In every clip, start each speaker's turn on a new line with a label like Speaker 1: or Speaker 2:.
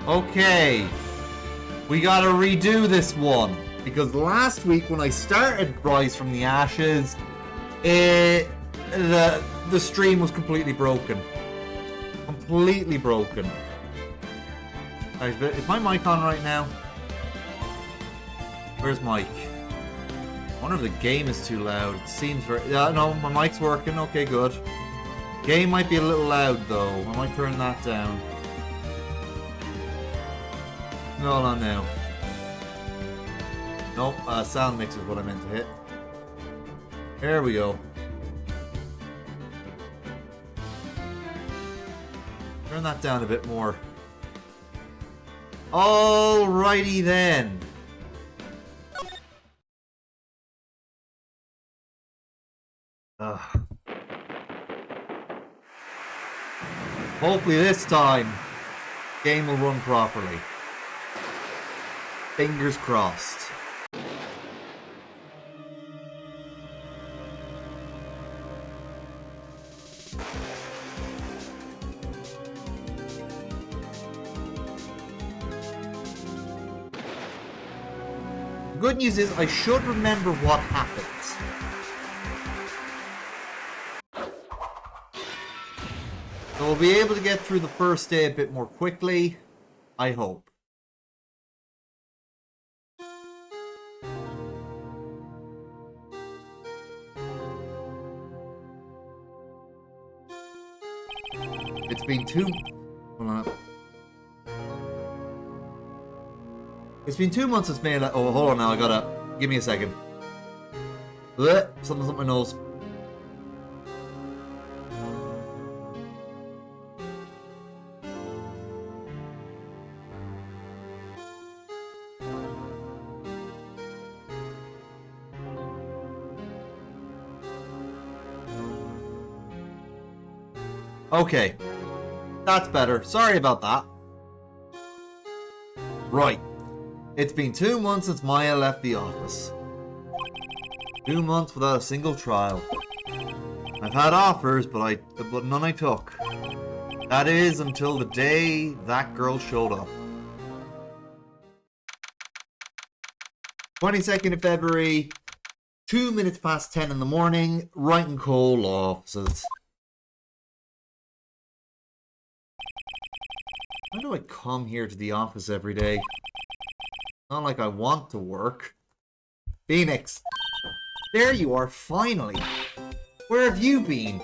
Speaker 1: Okay. We gotta redo this one. Because last week when I started Rise from the Ashes, the stream was completely broken. Completely broken. Guys, is my mic on right now? Where's Mike? I wonder if the game is too loud. It seems very... no, my mic's working. Okay, good. Game might be a little loud, though. I might turn that down. No, not now. Nope, sound mix is what I meant to hit. There we go. Turn that down a bit more. Alrighty then. Hopefully this time, game will run properly. Fingers crossed. The good news is I should remember what happens. So we'll be able to get through the first day a bit more quickly, I hope. It's been It's been 2 months since May. Oh, hold on now. I gotta. Give me a second. Something's up my nose. Okay. That's better. Sorry about that. Right. It's been 2 months since Maya left the office. 2 months without a single trial. I've had offers, but none I took. That is until the day that girl showed up. 22nd of February, 2 minutes past 10 in the morning, Wright & Co. law offices. Why do I come here to the office every day? Not like I want to work. Phoenix! There you are, finally! Where have you been?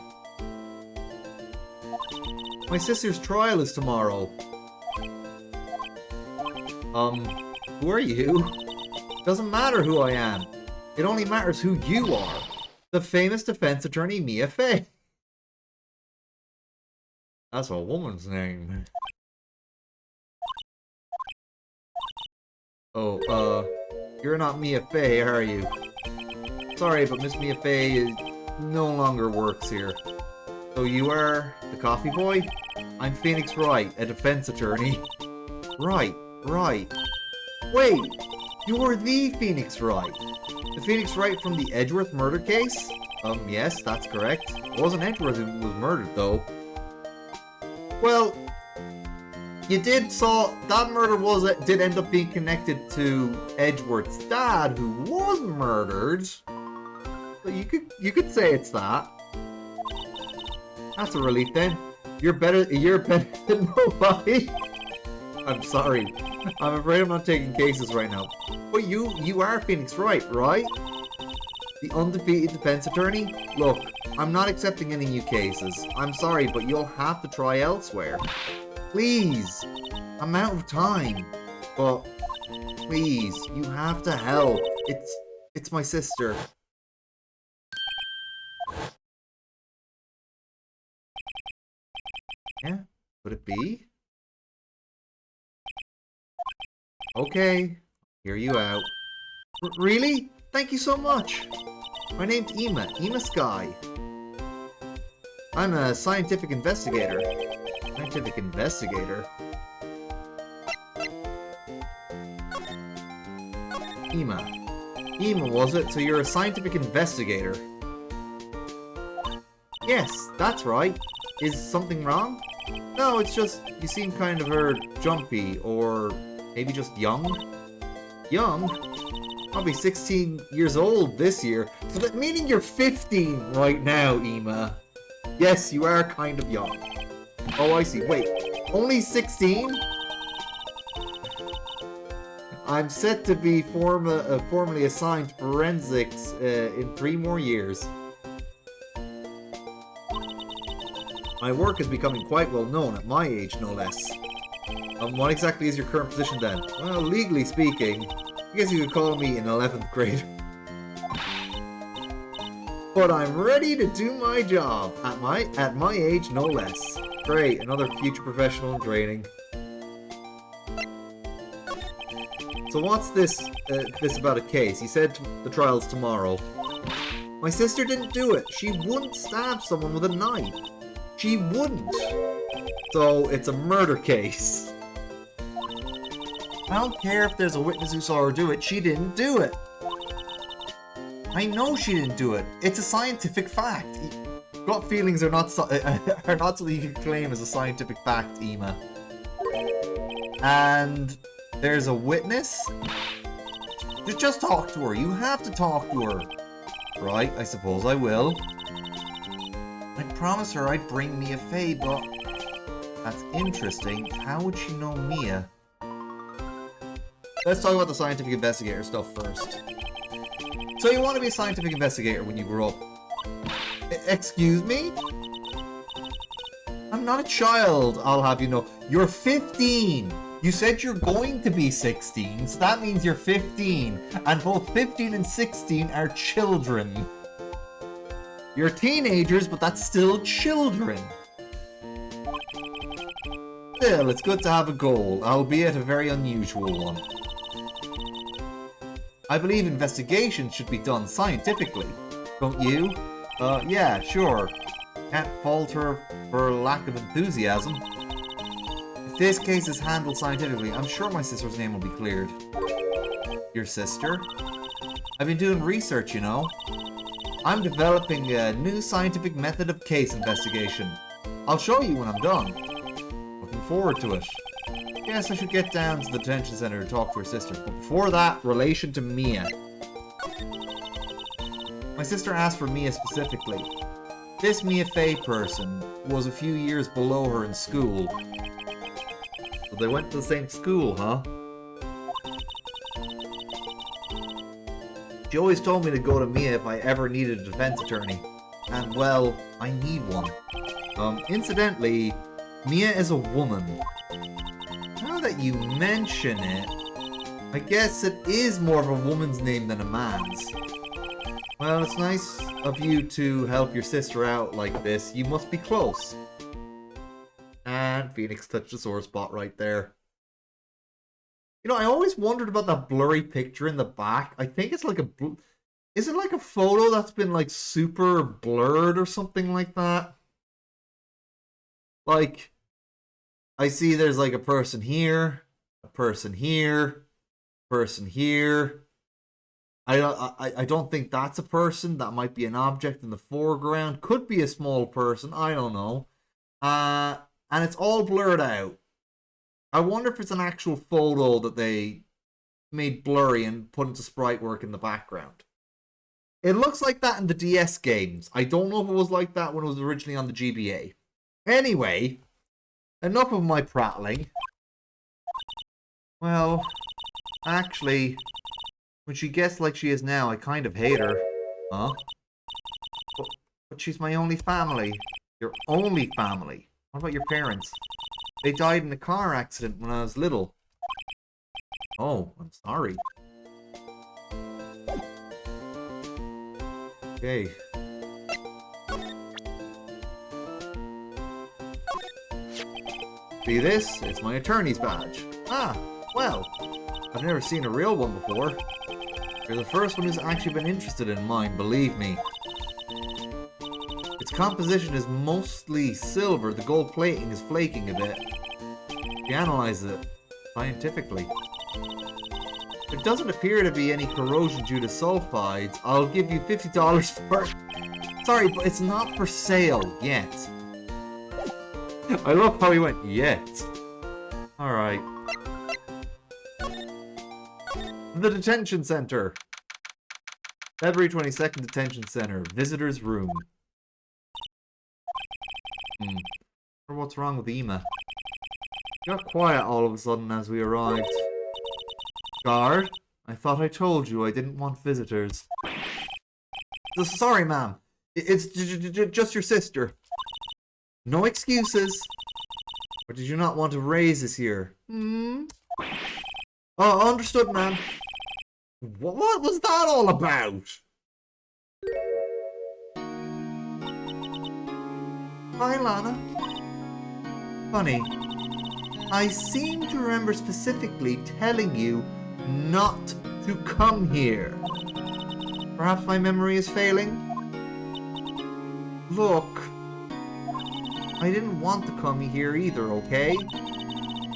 Speaker 1: My sister's trial is tomorrow. Who are you? Doesn't matter who I am. It only matters who you are. The famous defense attorney Mia Fey. That's a woman's name. Oh, you're not Mia Fey, are you? Sorry, but Miss Mia Fey no longer works here. So you are the coffee boy? I'm Phoenix Wright, a defense attorney. Right. Wait, you're the Phoenix Wright. The Phoenix Wright from the Edgeworth murder case? Yes, that's correct. It wasn't Edgeworth who was murdered, though. Well, you did saw that murder did end up being connected to Edgeworth's dad, who was murdered. So you could say it's that. That's a relief then. You're better than nobody. I'm sorry. I'm afraid I'm not taking cases right now. But you are Phoenix Wright, right? The undefeated defense attorney? Look, I'm not accepting any new cases. I'm sorry, but you'll have to try elsewhere. Please, I'm out of time. But please, you have to help. It's my sister. Yeah, could it be? Okay, hear you out. Really? Thank you so much. My name's Ema Sky. I'm a scientific investigator. Scientific investigator? Ema, was it? So you're a scientific investigator? Yes, that's right. Is something wrong? No, it's just, you seem kind of jumpy, or maybe just young? Young? I'll be 16 years old this year, so that meaning you're 15 right now, Ema. Yes, you are kind of young. Oh, I see. Wait, only 16? I'm set to be formally assigned to forensics in 3 more years. My work is becoming quite well known at my age, no less. What exactly is your current position then? Well, legally speaking, I guess you could call me an 11th grader. But I'm ready to do my job at my age, no less. Great, another future professional in training. So what's this about a case? He said the trial's tomorrow. My sister didn't do it. She wouldn't stab someone with a knife. She wouldn't. So it's a murder case. I don't care if there's a witness who saw her do it. She didn't do it. I know she didn't do it. It's a scientific fact. Gut feelings are not something you can claim as a scientific fact, Ema. And there's a witness? Just talk to her. You have to talk to her. Right, I suppose I will. I promised her I'd bring Mia Fey, but that's interesting. How would she know Mia? Let's talk about the scientific investigator stuff first. So you want to be a scientific investigator when you grow up? Excuse me? I'm not a child, I'll have you know. You're 15! You said you're going to be 16, so that means you're 15. And both 15 and 16 are children. You're teenagers, but that's still children. Still, it's good to have a goal, albeit a very unusual one. I believe investigations should be done scientifically. Don't you? Yeah, sure. Can't fault her for lack of enthusiasm. If this case is handled scientifically, I'm sure my sister's name will be cleared. Your sister? I've been doing research, you know. I'm developing a new scientific method of case investigation. I'll show you when I'm done. Looking forward to it. Guess I should get down to the detention center to talk to her sister. But before that, relation to Mia. My sister asked for Mia specifically. This Mia Fey person was a few years below her in school. So they went to the same school, huh? She always told me to go to Mia if I ever needed a defense attorney. And, well, I need one. Incidentally, Mia is a woman. Now that you mention it, I guess it is more of a woman's name than a man's. Well, it's nice of you to help your sister out like this. You must be close. And Phoenix touched a sore spot right there. You know, I always wondered about that blurry picture in the back. I think it's like is it like a photo that's been like super blurred or something like that? Like, I see there's like a person here, a person here, person here. I don't think that's a person. That might be an object in the foreground. Could be a small person. I don't know. And it's all blurred out. I wonder if it's an actual photo that they made blurry and put into sprite work in the background. It looks like that in the DS games. I don't know if it was like that when it was originally on the GBA. Anyway, enough of my prattling. Well, actually, when she gets like she is now, I kind of hate her. Huh? But she's my only family. Your only family. What about your parents? They died in a car accident when I was little. Oh, I'm sorry. Okay. See this? It's my attorney's badge. Ah, well, I've never seen a real one before. You're the first one who's actually been interested in mine, believe me. Its composition is mostly silver. The gold plating is flaking a bit. If you analyze it scientifically, there doesn't appear to be any corrosion due to sulfides. I'll give you $50 for it. Sorry, but it's not for sale yet. I love how he went, yet. Alright. The detention center. February 22nd detention center. Visitor's room. Or what's wrong with Ema? Got quiet all of a sudden as we arrived. Guard? I thought I told you I didn't want visitors. Sorry, ma'am. It's just your sister. No excuses. Or did you not want to raise this here? Oh, understood, ma'am. What was that all about? Hi, Lana. Funny. I seem to remember specifically telling you not to come here. Perhaps my memory is failing? Look, I didn't want to come here either, okay?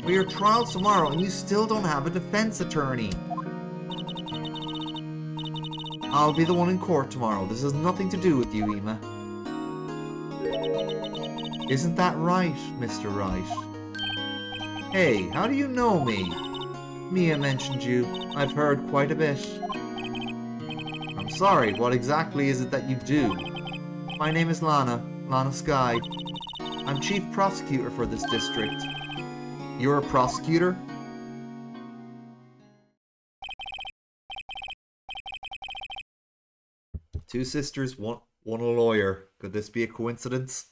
Speaker 1: But your trial's tomorrow and you still don't have a defense attorney. I'll be the one in court tomorrow. This has nothing to do with you, Ema. Isn't that right, Mr. Wright? Hey, how do you know me? Mia mentioned you. I've heard quite a bit. I'm sorry, what exactly is it that you do? My name is Lana Skye. I'm chief prosecutor for this district. You're a prosecutor? Two sisters, one a lawyer. Could this be a coincidence?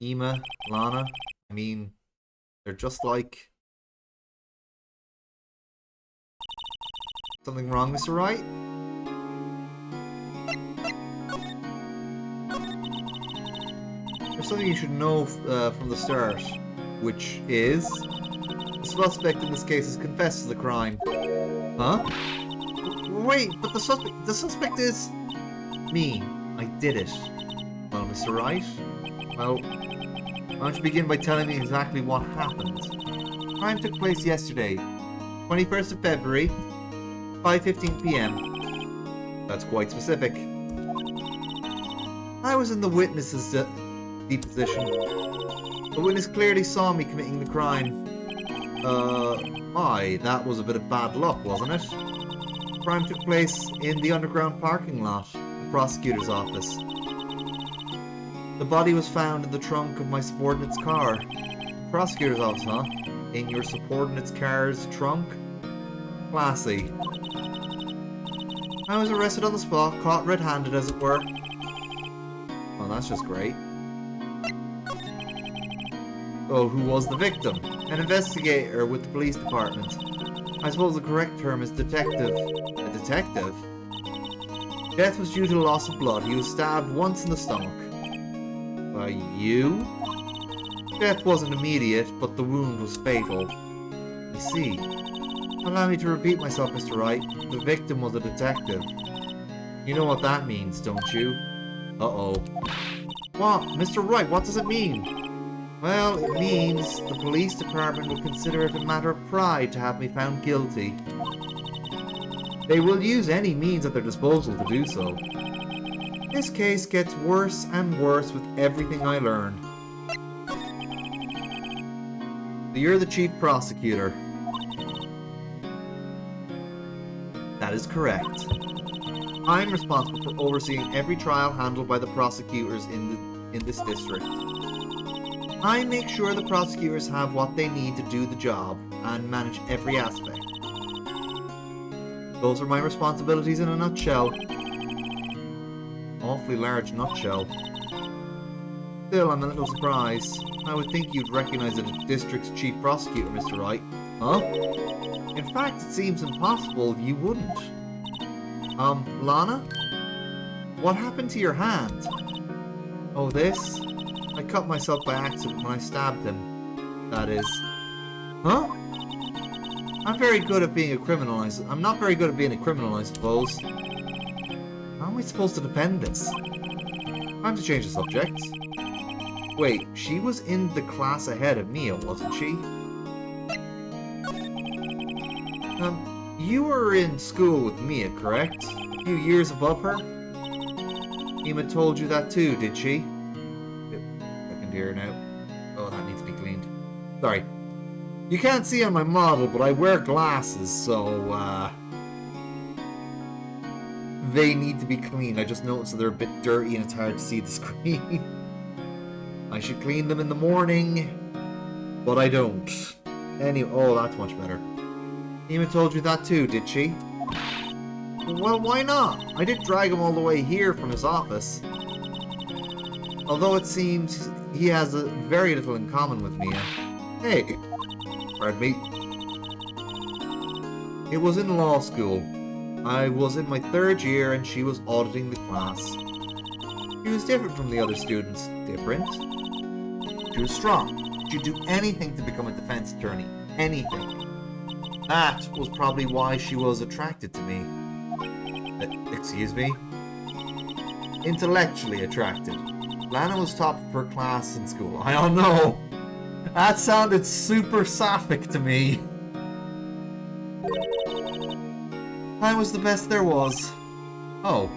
Speaker 1: Ema, Lana, I mean, they're just like... Something wrong, Mr. Wright? There's something you should know from the start, which is... The suspect in this case has confessed to the crime. Huh? Wait, but the suspect is... Me. I did it. Well, Mr. Wright? Well, why don't you begin by telling me exactly what happened? The crime took place yesterday, 21st of February, 5:15 PM. That's quite specific. I was in the witness's deposition. The witness clearly saw me committing the crime. That was a bit of bad luck, wasn't it? The crime took place in the underground parking lot, the prosecutor's office. The body was found in the trunk of my subordinate's car. Prosecutor's office, huh? In your subordinate's car's trunk? Classy. I was arrested on the spot, caught red-handed as it were. Well, that's just great. Oh, who was the victim? An investigator with the police department. I suppose the correct term is detective. A detective? Death was due to loss of blood. He was stabbed once in the stomach. By you? Death wasn't immediate, but the wound was fatal. I see. Allow me to repeat myself, Mr. Wright. The victim was a detective. You know what that means, don't you? Uh-oh. What? Mr. Wright, what does it mean? Well, it means the police department will consider it a matter of pride to have me found guilty. They will use any means at their disposal to do so. This case gets worse and worse with everything I learn. So you're the chief prosecutor. That is correct. I'm responsible for overseeing every trial handled by the prosecutors in this district. I make sure the prosecutors have what they need to do the job and manage every aspect. Those are my responsibilities in a nutshell. Awfully large nutshell. Still, I'm a little surprised. I would think you'd recognize the district's chief prosecutor, Mr. Wright. Huh? In fact, it seems impossible you wouldn't. Lana? What happened to your hand? Oh, this? I cut myself by accident when I stabbed him. That is. Huh? I'm very good at being a criminal. I'm not very good at being a criminal, I suppose. How am I supposed to defend this? Time to change the subject. Wait, she was in the class ahead of Mia, wasn't she? You were in school with Mia, correct? A few years above her? Ema told you that too, did she? I can here now. Oh, that needs to be cleaned. Sorry. You can't see on my model, but I wear glasses, so, they need to be cleaned. I just noticed that they're a bit dirty and it's hard to see the screen. I should clean them in the morning, but I don't. Anyway, oh, that's much better. Ema told you that too, did she? Well, why not? I did drag him all the way here from his office. Although it seems he has very little in common with Mia. Hey, pardon me. It was in law school. I was in my 3rd year and she was auditing the class. She was different from the other students. Different? She was strong. She'd do anything to become a defense attorney. Anything. That was probably why she was attracted to me. Excuse me? Intellectually attracted. Lana was top of her class in school. I don't know. That sounded super sapphic to me. I was the best there was. Oh.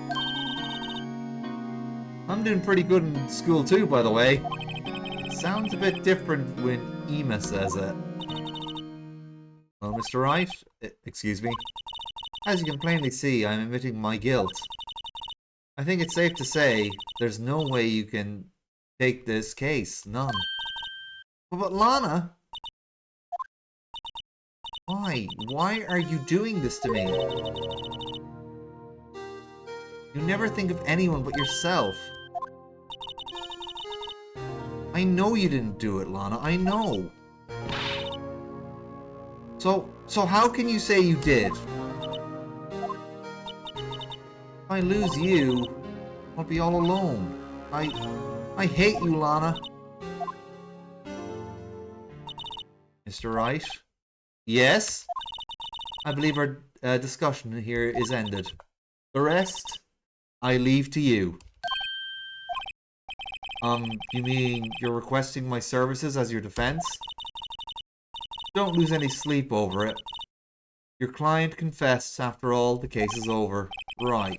Speaker 1: I'm doing pretty good in school too, by the way. Sounds a bit different when Ema says it. Well, Mr. Wright? Excuse me? As you can plainly see, I'm admitting my guilt. I think it's safe to say there's no way you can take this case. None. But Lana? Why? Why are you doing this to me? You never think of anyone but yourself. I know you didn't do it, Lana. I know. So how can you say you did? If I lose you, I'll be all alone. I hate you, Lana. Mr. Wright? Yes? I believe our discussion here is ended. The rest, I leave to you. You mean you're requesting my services as your defense? Don't lose any sleep over it. Your client confessed. After all, the case is over. Right.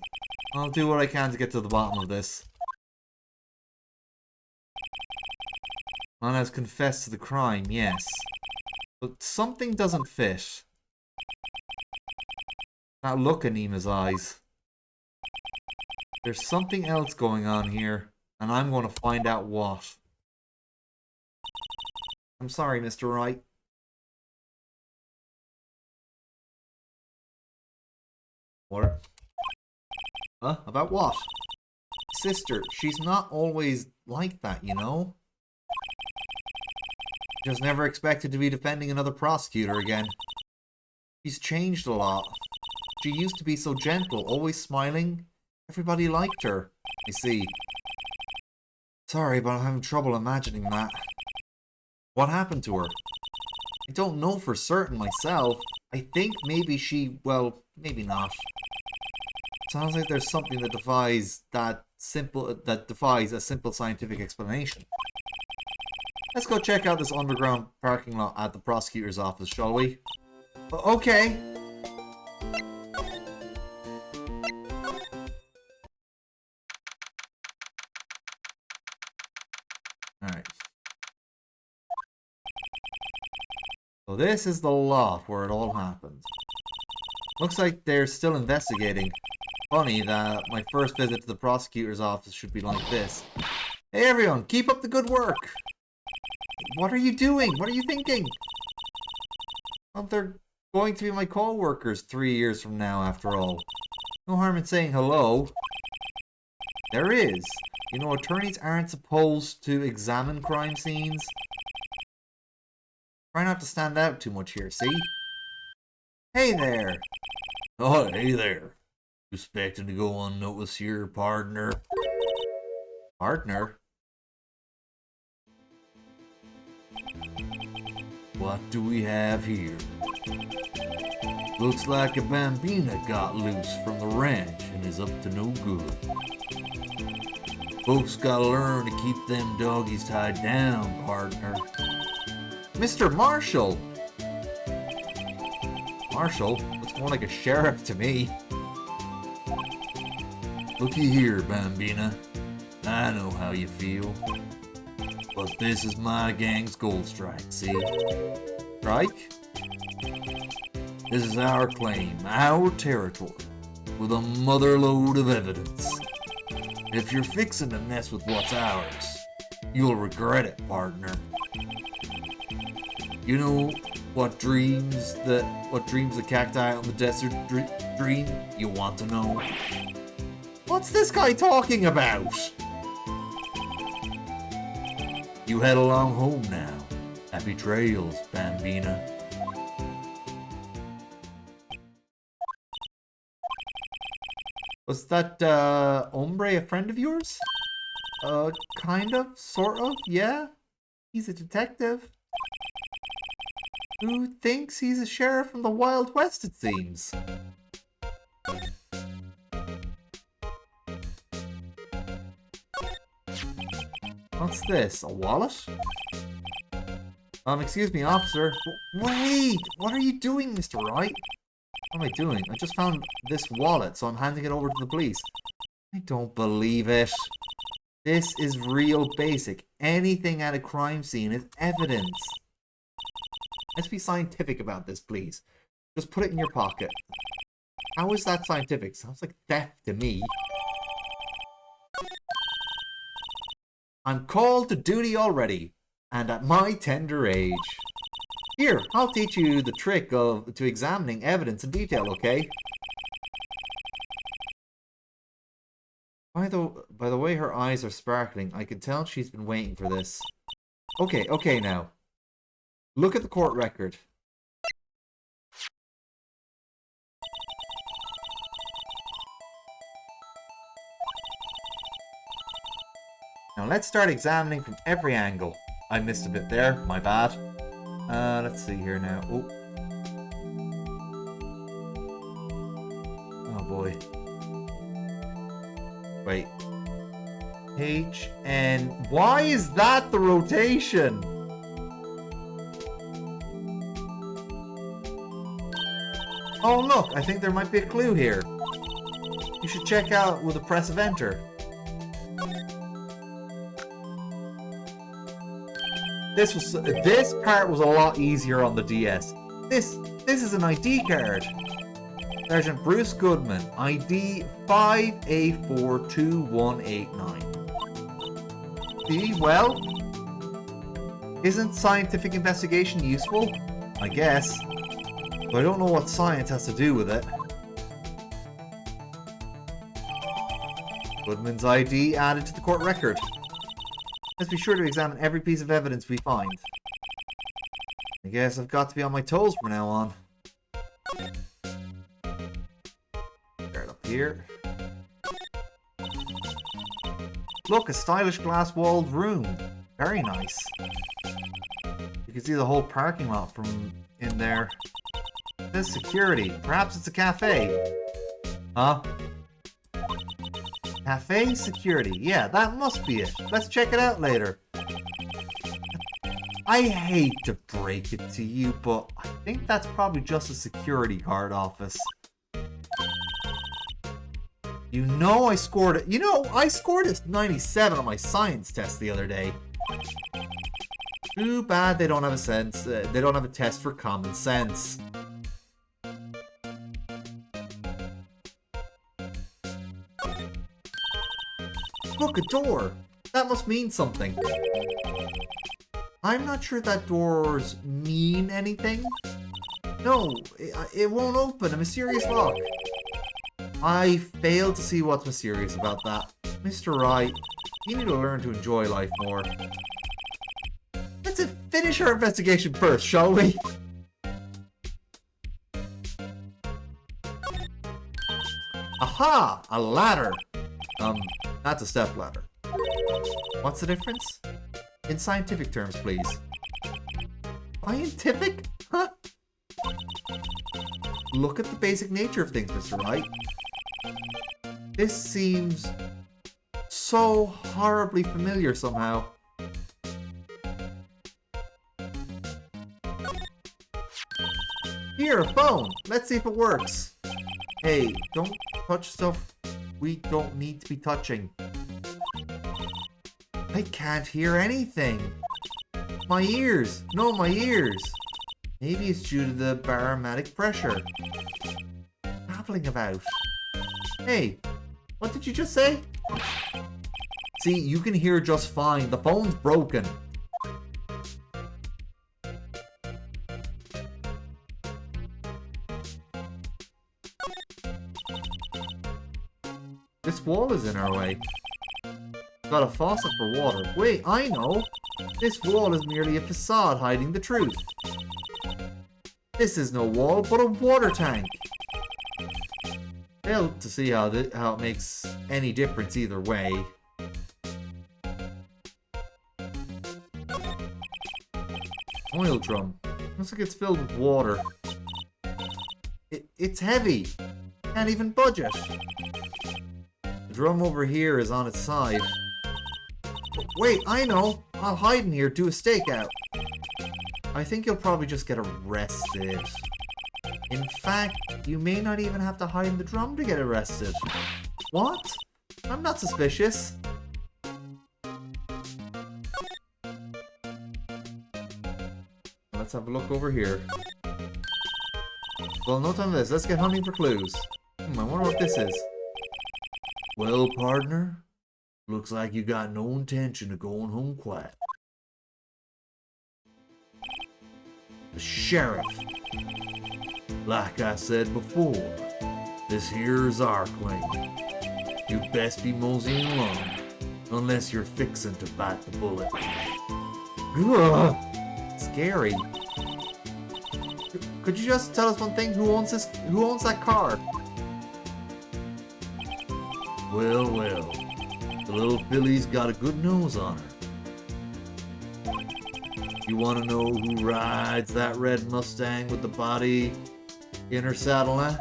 Speaker 1: I'll do what I can to get to the bottom of this. Lana has confessed to the crime, yes. But something doesn't fit. That look in Ema's eyes. There's something else going on here, and I'm going to find out what. I'm sorry, Mr. Wright. What? Huh? About what? Sister, she's not always like that, you know? Just never expected to be defending another prosecutor again. She's changed a lot. She used to be so gentle, always smiling. Everybody liked her. I see. Sorry, but I'm having trouble imagining that. What happened to her? I don't know for certain myself. I think maybe she, well, maybe not. Sounds like there's something that defies a simple scientific explanation. Let's go check out this underground parking lot at the prosecutor's office, shall we? Okay. Alright. So this is the lot where it all happened. Looks like they're still investigating. Funny that my first visit to the prosecutor's office should be like this. Hey everyone, keep up the good work! What are you doing? What are you thinking? Well, they're going to be my co-workers 3 years from now, after all. No harm in saying hello. There is. You know, attorneys aren't supposed to examine crime scenes. Try not to stand out too much here, see? Hey there! Oh, hey there. Expecting to go unnoticed here, partner. Partner? What do we have here? Looks like a bambina got loose from the ranch and is up to no good. Folks gotta learn to keep them doggies tied down, partner. Mr. Marshall! Marshall? Looks more like a sheriff to me. Looky here, bambina. I know how you feel. But this is my gang's gold strike, see? Strike? This is our claim, our territory, with a motherload of evidence. If you're fixing to mess with what's ours, you'll regret it, partner. You know what dreams the cacti on the desert dream? You want to know? What's this guy talking about? You head along home now. Happy trails, Bambina. Was that, Ombre a friend of yours? Kind of, sort of, yeah. He's a detective. Who thinks he's a sheriff from the Wild West, it seems. What's this, a wallet? Excuse me, officer. Wait! What are you doing, Mr. Wright? What am I doing? I just found this wallet, so I'm handing it over to the police. I don't believe it. This is real basic. Anything at a crime scene is evidence. Let's be scientific about this, please. Just put it in your pocket. How is that scientific? Sounds like theft to me. I'm called to duty already, and at my tender age. Here, I'll teach you the trick to examining evidence in detail, okay? By the way her eyes are sparkling, I can tell she's been waiting for this. Okay now. Look at the court record. Now let's start examining from every angle. I missed a bit there, my bad. Let's see here now. Oh boy. Wait. HN. Why is that the rotation? Oh look, I think there might be a clue here. You should check out with a press of enter. This part was a lot easier on the DS. This is an ID card. Sergeant Bruce Goodman, ID 5A42189. See, well, isn't scientific investigation useful? I guess. But I don't know what science has to do with it. Goodman's ID added to the court record. Let's be sure to examine every piece of evidence we find. I guess I've got to be on my toes from now on. Start up here. Look, a stylish glass-walled room. Very nice. You can see the whole parking lot from in there. This security. Perhaps it's a cafe. Huh? Cafe security. Yeah, that must be it. Let's check it out later. I hate to break it to you, but I think that's probably just a security guard office. You know I scored it. You know, I scored a 97 on my science test the other day. Too bad they don't have a sense. They don't have a test for common sense. Look, a door! That must mean something. I'm not sure that doors mean anything. No, it won't open. A mysterious lock. I fail to see what's mysterious about that. Mr. Wright, you need to learn to enjoy life more. Let's finish our investigation first, shall we? Aha! A ladder! That's a step ladder. What's the difference? In scientific terms, please. Scientific? Huh? Look at the basic nature of things, Mr. Wright. This seems so horribly familiar somehow. Here, a phone. Let's see if it works. Hey, don't touch stuff we don't need to be touching. I can't hear anything. My ears. No, my ears. Maybe it's due to the barometric pressure. Babbling about. Hey, what did you just say? See, you can hear just fine. The phone's broken. This wall is in our way. Got a faucet for water. Wait, I know. This wall is merely a facade hiding the truth. This is no wall, but a water tank. Fail to see how it makes any difference either way. Oil drum. Looks like it's filled with water. It's heavy. Can't even budge it. The drum over here is on its side. Wait, I know. I'll hide in here, do a stakeout. I think you'll probably just get arrested. In fact, you may not even have to hide in the drum to get arrested. What? I'm not suspicious. Let's have a look over here. Well, no time for this. Let's get hunting for clues. I wonder what this is. Well, partner, looks like you got no intention of going home quiet. The sheriff. Like I said before, this here is our claim. You best be moseying along, unless you're fixing to bite the bullet. Ugh, scary. Could you just tell us one thing? Who owns this? Who owns that car? Well, well, the little filly's got a good nose on her. You want to know who rides that red Mustang with the body in her saddle, huh?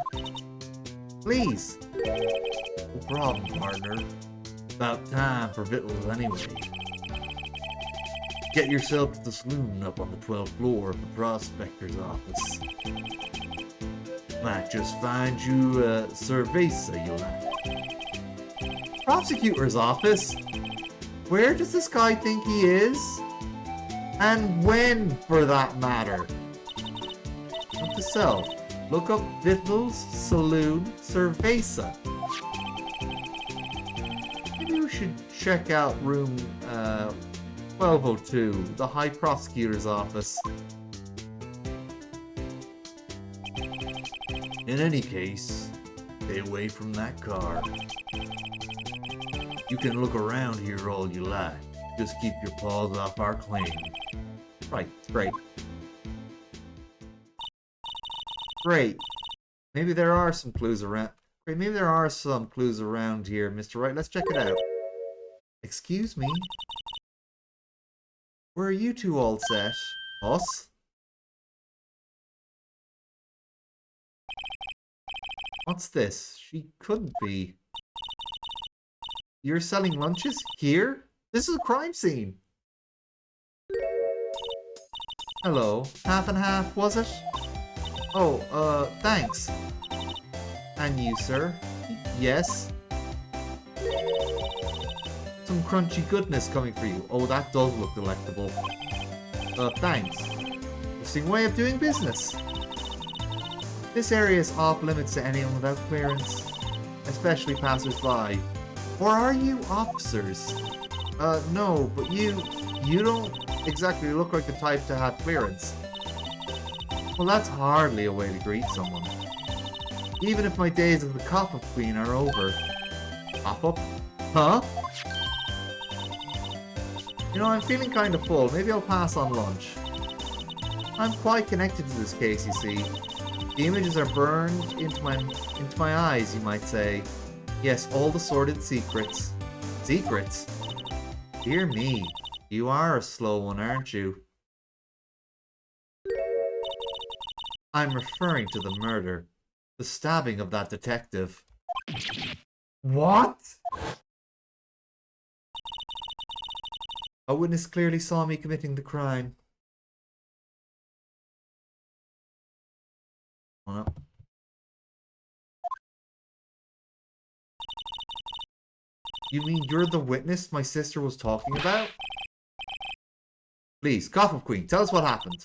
Speaker 1: Please. No problem, partner. About time for victuals anyway. Get yourself to the saloon up on the 12th floor of the prospector's office. Might just find you a cerveza you like. Prosecutor's office? Where does this guy think he is? And when, for that matter? Note to self. Look up Victuals, Saloon, Cerveza. Maybe we should check out room 1202, the High Prosecutor's office. In any case, stay away from that car. You can look around here all you like. Just keep your paws off our claim. Right, great. Great. Maybe there are some clues around. Great, maybe there are some clues around here, Mr. Wright. Let's check it out. Excuse me? Where are you two all set? Us? What's this? She couldn't be. You're selling lunches? Here? This is a crime scene. Hello. Half and half, was it? Oh, thanks. And you, sir? Yes? Some crunchy goodness coming for you. Oh, that does look delectable. Thanks. Interesting way of doing business. This area is off limits to anyone without clearance, especially passers-by. Or are you officers? No, but you don't exactly look like the type to have clearance. Well, that's hardly a way to greet someone. Even if my days as the cop-up queen are over. Cop-up? Huh? You know, I'm feeling kind of full. Maybe I'll pass on lunch. I'm quite connected to this case, you see. The images are burned into my eyes, you might say. Yes, all the sordid secrets. Secrets? Dear me, you are a slow one, aren't you? I'm referring to the murder. The stabbing of that detective. What? A witness clearly saw me committing the crime. Oh, no. You mean you're the witness my sister was talking about? Please, Coffin Queen, tell us what happened.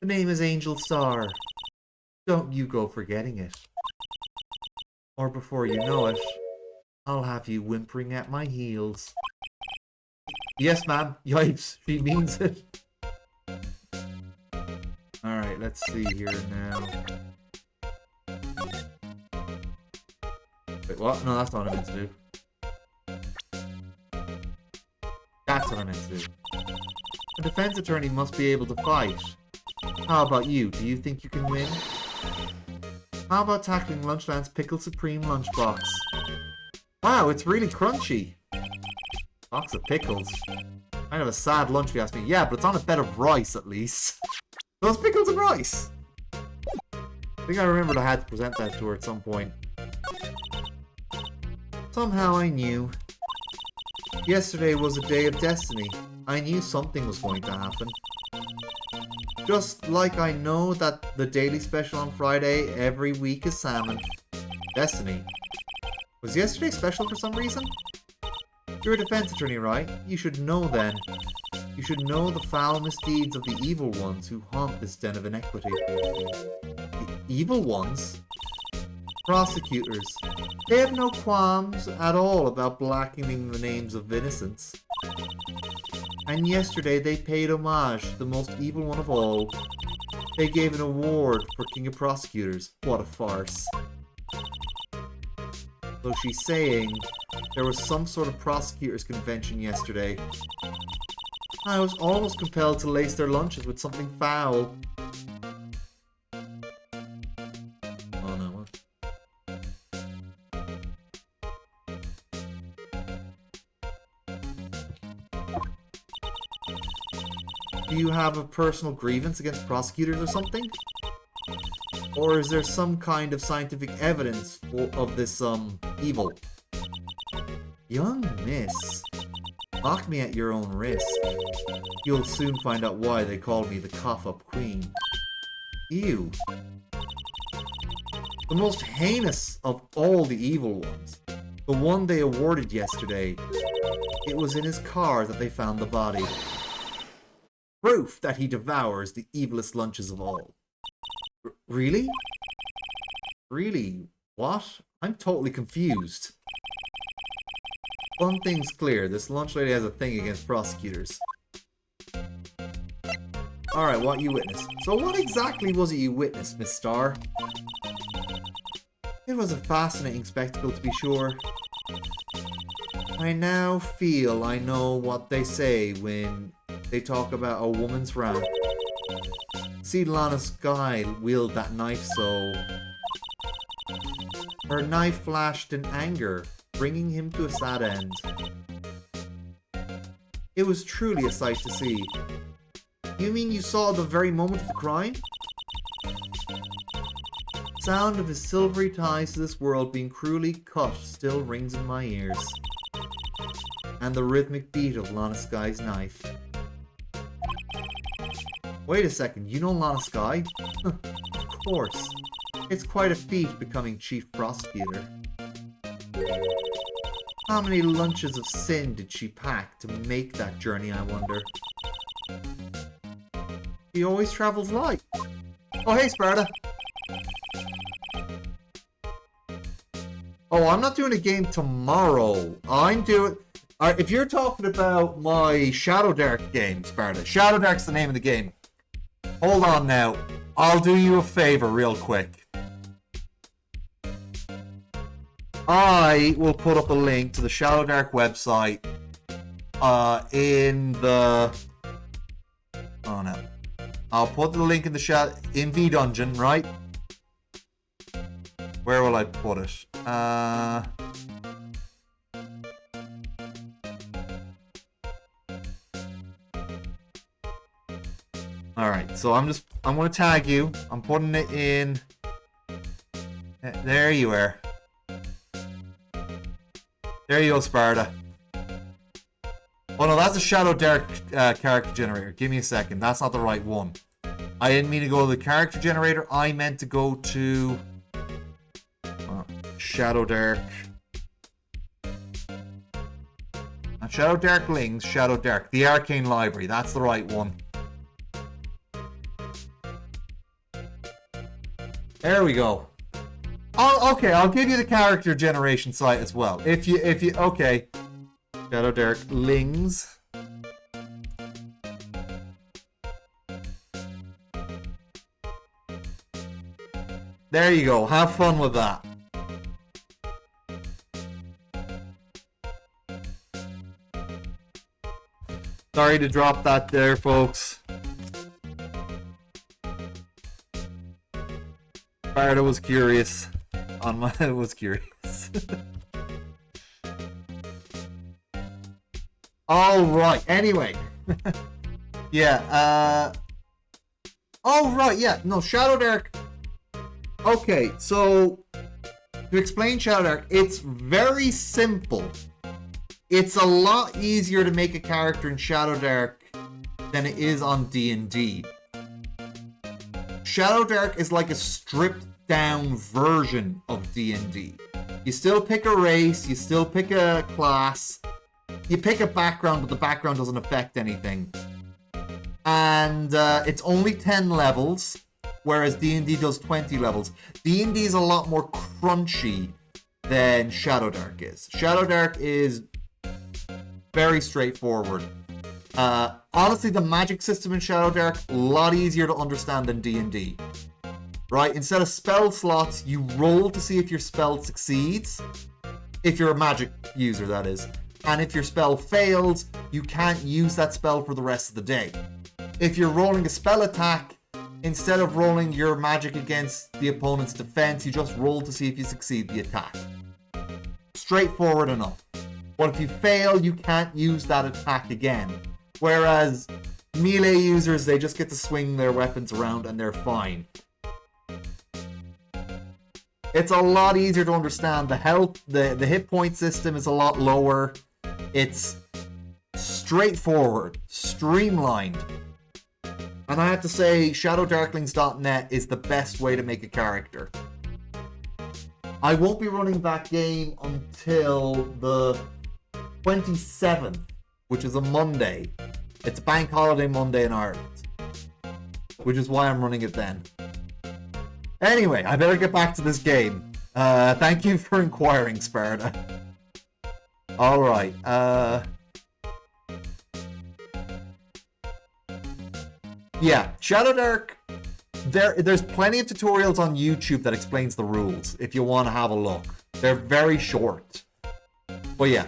Speaker 1: The name is Angel Star. Don't you go forgetting it. Or before you know it, I'll have you whimpering at my heels. Yes, ma'am. Yipes, she means it. Alright, let's see here now. Wait, what? No, that's not what I meant to do. That's what I meant to do. A defense attorney must be able to fight. How about you? Do you think you can win? How about tackling Lunchland's Pickle Supreme lunchbox? Wow, it's really crunchy. Box of pickles. Kind of a sad lunch if you ask me. Yeah, but it's on a bed of rice at least. Those pickles and rice! I think I remembered I had to present that to her at some point. Somehow I knew. Yesterday was a day of destiny. I knew something was going to happen. Just like I know that the daily special on Friday every week is salmon. Destiny. Was yesterday special for some reason? You're a defense attorney, right? You should know then. You should know the foul misdeeds of the evil ones who haunt this den of inequity. The evil ones? Prosecutors. They have no qualms at all about blackening the names of innocents. And yesterday they paid homage to the most evil one of all. They gave an award for King of Prosecutors. What a farce. So she's saying there was some sort of prosecutors convention yesterday. I was almost compelled to lace their lunches with something foul. Oh no, what? Do you have a personal grievance against prosecutors or something? Or is there some kind of scientific evidence of this, evil? Young miss, mock me at your own risk. You'll soon find out why they called me the Cough-Up Queen. Ew. The most heinous of all the evil ones. The one they awarded yesterday. It was in his car that they found the body. Proof that he devours the evilest lunches of all. Really? Really? What? I'm totally confused. One thing's clear, this lunch lady has a thing against prosecutors. Alright, what you witnessed. So what exactly was it you witnessed, Miss Star? It was a fascinating spectacle, to be sure. I now feel I know what they say when they talk about a woman's wrath. See Lana Skye wield that knife so... Her knife flashed in anger, bringing him to a sad end. It was truly a sight to see. You mean you saw the very moment of the crime? Sound of his silvery ties to this world being cruelly cut still rings in my ears. And the rhythmic beat of Lana Skye's knife. Wait a second, you know Lana Skye? Of course. It's quite a feat becoming chief prosecutor. How many lunches of sin did she pack to make that journey, I wonder? She always travels light. Oh, hey, Sparta! Oh, I'm not doing a game tomorrow. I'm doing... Alright, if you're talking about my Shadow Dark game, Sparta. Shadow Dark's the name of the game. Hold on now. I'll do you a favor real quick. I will put up a link to the Shadow Dark website in the... Oh no. I'll put the link in the in VDungeon, right? Where will I put it? Alright, so I'm gonna tag you. I'm putting it in... There you are. There you go, Sparta. Oh no, that's a Shadow Dark character generator. Give me a second. That's not the right one. I didn't mean to go to the character generator. I meant to go to... Shadow Dark. And Shadow Dark Lings, Shadow Dark. The Arcane Library, that's the right one. There we go. Oh, okay, I'll give you the character generation site as well. If you, okay. Shadow Dark Lings. There you go. Have fun with that. Sorry to drop that there, folks. Sparta was curious. Was curious. All right. Anyway. Yeah. Oh right. Yeah. No. Shadow Dark. Okay. So to explain Shadow Dark, it's very simple. It's a lot easier to make a character in Shadow Dark than it is on D&D. Shadow Dark is like a stripped down version of D&D. You still pick a race, you still pick a class, you pick a background, but the background doesn't affect anything. And it's only 10 levels, whereas D&D does 20 levels. D&D is a lot more crunchy than Shadow Dark is. Shadow Dark is very straightforward. Honestly, the magic system in Shadow Dark, a lot easier to understand than D&D. Right? Instead of spell slots, you roll to see if your spell succeeds. If you're a magic user, that is. And if your spell fails, you can't use that spell for the rest of the day. If you're rolling a spell attack, instead of rolling your magic against the opponent's defense, you just roll to see if you succeed the attack. Straightforward enough. But if you fail, you can't use that attack again. Whereas melee users, they just get to swing their weapons around and they're fine. It's a lot easier to understand. The health, the hit point system is a lot lower. It's straightforward, streamlined. And I have to say, ShadowDarklings.net is the best way to make a character. I won't be running that game until the 27th, which is a Monday. It's a bank holiday Monday in Ireland, which is why I'm running it then. Anyway, I better get back to this game. Thank you for inquiring, Sparta. Alright, yeah, Shadow Dark, there's plenty of tutorials on YouTube that explains the rules, if you want to have a look. They're very short. But yeah.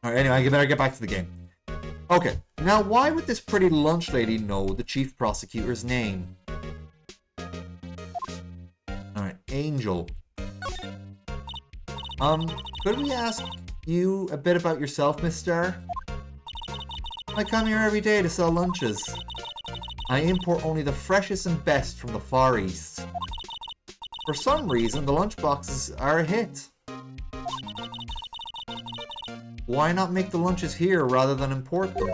Speaker 1: Alright, anyway, I better get back to the game. Okay, now why would this pretty lunch lady know the chief prosecutor's name? Alright, Angel. Could we ask you a bit about yourself, Miss Star? I come here every day to sell lunches. I import only the freshest and best from the Far East. For some reason, the lunchboxes are a hit. Why not make the lunches here rather than import them?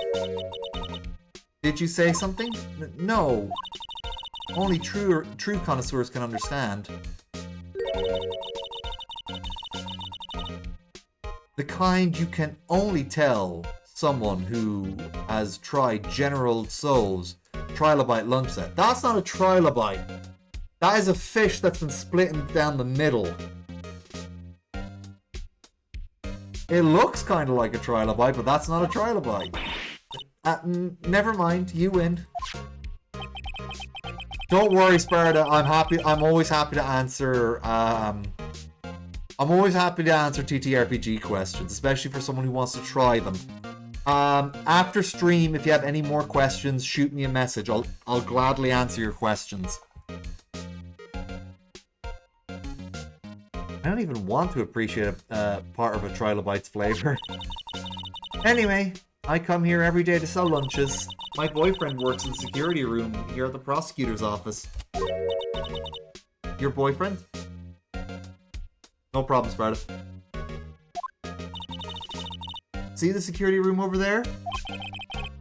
Speaker 1: Did you say something? No. Only true connoisseurs can understand. The kind you can only tell someone who has tried General Tso's trilobite lunch set. That's not a trilobite. That is a fish that's been split down the middle. It looks kind of like a trilobite, but that's not a trilobite. Never mind, you win. Don't worry, Sparta. I'm always happy to answer. I'm always happy to answer TTRPG questions, especially for someone who wants to try them. After stream, if you have any more questions, shoot me a message. I'll gladly answer your questions. I don't even want to appreciate a part of a trilobite's flavor. Anyway, I come here every day to sell lunches. My boyfriend works in the security room here at the prosecutor's office. Your boyfriend? No problem, Sparta. See the security room over there?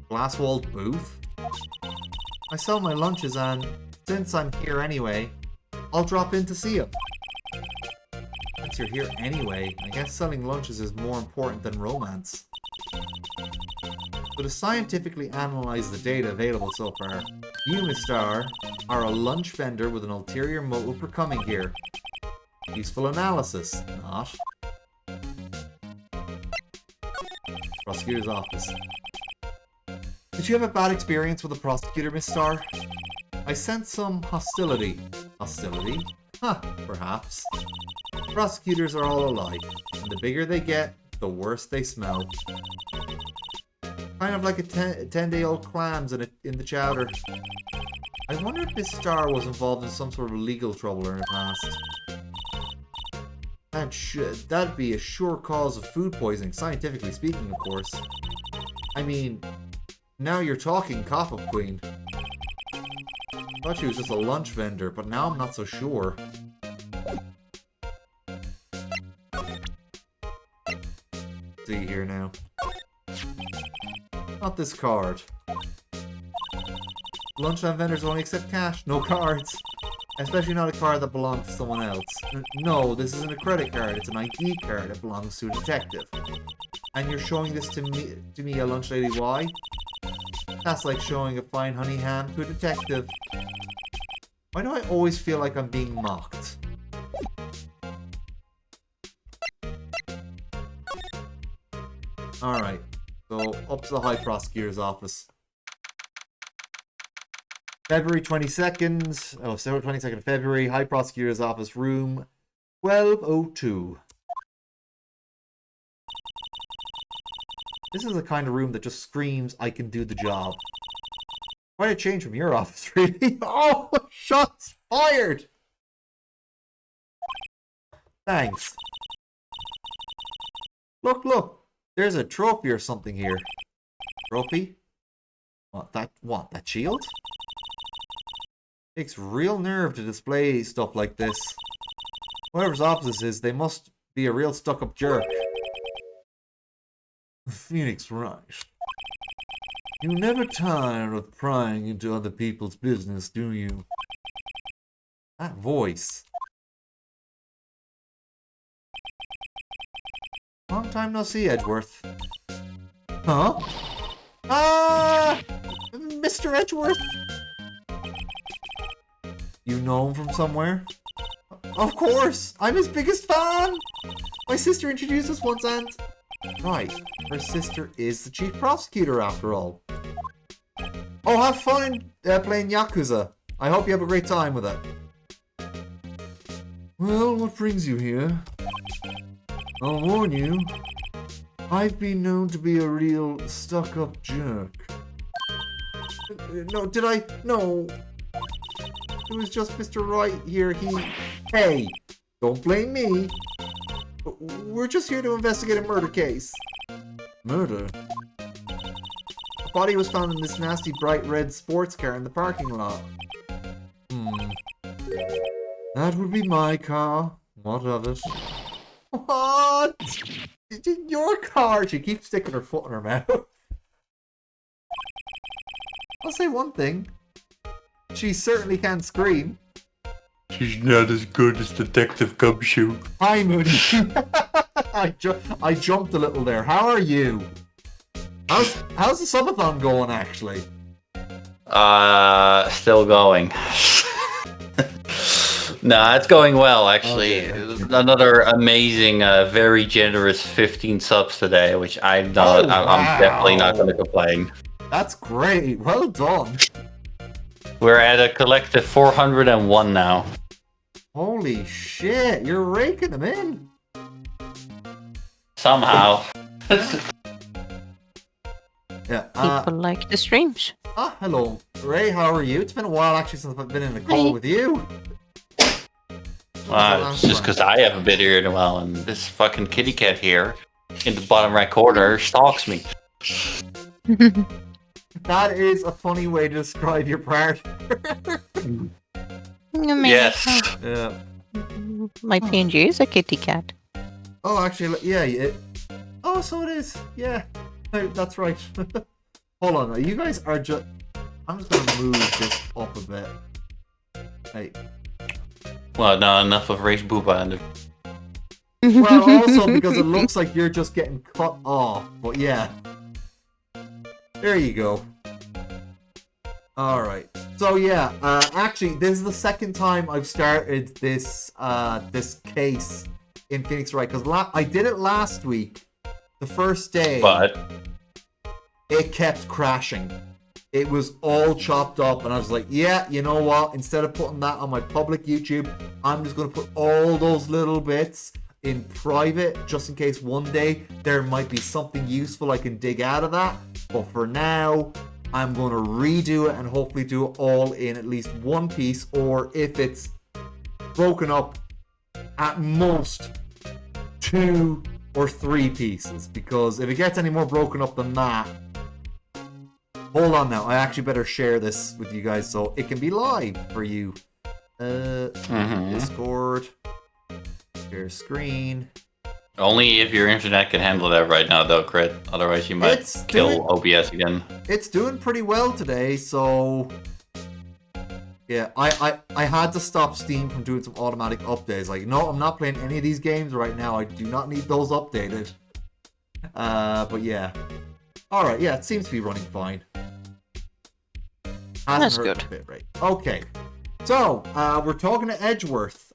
Speaker 1: Glass-walled booth? I sell my lunches and, since I'm here anyway, I'll drop in to see him. Since you're here anyway, I guess selling lunches is more important than romance. So to scientifically analyze the data available so far, you, Miss Star, are a lunch vendor with an ulterior motive for coming here. Useful analysis, not. Prosecutor's office. Did you have a bad experience with the prosecutor, Miss Star? I sense some hostility. Hostility? Huh, perhaps. Prosecutors are all alike, and the bigger they get, the worse they smell. Kind of like a 10-day-old clams in the chowder. I wonder if Miss Star was involved in some sort of legal trouble in her past. That'd be a sure cause of food poisoning, scientifically speaking, of course. I mean, now you're talking, Coffee Queen. Thought she was just a lunch vendor, but now I'm not so sure. See here now. Not this card. Lunchtime vendors only accept cash, no cards. Especially not a card that belongs to someone else. No, this isn't a credit card, it's an ID card that belongs to a detective. And you're showing this to me, a lunch lady, why? That's like showing a fine honey ham to a detective. Why do I always feel like I'm being mocked? Alright, so up to the High Prosecutor's office. February 22nd, oh, so 22nd of February, High Prosecutor's office, room 1202. This is the kind of room that just screams, I can do the job. Quite a change from your office, really. Oh, shots fired! Thanks. Look, there's a trophy or something here. Trophy? What, that shield? Takes real nerve to display stuff like this. Whoever's office this is, they must be a real stuck-up jerk. Phoenix Wright. You never tire of prying into other people's business, do you? That voice. Long time no see, Edgeworth. Huh? Ah! Mr. Edgeworth? You know him from somewhere? Of course! I'm his biggest fan! My sister introduced us once and... Right, her sister is the chief prosecutor after all. Oh, have fun playing Yakuza. I hope you have a great time with it. Well, what brings you here? I'll warn you, I've been known to be a real stuck-up jerk. No, did I? No. It was just Mr. Wright here, Hey, don't blame me. We're just here to investigate a murder case. Murder? A body was found in this nasty bright red sports car in the parking lot. That would be my car. What of it? What? Your car? She keeps sticking her foot in her mouth. I'll say one thing. She certainly can't scream.
Speaker 2: She's not as good as Detective Gumshoe.
Speaker 1: Hi, Moody. I jumped a little there. How are you? How's the subathon going, actually?
Speaker 2: Still going. Nah, it's going well, actually.
Speaker 1: Okay.
Speaker 2: Another amazing, very generous 15 subs today, which I'm not. I'm definitely not going to complain.
Speaker 1: That's great. Well done.
Speaker 2: We're at a collective 401 now.
Speaker 1: Holy shit! You're raking them in.
Speaker 2: Somehow.
Speaker 1: Yeah.
Speaker 3: People like the streams.
Speaker 1: Hello, Ray. How are you? It's been a while actually since I've been in a call with you.
Speaker 2: It's just because I haven't been here in a while, and this fucking kitty cat here in the bottom right corner stalks me.
Speaker 1: That is a funny way to describe your partner.
Speaker 2: Yes.
Speaker 1: Yeah.
Speaker 3: My PNG is a kitty cat.
Speaker 1: Oh, actually, yeah. Oh, so it is. Yeah, that's right. Hold on. You guys are just. I'm just gonna move this up a bit. Hey.
Speaker 2: Well, no, enough of race booba.
Speaker 1: Well, also because it looks like you're just getting cut off. But yeah. There you go. Alright. So yeah, actually, this is the second time I've started this this case in Phoenix Wright, because I did it last week, the first day.
Speaker 2: But
Speaker 1: it kept crashing. It was all chopped up, and I was like, yeah, you know what? Instead of putting that on my public YouTube, I'm just going to put all those little bits in private, just in case one day there might be something useful I can dig out of that. But for now, I'm going to redo it and hopefully do it all in at least one piece, or if it's broken up, at most 2 or 3 pieces. Because if it gets any more broken up than that, hold on now, I actually better share this with you guys so it can be live for you. Discord, share screen.
Speaker 2: only if your internet can handle that right now, though, Crit. Otherwise, you might kill OBS again.
Speaker 1: It's doing pretty well today, so yeah, I had to stop Steam from doing some automatic updates. Like, no, I'm not playing any of these games right now. I do not need those updated. But yeah. Alright, yeah, it seems to be running fine.
Speaker 3: That's good.
Speaker 1: Bit, right. Okay. So, we're talking to Edgeworth.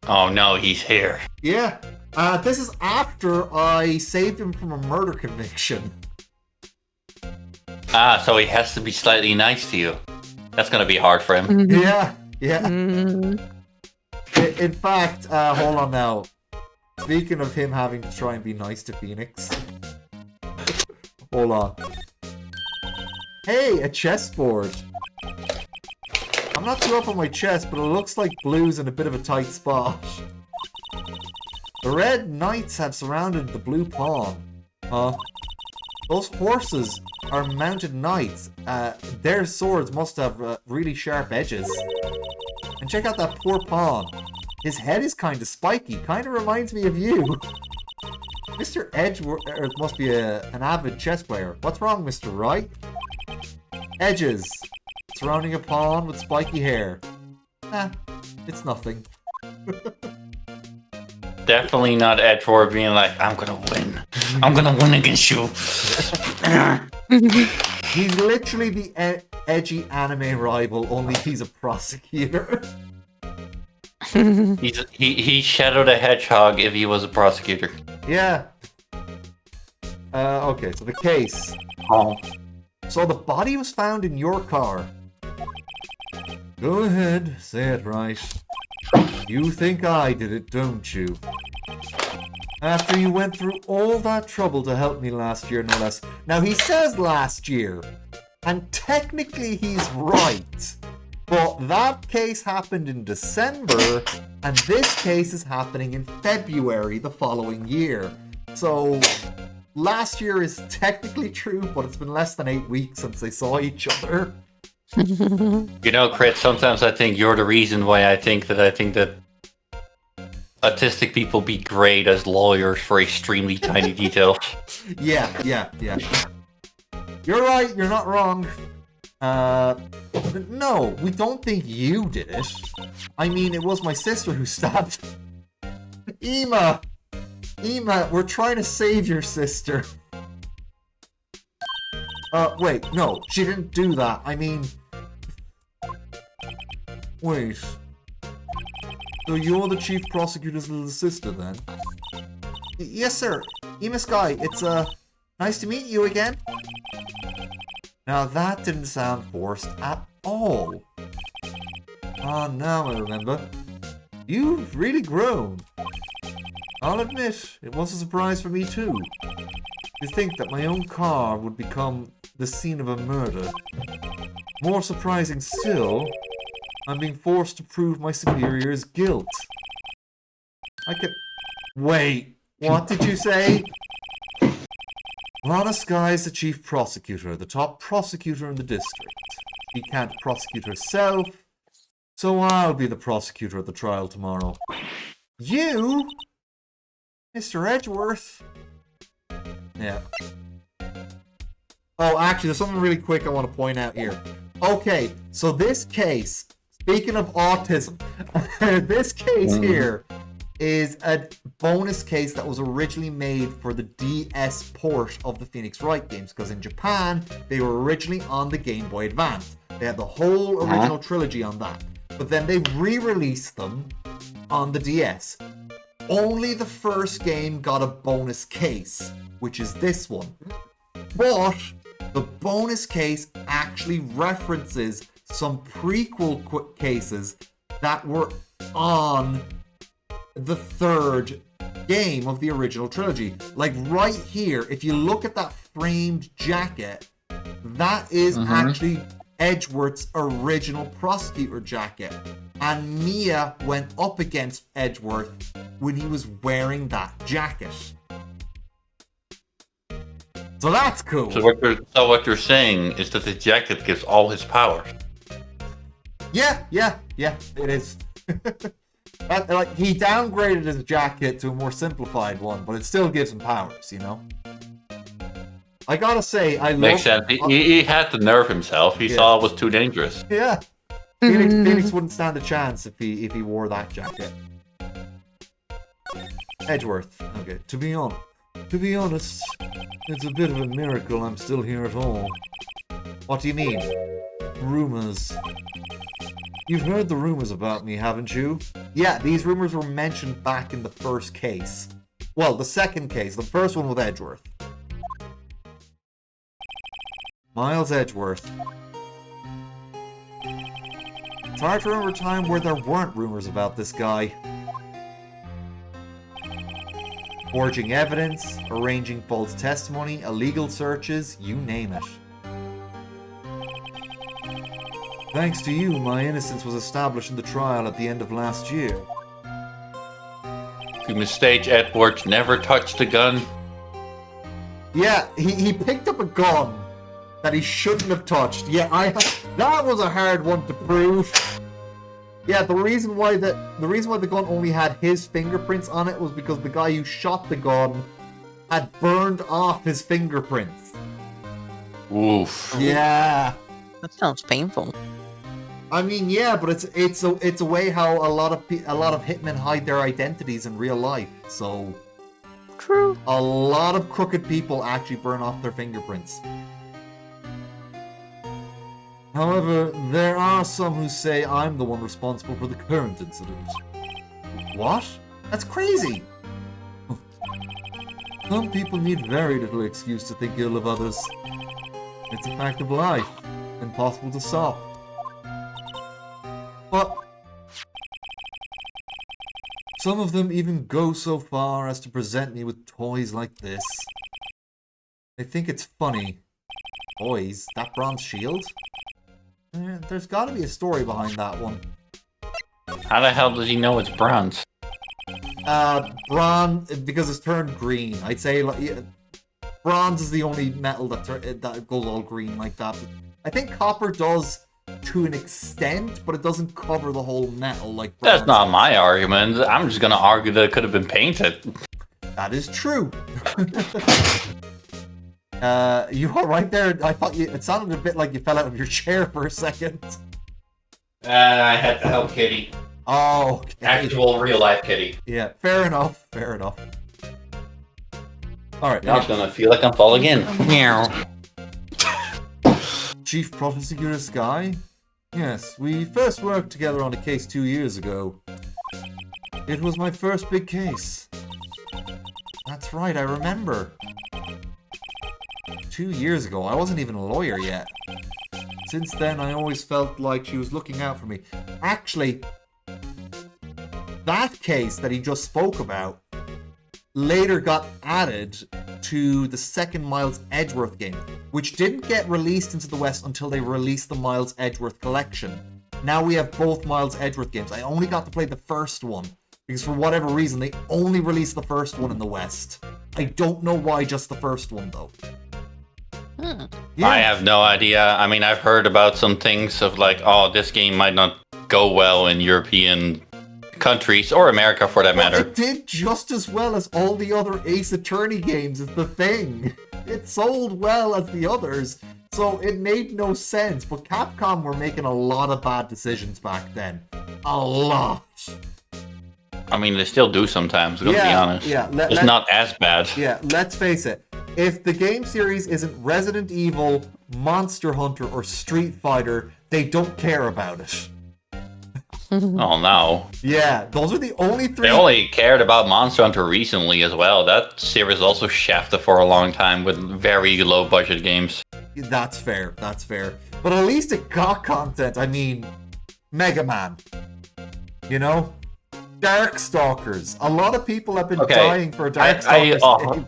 Speaker 2: Oh no, he's here.
Speaker 1: Yeah. This is after I saved him from a murder conviction.
Speaker 2: Ah, so he has to be slightly nice to you. That's gonna be hard for him.
Speaker 1: Yeah, yeah.
Speaker 3: Mm.
Speaker 1: In fact, hold on now. Speaking of him having to try and be nice to Phoenix. Hold on. Hey, a chessboard. I'm not too up on my chess, but it looks like blue's in a bit of a tight spot. The red knights have surrounded the blue pawn. Huh? Those horses are mounted knights. Their swords must have really sharp edges. And check out that poor pawn. His head is kind of spiky. Kind of reminds me of you. Mr. Edgeworth must be an avid chess player. What's wrong, Mr. Wright? Edges. Surrounding a pawn with spiky hair. It's nothing.
Speaker 2: Definitely not Edward being like, I'm gonna win. I'm gonna win against you.
Speaker 1: He's literally the edgy anime rival, only he's a prosecutor.
Speaker 2: He's Shadow the Hedgehog if he was a prosecutor.
Speaker 1: Yeah. Okay, so the case.
Speaker 2: Oh.
Speaker 1: So the body was found in your car. Go ahead, say it right. You think I did it, don't you? After you went through all that trouble to help me last year, no less. Now, he says last year, and technically he's right. But that case happened in December, and this case is happening in February the following year. So, last year is technically true, but it's been less than 8 weeks since they saw each other.
Speaker 2: You know, Crit, sometimes I think you're the reason why I think that autistic people be great as lawyers for extremely tiny details.
Speaker 1: Yeah. You're right, you're not wrong. No, we don't think you did it. I mean, it was my sister who stabbed Ema! Ema, we're trying to save your sister. Wait, no, she didn't do that. I mean... Wait. So you're the chief prosecutor's little sister, then? Yes, sir. Ema Sky, it's, nice to meet you again. Now that didn't sound forced at all. Ah, now I remember. You've really grown. I'll admit, it was a surprise for me too. To think that my own car would become the scene of a murder. More surprising still, I'm being forced to prove my superior's guilt. I can... Wait, what did you say? Lana Sky's the chief prosecutor, the top prosecutor in the district. She can't prosecute herself, so I'll be the prosecutor at the trial tomorrow. You? Mr. Edgeworth? Yeah. Oh, actually, there's something really quick I want to point out here. Okay, so this case, speaking of autism, this case here is a bonus case that was originally made for the DS port of the Phoenix Wright games, because in Japan, they were originally on the Game Boy Advance. They had the whole original trilogy on that. But then they re-released them on the DS. Only the first game got a bonus case, which is this one. But the bonus case actually references some prequel cases that were on the third game of the original trilogy. Like right here, if you look at that framed jacket, that is actually Edgeworth's original prosecutor jacket. And Mia went up against Edgeworth when he was wearing that jacket. So that's cool.
Speaker 2: So what you're saying is that the jacket gives all his powers.
Speaker 1: Yeah, it is. Like, he downgraded his jacket to a more simplified one, but it still gives him powers, you know? I gotta say, I love...
Speaker 2: Makes sense. He had to nerve himself. He saw it was too dangerous.
Speaker 1: Yeah. Phoenix wouldn't stand a chance if he wore that jacket. Edgeworth. Okay, to be honest, it's a bit of a miracle I'm still here at all. What do you mean? Rumors. You've heard the rumors about me, haven't you? Yeah, these rumors were mentioned back in the first case. Well, the second case, the first one with Edgeworth. Miles Edgeworth. It's hard to remember a time where there weren't rumors about this guy. Forging evidence, arranging false testimony, illegal searches, you name it. Thanks to you, my innocence was established in the trial at the end of last year.
Speaker 2: You mistake Edwards never touched a gun.
Speaker 1: Yeah, he picked up a gun that he shouldn't have touched. Yeah, that was a hard one to prove. Yeah, the reason why the gun only had his fingerprints on it was because the guy who shot the gun had burned off his fingerprints.
Speaker 2: Oof.
Speaker 1: Yeah.
Speaker 3: That sounds painful.
Speaker 1: I mean, yeah, but it's a way how a lot of hitmen hide their identities in real life. So,
Speaker 3: True.
Speaker 1: a lot of crooked people actually burn off their fingerprints. However, there are some who say I'm the one responsible for the current incident. What? That's crazy! Some people need very little excuse to think ill of others. It's a fact of life, impossible to stop. But some of them even go so far as to present me with toys like this. They think it's funny. Toys? That bronze shield? There's gotta be a story behind that one.
Speaker 2: How the hell does he know it's bronze?
Speaker 1: Bronze, because it's turned green. I'd say bronze is the only metal that goes all green like that. I think copper does to an extent, but it doesn't cover the whole metal like bronze.
Speaker 2: That's not my argument. I'm just gonna argue that it could have been painted.
Speaker 1: That is true. You all right there? I thought it sounded a bit like you fell out of your chair for a second.
Speaker 2: I had to help Kitty.
Speaker 1: Oh, okay.
Speaker 2: Actual real life Kitty.
Speaker 1: Yeah, fair enough. Alright.
Speaker 2: Now it's gonna feel like I'm falling in. Meow.
Speaker 1: Chief Prosecutor Sky? Yes, we first worked together on a case 2 years ago. It was my first big case. That's right, I remember. 2 years ago, I wasn't even a lawyer yet. Since then, I always felt like she was looking out for me. Actually, that case that he just spoke about later got added to the second Miles Edgeworth game, which didn't get released into the West until they released the Miles Edgeworth collection. Now we have both Miles Edgeworth games. I only got to play the first one, because for whatever reason, they only released the first one in the West. I don't know why just the first one, though. Yeah.
Speaker 2: I have no idea. I mean, I've heard about some things of like, oh, this game might not go well in European countries, or America for that matter.
Speaker 1: It did just as well as all the other Ace Attorney games, is the thing. It sold well as the others, so it made no sense. But Capcom were making a lot of bad decisions back then. A lot.
Speaker 2: I mean, they still do sometimes, to be honest.
Speaker 1: Yeah,
Speaker 2: It's not as bad.
Speaker 1: Yeah, let's face it. If the game series isn't Resident Evil, Monster Hunter, or Street Fighter, they don't care about it.
Speaker 2: Oh, no.
Speaker 1: Yeah, those are the only three.
Speaker 2: They only cared about Monster Hunter recently as well. That series also shafted for a long time with very low budget games.
Speaker 1: That's fair, that's fair. But at least it got content. I mean, Mega Man. You know? Darkstalkers. A lot of people have been dying for a Darkstalkers game.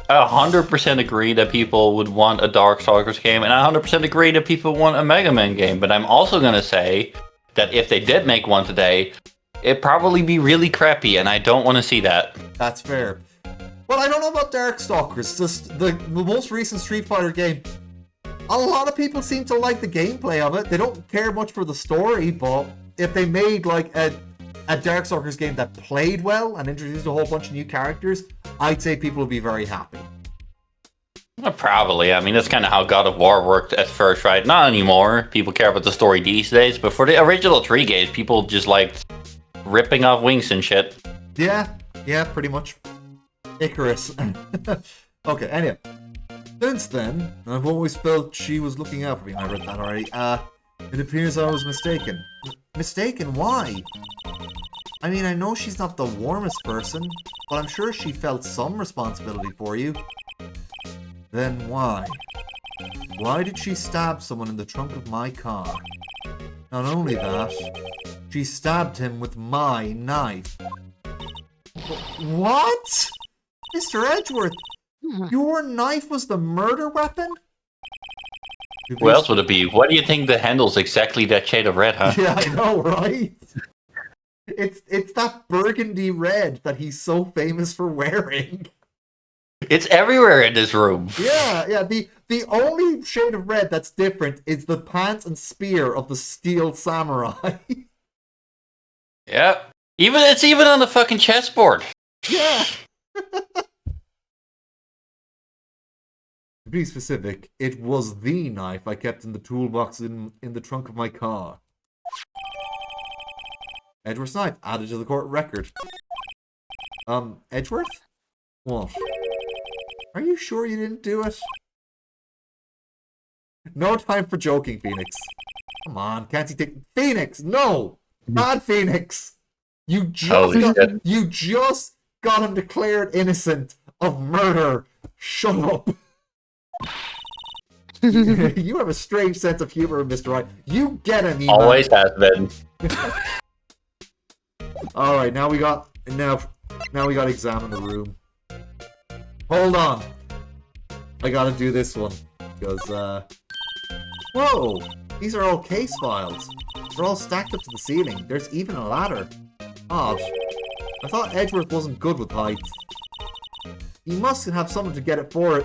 Speaker 2: I 100% agree that people would want a Darkstalkers game, and I 100% agree that people want a Mega Man game. But I'm also going to say that if they did make one today, it'd probably be really crappy, and I don't want to see that.
Speaker 1: That's fair. Well, I don't know about Darkstalkers. Just the most recent Street Fighter game. A lot of people seem to like the gameplay of it. They don't care much for the story, but if they made like a Darkstalkers game that played well and introduced a whole bunch of new characters, I'd say people would be very happy.
Speaker 2: Probably. I mean, that's kind of how God of War worked at first, right? Not anymore. People care about the story these days, but for the original 3 games, people just liked ripping off wings and shit.
Speaker 1: Yeah, pretty much. Icarus. Okay, anyway. Since then, I've always felt she was looking out for me. I read that already. It appears I was mistaken. Mistaken? Why? I mean, I know she's not the warmest person, but I'm sure she felt some responsibility for you. Then why? Why did she stab someone in the trunk of my car? Not only that, she stabbed him with my knife. What? Mr. Edgeworth, your knife was the murder weapon?
Speaker 2: What else would it be? What do you think the handle's exactly that shade of red, huh?
Speaker 1: Yeah, I know, right? It's that burgundy red that he's so famous for wearing.
Speaker 2: It's everywhere in this room.
Speaker 1: Yeah. The only shade of red that's different is the pants and spear of the Steel Samurai.
Speaker 2: Yeah. It's even on the fucking chessboard.
Speaker 1: Yeah. To be specific, it was the knife I kept in the toolbox in the trunk of my car. Edgeworth's knife, added to the court record. Edgeworth? What? Are you sure you didn't do it? No time for joking, Phoenix. Come on, can't you take... Phoenix, no! Bad Phoenix! You just got him declared innocent of murder. Shut up. You have a strange sense of humor, Mr. Right. You get him, E-Man.
Speaker 2: Always has been.
Speaker 1: Alright, now we got to examine the room. Hold on. I gotta do this one. Because, whoa! These are all case files. They're all stacked up to the ceiling. There's even a ladder. Odd. I thought Edgeworth wasn't good with heights. He must have someone to get it for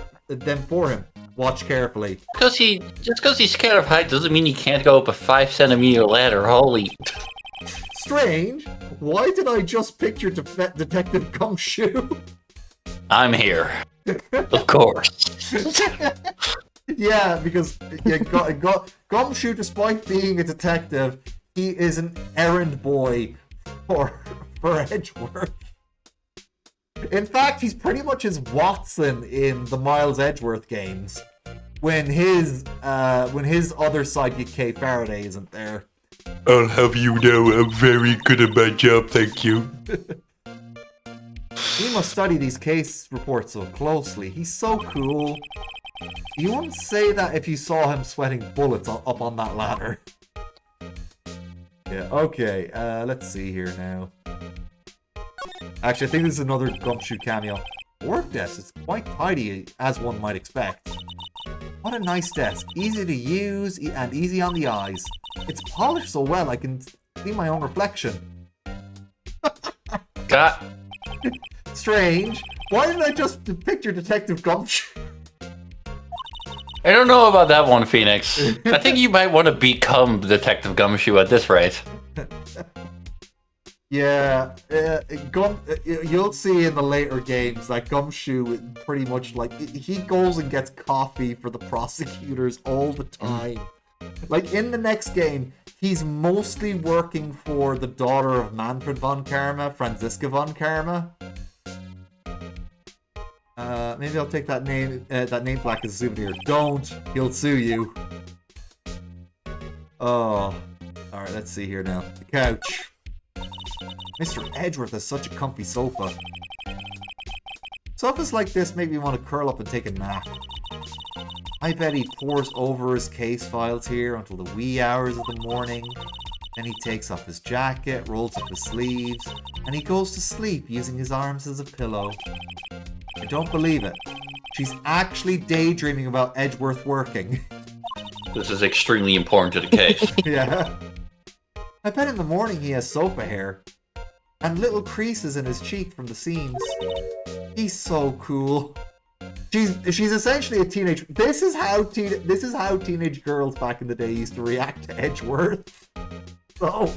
Speaker 1: him. Watch carefully.
Speaker 2: Just because he's scared of height doesn't mean he can't go up a 5-centimeter ladder. Holy.
Speaker 1: Strange. Why did I just picture Detective Gumshoe?
Speaker 2: I'm here. Of course.
Speaker 1: Yeah, because Gumshoe, despite being a detective, he is an errand boy for Edgeworth. In fact, he's pretty much his Watson in the Miles Edgeworth games. When his other sidekick Kay Faraday isn't there.
Speaker 2: I'll have you know I'm very good at my job, thank you.
Speaker 1: He must study these case reports so closely. He's so cool. You wouldn't say that if you saw him sweating bullets up on that ladder. Yeah, okay. Let's see here now. Actually, I think this is another Gumshoe cameo. Work desk is quite tidy, as one might expect. What a nice desk. Easy to use and easy on the eyes. It's polished so well I can see my own reflection.
Speaker 2: God.
Speaker 1: Strange. Why did I just picture Detective Gumshoe?
Speaker 2: I don't know about that one, Phoenix. I think you might want to become Detective Gumshoe at this rate.
Speaker 1: Yeah, you'll see in the later games that Gumshoe pretty much like he goes and gets coffee for the prosecutors all the time. Like in the next game, He's mostly working for the daughter of Manfred von Karma, Franziska von Karma. Maybe I'll take that name plaque as a souvenir. Don't. He'll sue you. Oh. Alright, let's see here now. The couch. Mr. Edgeworth has such a comfy sofa. Sofas like this make me want to curl up and take a nap. I bet he pores over his case files here until the wee hours of the morning. Then he takes off his jacket, rolls up his sleeves, and he goes to sleep using his arms as a pillow. I don't believe it. She's actually daydreaming about Edgeworth working.
Speaker 2: This is extremely important to the case.
Speaker 1: Yeah. I bet in the morning he has sofa hair. And little creases in his cheek from the seams. He's so cool. She's essentially a teenage... This is how teenage girls back in the day used to react to Edgeworth. So...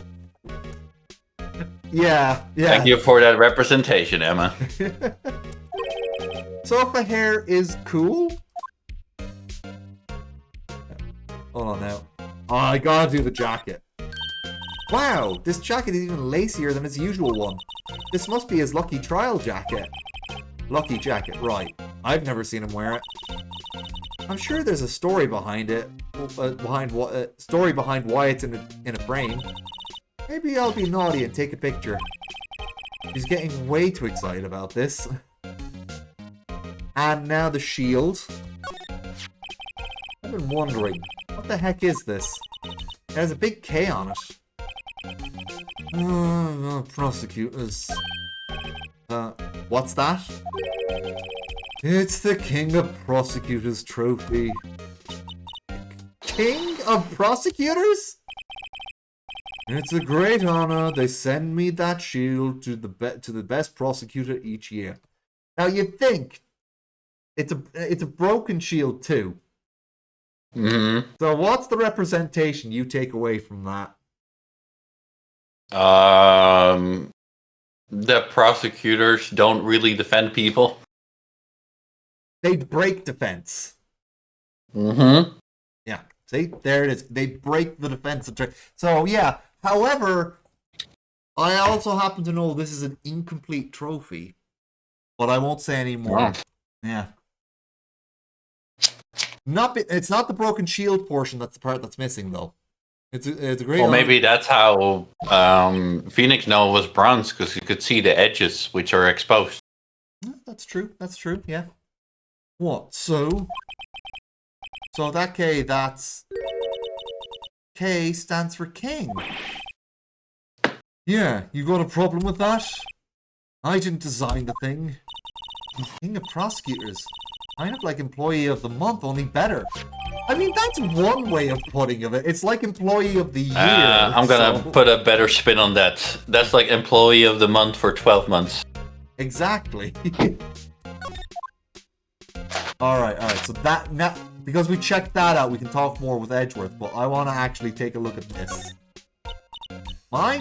Speaker 1: Yeah.
Speaker 2: Thank you for that representation, Emma.
Speaker 1: Sofa hair is cool. Hold on now. Oh, I gotta do the jacket. Wow, this jacket is even lacier than his usual one. This must be his lucky trial jacket. Lucky jacket, right. I've never seen him wear it. I'm sure there's a story behind it. Behind why it's in a frame. Maybe I'll be naughty and take a picture. He's getting way too excited about this. And now the shield. I've been wondering, what the heck is this? It has a big K on it. Prosecutors. What's that? It's the King of Prosecutors trophy. King of Prosecutors? It's a great honor. They send me that shield to the best prosecutor each year. Now you'd think it's a broken shield too.
Speaker 2: Mm-hmm.
Speaker 1: So what's the representation you take away from that?
Speaker 2: The prosecutors don't really defend people.
Speaker 1: They break defense.
Speaker 2: Mm-hmm.
Speaker 1: Yeah. See, there it is. They break the defense. So yeah. However, I also happen to know this is an incomplete trophy, but I won't say any more.
Speaker 2: Oh.
Speaker 1: Yeah. It's not the broken shield portion that's the part that's missing though. It's a great.
Speaker 2: Well, maybe that's how Phoenix Noah was bronze, because you could see the edges which are exposed.
Speaker 1: That's true. That's true. Yeah. What? So that K stands for king. Yeah, you got a problem with that? I didn't design the thing. King of Prosecutors. Kind of like Employee of the Month, only better. I mean, that's one way of putting it. It's like Employee of the Year.
Speaker 2: I'm gonna put a better spin on that. That's like Employee of the Month for 12 months.
Speaker 1: Exactly. Alright. So that now, because we checked that out, we can talk more with Edgeworth, but I want to actually take a look at this. My.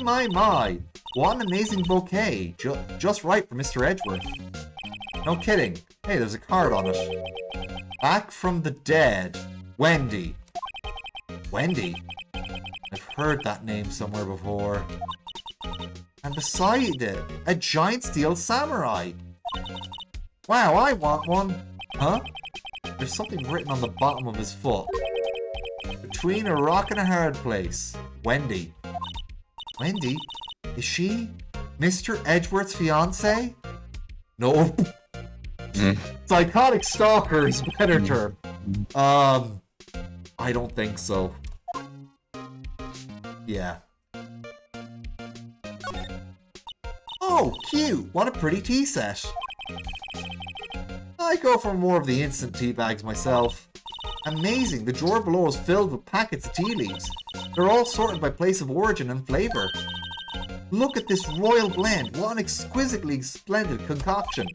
Speaker 1: What an amazing bouquet. Just right for Mr. Edgeworth. No kidding. Hey, there's a card on it. Back from the dead. Wendy. Wendy? I've heard that name somewhere before. And beside it, a giant steel samurai. Wow, I want one. Huh? There's something written on the bottom of his foot. Between a rock and a hard place. Wendy. Wendy? Is she Mr. Edgeworth's fiancée? No. Psychotic stalker is a better term. I don't think so. Yeah. Oh, cute! What a pretty tea set. I go for more of the instant tea bags myself. Amazing, the drawer below is filled with packets of tea leaves. They're all sorted by place of origin and flavor. Look at this royal blend. What an exquisitely splendid concoction.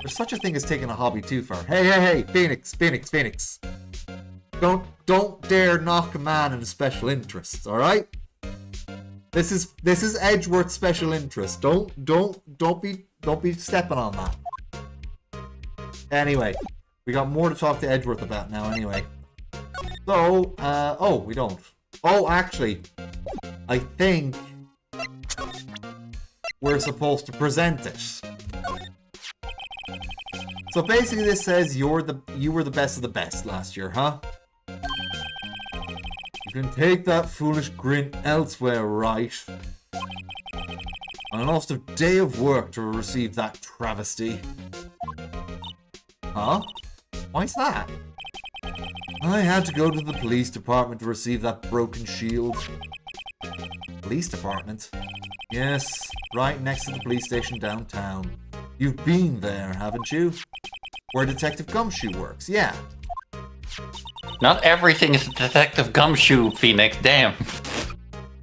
Speaker 1: There's such a thing as taking a hobby too far. Hey, Phoenix. Don't dare knock a man in a special interest, alright? This is Edgeworth's special interest. Don't be stepping on that. Anyway, we got more to talk to Edgeworth about now anyway. So, oh, we don't. Oh, actually, I think we're supposed to present it. So basically this says you were the best of the best last year, huh? You can take that foolish grin elsewhere, right? I lost a day of work to receive that travesty. Huh? Why's that? I had to go to the police department to receive that broken shield. Police department? Yes, right next to the police station downtown. You've been there, haven't you? Where Detective Gumshoe works, yeah.
Speaker 2: Not everything is Detective Gumshoe, Phoenix. Damn.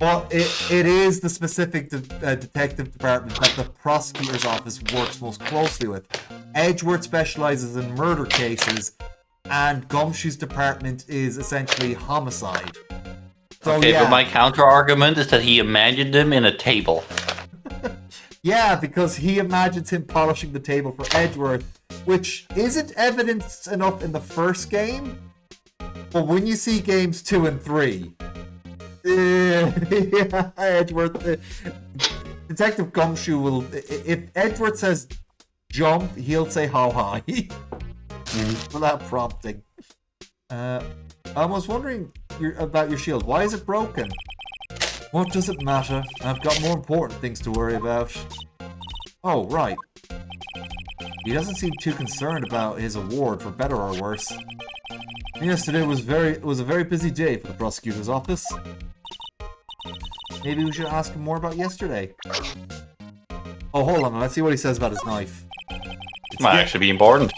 Speaker 1: Well, it is the specific detective department that the prosecutor's office works most closely with. Edgeworth specializes in murder cases, and Gumshoe's department is essentially homicide. So,
Speaker 2: Okay,
Speaker 1: yeah.
Speaker 2: but my counter argument is that he imagined him in a table.
Speaker 1: Yeah, because he imagines him polishing the table for Edgeworth, which isn't evidence enough in the first game. But when you see games 2 and 3, yeah, Edgeworth, Detective Gumshoe will. If Edgeworth says jump, he'll say how high without prompting. I was wondering about your shield. Why is it broken? What does it matter? I've got more important things to worry about. Oh, right. He doesn't seem too concerned about his award, for better or worse. Yesterday was a very busy day for the prosecutor's office. Maybe we should ask him more about yesterday. Oh, hold on. Let's see what he says about his knife.
Speaker 2: Might actually be important.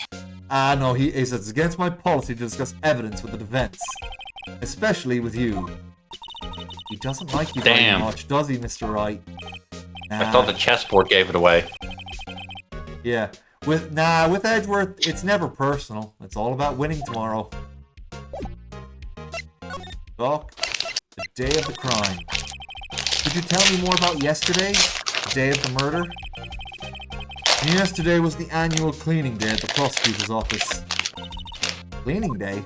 Speaker 1: No, he says it's against my policy to discuss evidence with the defense. Especially with you. He doesn't like you very much, does he, Mr. Wright?
Speaker 2: I thought the chessboard gave it away.
Speaker 1: Yeah. With Edgeworth, it's never personal. It's all about winning tomorrow. Doc, the day of the crime. Could you tell me more about yesterday? The day of the murder? Yesterday was the annual cleaning day at the prosecutor's office. Cleaning day?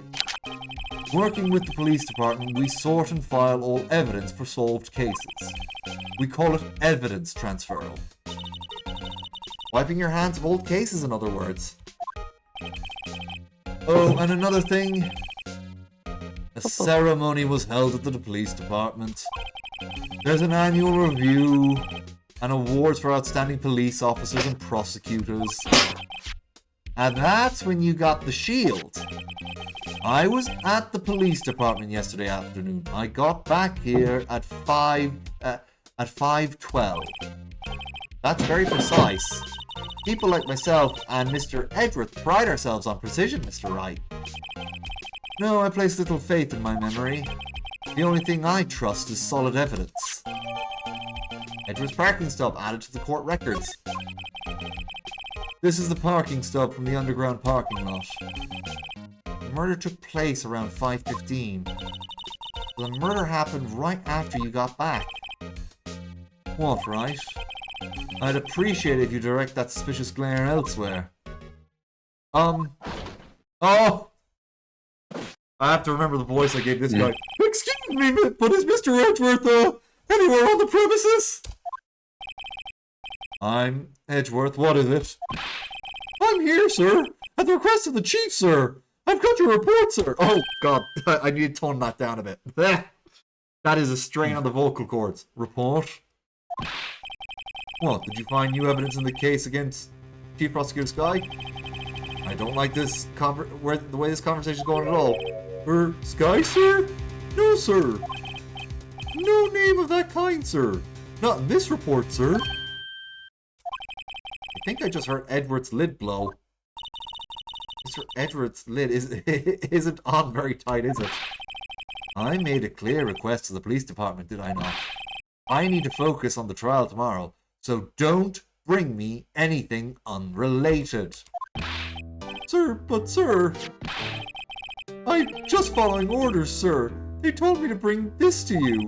Speaker 1: Working with the police department, we sort and file all evidence for solved cases. We call it evidence transferal. Wiping your hands of old cases, in other words. Oh, and another thing. A ceremony was held at the police department. There's an annual review and awards for outstanding police officers and prosecutors. And that's when you got the shield. I was at the police department yesterday afternoon. I got back here at 5:12. That's very precise. People like myself and Mr. Edgeworth pride ourselves on precision, Mr. Wright. No, I place little faith in my memory. The only thing I trust is solid evidence. Edgeworth's parking stub added to the court records. This is the parking stub from the underground parking lot. The murder took place around 5:15. The murder happened right after you got back. What, right? I'd appreciate it if you direct that suspicious glare elsewhere. Oh! I have to remember the voice I gave this guy. Excuse me, but is Mr. Edgeworth, anywhere on the premises? I'm Edgeworth, what is it? I'm here, sir, at the request of the chief, sir. I've got your report, sir. Oh, God, I need to tone that down a bit. That is a strain on the vocal cords. Report? What, did you find new evidence in the case against Chief Prosecutor Sky? I don't like this the way this conversation is going at all. Sky, sir? No, sir. No name of that kind, sir. Not in this report, sir. I think I just heard Edward's lid blow. Mr. Edward's lid isn't on very tight, is it? I made a clear request to the police department, did I not? I need to focus on the trial tomorrow, so don't bring me anything unrelated. Sir, I'm just following orders, sir. They told me to bring this to you.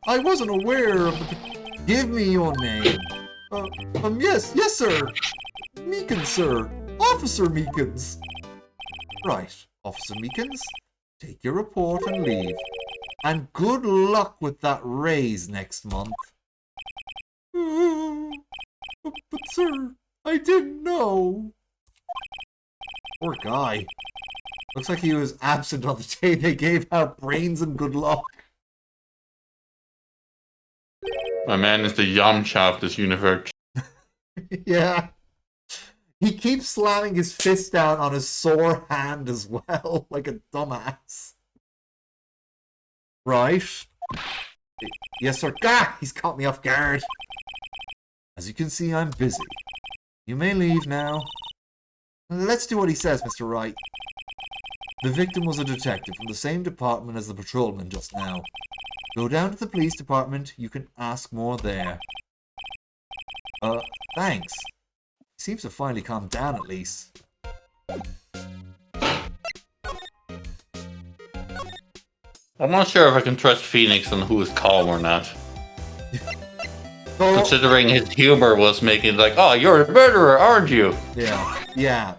Speaker 1: I wasn't aware of the... Give me your name. Yes, sir. Meekins, sir. Officer Meekins. Right, Officer Meekins. Take your report and leave. And good luck with that raise next month. But sir, I didn't know. Poor guy. Looks like he was absent on the day they gave out brains and good luck.
Speaker 2: My man is the Yamcha of this universe.
Speaker 1: Yeah. He keeps slamming his fist down on his sore hand as well, like a dumbass. Right. Yes, sir. Gah! He's caught me off guard. As you can see, I'm busy. You may leave now. Let's do what he says, Mr. Wright. The victim was a detective from the same department as the patrolman just now. Go down to the police department. You can ask more there. Thanks. He seems to finally calm down at least.
Speaker 2: I'm not sure if I can trust Phoenix on who is calm or not.
Speaker 1: Oh,
Speaker 2: Considering his humor was making it like, oh, you're a murderer, aren't you?
Speaker 1: yeah.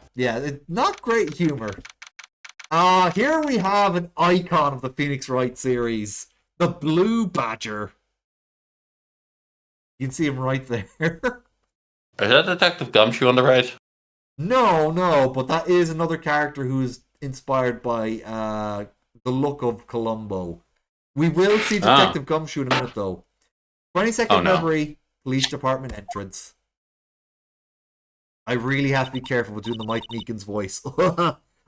Speaker 1: Not great humor. Here we have an icon of the Phoenix Wright series. The Blue Badger. You can see him right there.
Speaker 2: Is that Detective Gumshoe on the right?
Speaker 1: No, but that is another character who is inspired by the look of Columbo. We will see Detective Gumshoe in a minute, though. 22nd February, Police Department entrance. I really have to be careful with doing the Mike Meekins voice.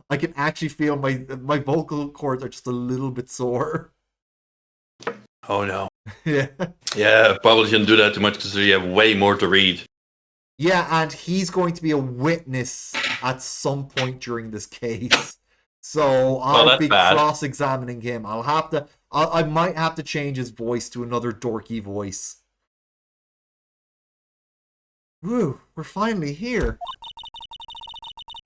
Speaker 1: I can actually feel my vocal cords are just a little bit sore.
Speaker 2: Oh no.
Speaker 1: Yeah.
Speaker 2: Yeah, probably shouldn't do that too much because you have way more to read.
Speaker 1: Yeah, and he's going to be a witness at some point during this case. So I'll be cross-examining him. I might have to change his voice to another dorky voice. Woo, we're finally here.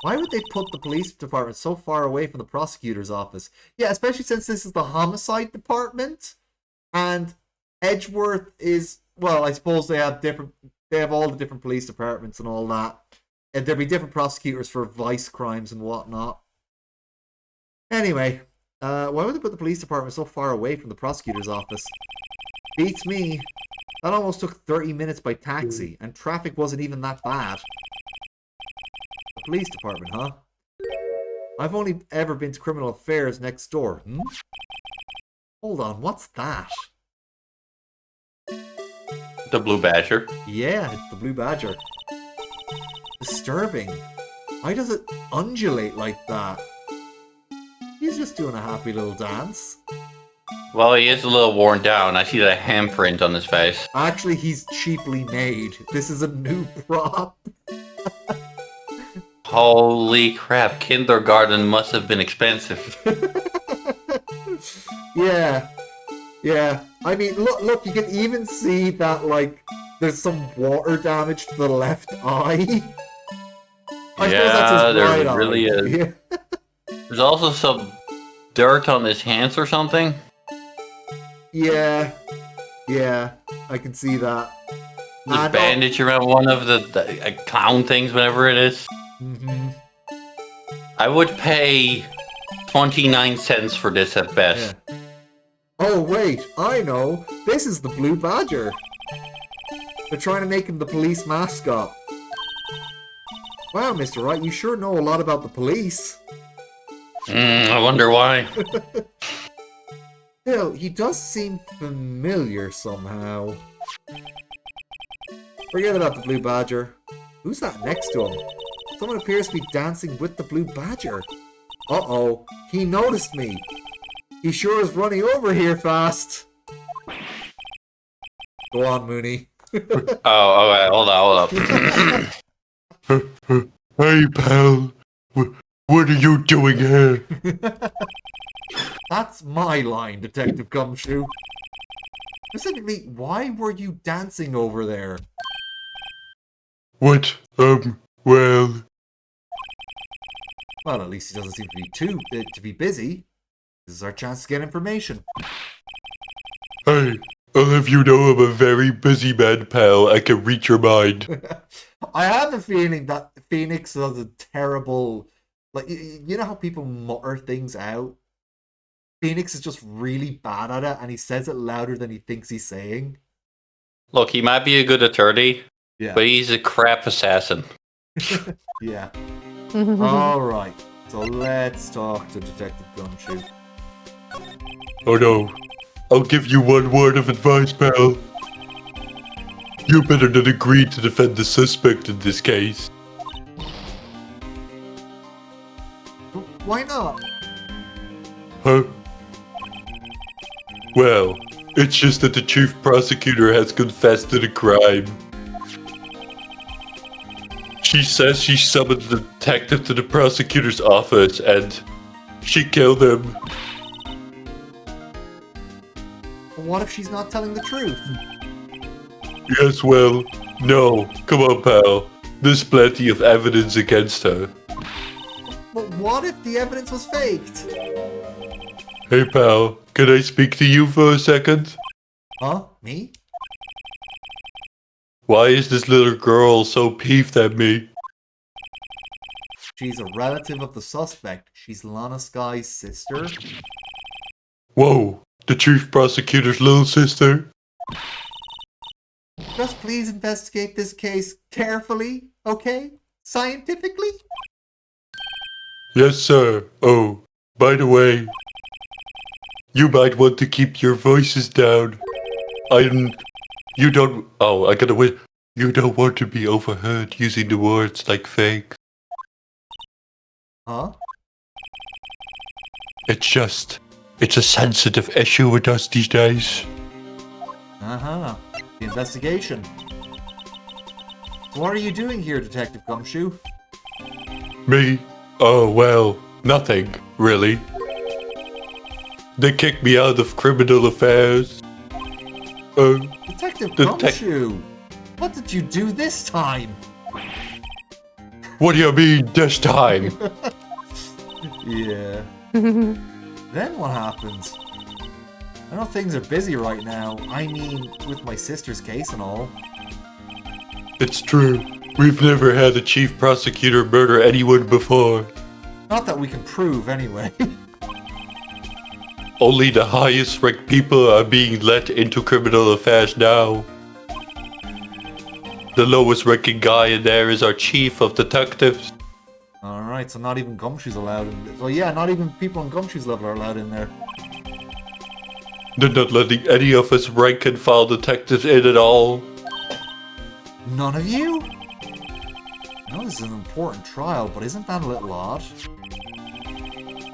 Speaker 1: Why would they put the police department so far away from the prosecutor's office? Yeah, especially since this is the homicide department. And Edgeworth is, well, I suppose they have all the different police departments and all that. And there'll be different prosecutors for vice crimes and whatnot. Anyway, why would they put the police department so far away from the prosecutor's office? Beats me. That almost took 30 minutes by taxi, and traffic wasn't even that bad. The police department, huh? I've only ever been to criminal affairs next door. Hold on, what's that?
Speaker 2: The Blue Badger.
Speaker 1: Yeah, it's the Blue Badger. Disturbing. Why does it undulate like that? He's just doing a happy little dance.
Speaker 2: Well, he is a little worn down. I see the handprint on his face.
Speaker 1: Actually, he's cheaply made. This is a new prop.
Speaker 2: Holy crap, kindergarten must have been expensive.
Speaker 1: Yeah. I mean, look, you can even see that, like, there's some water damage to the left eye. I suppose that's his
Speaker 2: there
Speaker 1: right
Speaker 2: really
Speaker 1: eye.
Speaker 2: is.
Speaker 1: Yeah.
Speaker 2: There's also some dirt on his hands or something.
Speaker 1: Yeah, I can see that.
Speaker 2: The bandage around one of the clown things, whatever it is.
Speaker 1: Mm-hmm.
Speaker 2: I would pay 29 cents for this at best.
Speaker 1: Yeah. Oh, wait, I know. This is the Blue Badger. They're trying to make him the police mascot. Wow, Mr. Wright, you sure know a lot about the police.
Speaker 2: I wonder why.
Speaker 1: Still, he does seem familiar somehow. Forget about the Blue Badger. Who's that next to him? Someone appears to be dancing with the Blue Badger. Uh-oh, he noticed me. He sure is running over here fast. Go on, Mooney.
Speaker 2: Oh, okay, hold up.
Speaker 4: Hey, pal. What are you doing here?
Speaker 1: That's my line, Detective Gumshoe. Specifically, why were you dancing over there?
Speaker 4: What? Well...
Speaker 1: Well, at least he doesn't seem to be busy. This is our chance to get information.
Speaker 4: Hey, I'll have you know I'm a very busy man, pal. I can read your mind.
Speaker 1: I have a feeling that Phoenix has a terrible... Like, you know how people mutter things out? Phoenix is just really bad at it, and he says it louder than he thinks he's saying.
Speaker 2: Look, he might be a good attorney,
Speaker 1: Yeah.
Speaker 2: but he's a crap assassin.
Speaker 1: Yeah. Alright. So let's talk to Detective Gumshoe.
Speaker 4: Oh no. I'll give you one word of advice, pal. You better not agree to defend the suspect in this case.
Speaker 1: Why not?
Speaker 4: Huh? Well, it's just that the chief prosecutor has confessed to the crime. She says she summoned the detective to the prosecutor's office and she killed him.
Speaker 1: What if she's not telling the truth?
Speaker 4: Yes, well, no. Come on, pal. There's plenty of evidence against her.
Speaker 1: But what if the evidence was faked?
Speaker 4: Hey, pal, can I speak to you for a second?
Speaker 1: Huh? Me?
Speaker 4: Why is this little girl so peeved at me?
Speaker 1: She's a relative of the suspect. She's Lana Sky's sister.
Speaker 4: Whoa, the chief prosecutor's little sister?
Speaker 1: Just please investigate this case carefully, okay? Scientifically?
Speaker 4: Yes, sir. Oh, by the way, you might want to keep your voices down. You don't. Oh, I gotta wait. You don't want to be overheard using the words like fake.
Speaker 1: Huh?
Speaker 4: It's a sensitive issue with us these days.
Speaker 1: Uh-huh. The investigation. So what are you doing here, Detective Gumshoe?
Speaker 4: Me? Oh, well, nothing, really. They kicked me out of criminal affairs.
Speaker 1: Detective
Speaker 4: Detec-
Speaker 1: Gumshoe! What did you do this time?
Speaker 4: What do you mean, this time?
Speaker 1: Yeah. Then what happens? I know things are busy right now. I mean, with my sister's case and all.
Speaker 4: It's true. We've never had a chief prosecutor murder anyone before.
Speaker 1: Not that we can prove, anyway.
Speaker 4: Only the highest ranked people are being let into criminal affairs now. The lowest ranking guy in there is our chief of detectives.
Speaker 1: Alright, so not even Gumshoe's allowed in. So yeah, not even people on Gumshoe's level are allowed in there.
Speaker 4: They're not letting any of us rank and file detectives in at all.
Speaker 1: None of you? I know this is an important trial, but isn't that a little odd?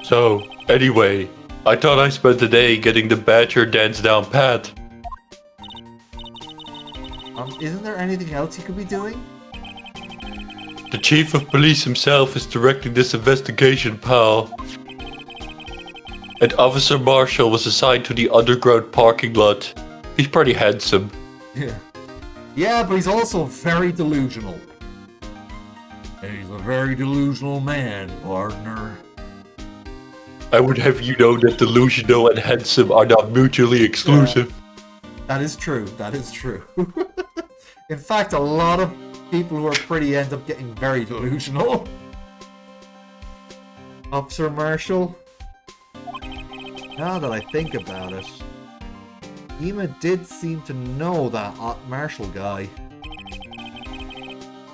Speaker 4: So, anyway, I thought I spent the day getting the Badger dance down pat.
Speaker 1: Isn't there anything else you could be doing?
Speaker 4: The chief of police himself is directing this investigation, pal. And Officer Marshall was assigned to the underground parking lot. He's pretty handsome.
Speaker 1: Yeah. Yeah, but he's also very delusional. He's a very delusional man, partner.
Speaker 4: I would have you know that delusional and handsome are not mutually exclusive.
Speaker 1: That is true. That is true. In fact, a lot of people who are pretty end up getting very delusional. Officer Marshall. Now that I think about it, Ema did seem to know that Marshall guy.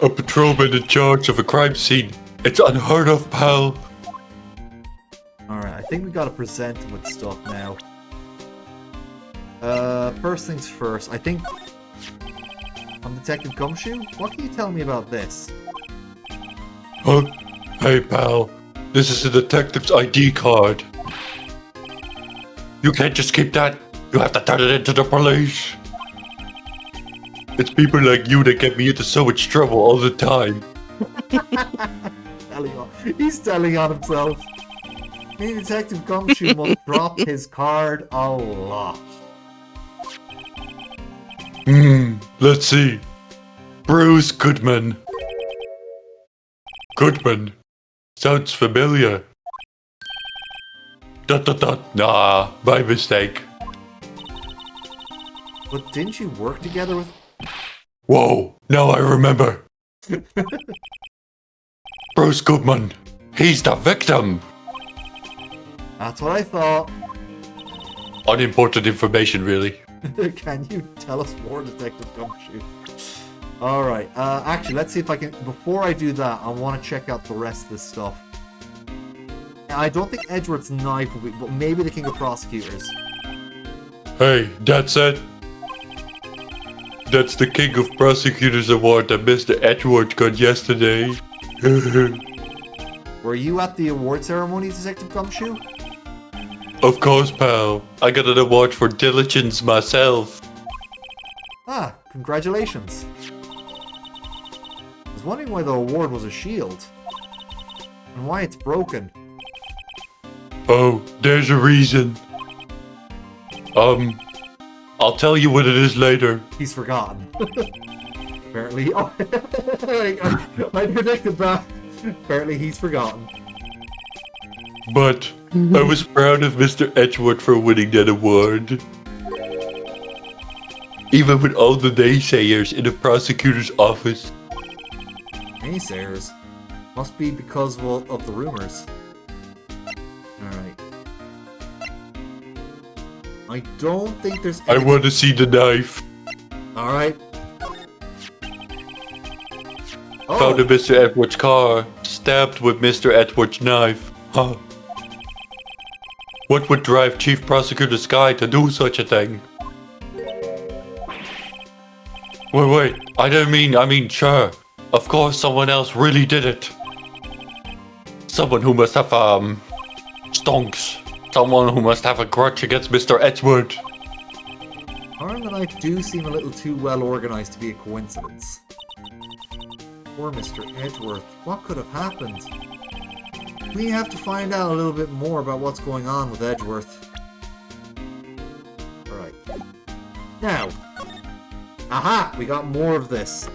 Speaker 4: A patrolman in charge of a crime scene. It's unheard of, pal.
Speaker 1: Alright, I think we gotta present him with stuff now. First things first, I think... I'm Detective Gumshoe? What can you tell me about this?
Speaker 4: Huh? Hey, pal. This is a detective's ID card. You can't just keep that. You have to turn it into the police. It's people like you that get me into so much trouble all the time.
Speaker 1: He's telling on himself. Me, Detective Gumshoe must drop his card a lot.
Speaker 4: Let's see. Bruce Goodman. Goodman. Sounds familiar. ... Nah, my mistake.
Speaker 1: But didn't you work together with...
Speaker 4: Whoa, now I remember. Bruce Goodman. He's the victim.
Speaker 1: That's what I thought.
Speaker 4: unimportant information, really.
Speaker 1: Can you tell us more, Detective Gumshoe? Alright, actually, let's see if I can... Before I do that, I want to check out the rest of this stuff. I don't think Edgeworth's knife will be... But maybe the King of Prosecutors.
Speaker 4: Hey, that's it. That's the King of Prosecutors award that Mr. Edgeworth got yesterday.
Speaker 1: Were you at the award ceremony, Detective Gumshoe?
Speaker 4: Of course, pal. I got an award for diligence myself.
Speaker 1: Ah, congratulations. I was wondering why the award was a shield. And why it's broken.
Speaker 4: Oh, there's a reason. I'll tell you what it is later.
Speaker 1: He's forgotten. Apparently. Oh, I predicted that. Apparently he's forgotten.
Speaker 4: But I was proud of Mr. Edgeworth for winning that award. Even with all the naysayers in the prosecutor's office.
Speaker 1: Naysayers? Must be because of the rumors. Alright. I don't think there's
Speaker 4: I want to see the knife.
Speaker 1: Alright.
Speaker 4: Found in Mr. Edward's car. Stabbed with Mr. Edward's knife. Huh. What would drive Chief Prosecutor Sky to do such a thing? Wait, I mean, sure. Of course someone else really did it. Someone who must have, stonks. Someone who must have a grudge against Mr. Edgeworth.
Speaker 1: Car and the knife do seem a little too well organized to be a coincidence. Poor Mr. Edgeworth. What could have happened? We have to find out a little bit more about what's going on with Edgeworth. Alright. Now. Aha! We got more of this.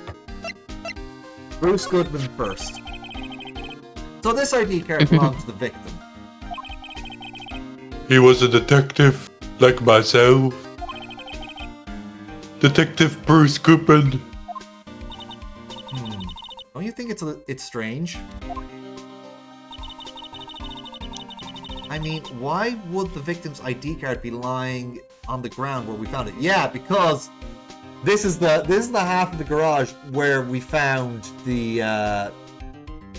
Speaker 1: Bruce Goodman first. So this ID card belongs to the victim.
Speaker 4: He was a detective, like myself. Detective Bruce Goodman.
Speaker 1: Don't you think it's strange? I mean, why would the victim's ID card be lying on the ground where we found it? Yeah, because this is the half of the garage where we found the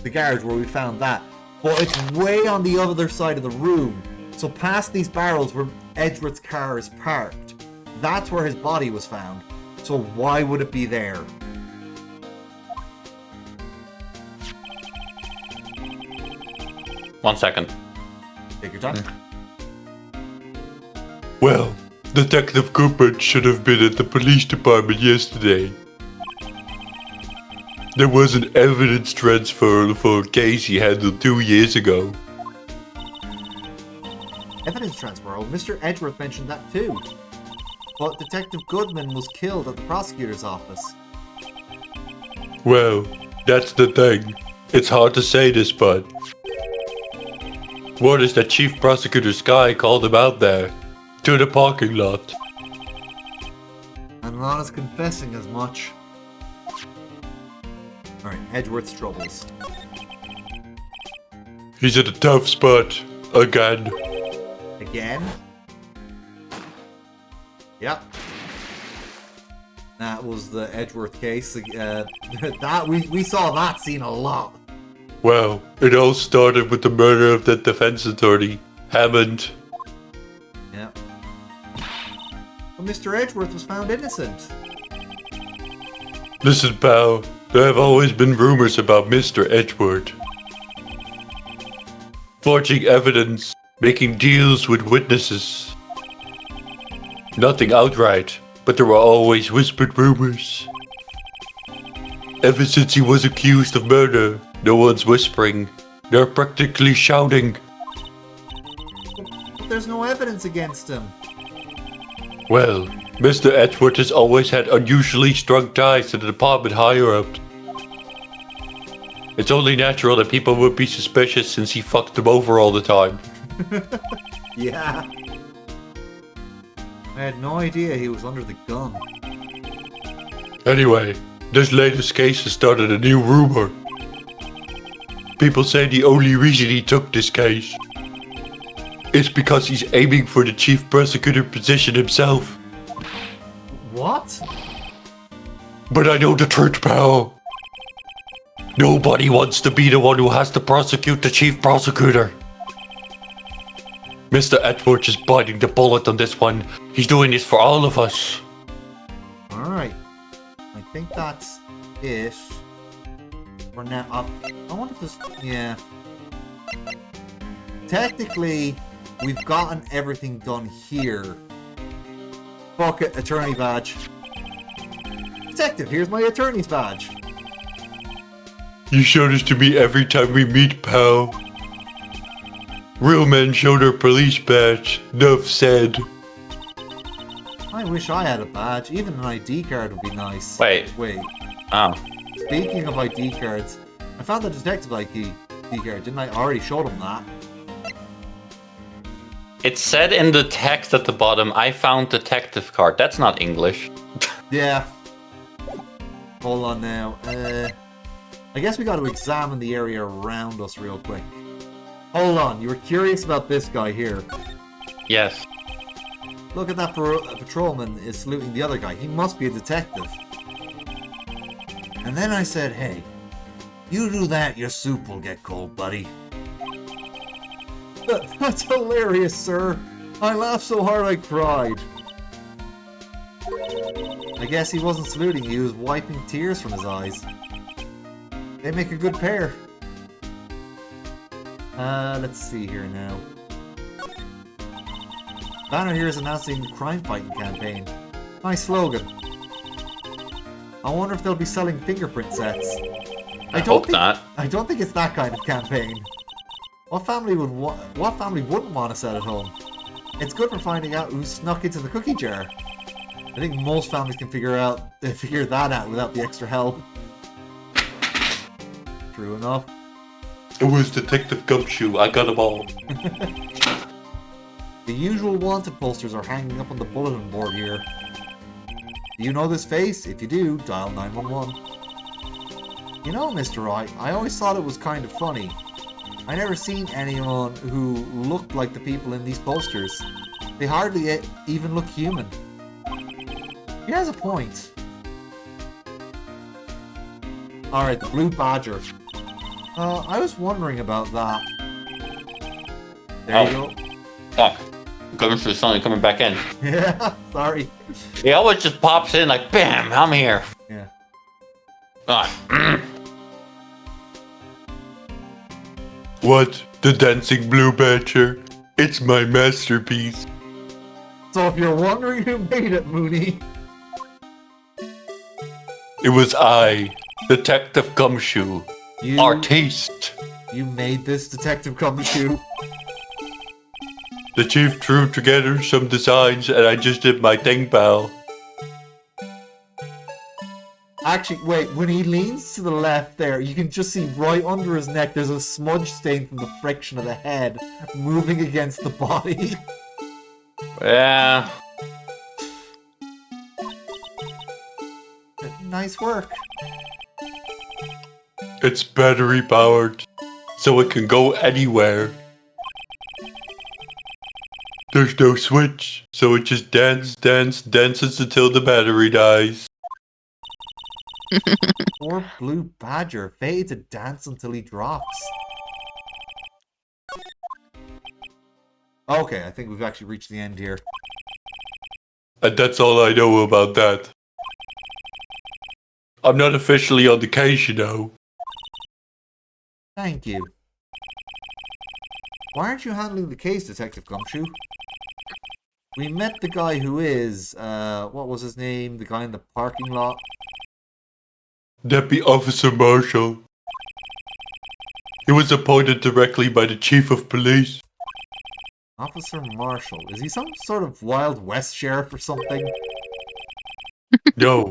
Speaker 1: garage where we found that. But it's way on the other side of the room. So past these barrels where Edgeworth's car is parked, that's where his body was found. So why would it be there?
Speaker 2: One second.
Speaker 1: Take your time.
Speaker 4: Well, Detective Goodman should have been at the police department yesterday. There was an evidence transfer for a case he handled 2 years ago.
Speaker 1: Evidence transfer? Oh, Mr. Edgeworth mentioned that too. But Detective Goodman was killed at the prosecutor's office.
Speaker 4: Well, that's the thing. It's hard to say this, but word is that Chief Prosecutor Sky called him out there, to the parking lot.
Speaker 1: And Ron is confessing as much. Alright, Edgeworth's troubles.
Speaker 4: He's at a tough spot, again.
Speaker 1: Again? Yep. That was the Edgeworth case. That we saw that scene a lot.
Speaker 4: Well, it all started with the murder of the defense attorney, Hammond.
Speaker 1: Yeah. But Mr. Edgeworth was found innocent.
Speaker 4: Listen, pal, there have always been rumors about Mr. Edgeworth. Forging evidence, making deals with witnesses. Nothing outright, but there were always whispered rumors. Ever since he was accused of murder, no one's whispering. They're practically shouting.
Speaker 1: But there's no evidence against him.
Speaker 4: Well, Mr. Edgeworth has always had unusually strong ties to the department higher-ups. It's only natural that people would be suspicious since he fucked them over all the time.
Speaker 1: Yeah. I had no idea he was under the gun.
Speaker 4: Anyway, this latest case has started a new rumor. People say the only reason he took this case It's because he's aiming for the chief prosecutor position himself.
Speaker 1: What?
Speaker 4: But I know the truth, pal. Nobody wants to be the one who has to prosecute the chief prosecutor. Mr. Edwards is biting the bullet on this one. He's doing this for all of us.
Speaker 1: Alright. I think that's it. For now. I wonder if this... Yeah. Technically, we've gotten everything done here. Fuck it, attorney badge. Detective, here's my attorney's badge.
Speaker 4: You show this to me every time we meet, pal. Real men show their police badge. Enough said.
Speaker 1: I wish I had a badge. Even an ID card would be nice.
Speaker 2: Wait. Oh.
Speaker 1: Speaking of ID cards, I found the detective ID card. Didn't I already show them that?
Speaker 2: It said in the text at the bottom, I found detective card. That's not English.
Speaker 1: Yeah. Hold on now. I guess we got to examine the area around us real quick. Hold on, you were curious about this guy here.
Speaker 2: Yes.
Speaker 1: Look at that patrolman is saluting the other guy. He must be a detective. And then I said, hey, you do that, your soup will get cold, buddy. That's hilarious, sir. I laughed so hard I cried. I guess he wasn't saluting, he was wiping tears from his eyes. They make a good pair. Let's see here now. Banner here is announcing the crime-fighting campaign. Nice slogan. I wonder if they'll be selling fingerprint sets.
Speaker 2: I hope not.
Speaker 1: I don't think it's that kind of campaign. What family wouldn't want a set at home? It's good for finding out who snuck into the cookie jar. I think most families can figure that out without the extra help. True enough.
Speaker 4: It was Detective Gumshoe. I got them all.
Speaker 1: The usual wanted posters are hanging up on the bulletin board here. Do you know this face? If you do, dial 911. You know, Mr. Wright, I always thought it was kind of funny. I never seen anyone who looked like the people in these posters. They hardly even look human. He has a point. Alright, the Blue Badger. I was wondering about that. There you go.
Speaker 2: Fuck. Coming through something coming back in.
Speaker 1: Yeah, sorry.
Speaker 2: He always just pops in like, bam, I'm here.
Speaker 1: Yeah.
Speaker 2: Ah.
Speaker 4: What? The Dancing Blue Badger? It's my masterpiece.
Speaker 1: So if you're wondering who made it, Mooney...
Speaker 4: It was I, Detective Gumshoe. Artiste.
Speaker 1: You made this, Detective Gumshoe.
Speaker 4: The chief threw together some designs and I just did my thing, pal.
Speaker 1: Actually, wait, when he leans to the left there, you can just see right under his neck there's a smudge stain from the friction of the head moving against the body.
Speaker 2: Yeah.
Speaker 1: Nice work.
Speaker 4: It's battery powered, so it can go anywhere. There's no switch, so it just dances until the battery dies.
Speaker 1: Poor Blue Badger, fated to dance until he drops. Okay, I think we've actually reached the end here.
Speaker 4: And that's all I know about that. I'm not officially on the case, you know.
Speaker 1: Thank you. Why aren't you handling the case, Detective Gumshoe? We met the guy who is, what was his name? The guy in the parking lot?
Speaker 4: Deputy Officer Marshall. He was appointed directly by the Chief of Police.
Speaker 1: Officer Marshall. Is he some sort of Wild West sheriff or something?
Speaker 4: No,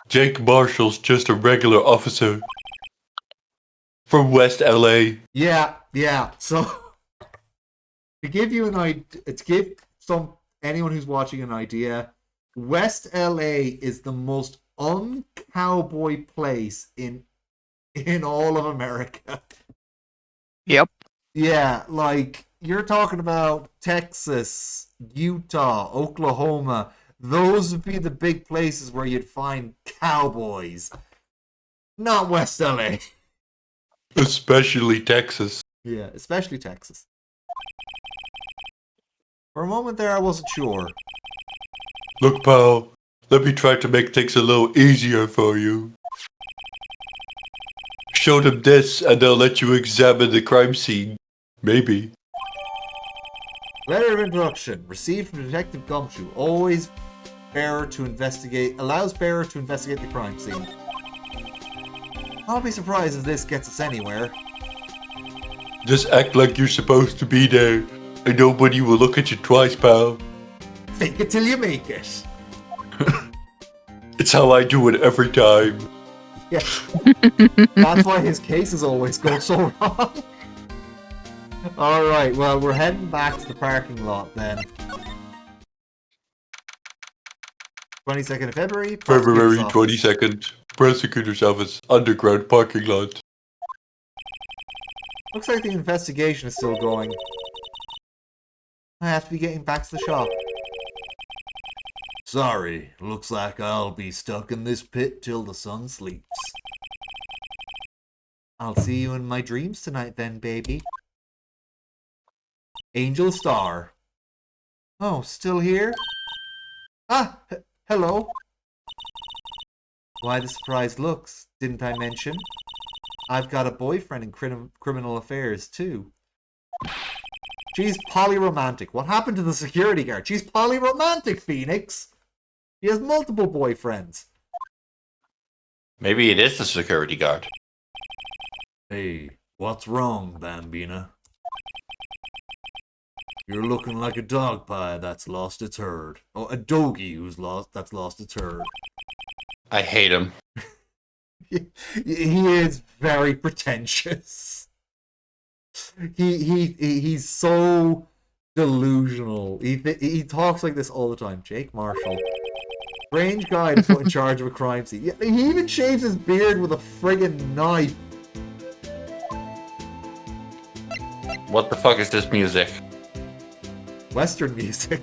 Speaker 4: Jake Marshall's just a regular officer. From West LA.
Speaker 1: Yeah. So, to give you an idea, to give anyone who's watching an idea, West LA is the most uncowboy place in all of America.
Speaker 3: Yep.
Speaker 1: Yeah, like you're talking about Texas, Utah, Oklahoma. Those would be the big places where you'd find cowboys. Not West LA.
Speaker 4: Especially Texas.
Speaker 1: Yeah, especially Texas. For a moment there, I wasn't sure.
Speaker 4: Look, pal, let me try to make things a little easier for you. Show them this and they'll let you examine the crime scene. Maybe.
Speaker 1: Letter of introduction received from Detective Gumshoe. Always allows bearer to investigate the crime scene. I'll be surprised if this gets us anywhere.
Speaker 4: Just act like you're supposed to be there, and nobody will look at you twice, pal.
Speaker 1: Fake it till you make it.
Speaker 4: It's how I do it every time.
Speaker 1: Yeah. That's why his cases always go so wrong. Alright, well, we're heading back to the parking lot then. 22nd of February.
Speaker 4: February
Speaker 1: prosecutor's office.
Speaker 4: 22nd, prosecutor's office, underground parking lot.
Speaker 1: Looks like the investigation is still going. I have to be getting back to the shop. Sorry, looks like I'll be stuck in this pit till the sun sleeps. I'll see you in my dreams tonight then, baby. Angel Star. Oh, still here? Ah, hello. Why the surprised looks? Didn't I mention? I've got a boyfriend in criminal affairs, too. She's polyromantic. What happened to the security guard? She's polyromantic, Phoenix. She has multiple boyfriends.
Speaker 2: Maybe it is the security guard.
Speaker 1: Hey, what's wrong, Bambina? You're looking like a dog pie that's lost its herd. Oh, a doggy that's lost its herd.
Speaker 2: I hate him.
Speaker 1: He is very pretentious. He's so delusional. He talks like this all the time. Jake Marshall, strange guy to put in charge of a crime scene. Yeah, he even shaves his beard with a friggin' knife.
Speaker 2: What the fuck is this music?
Speaker 1: Western music.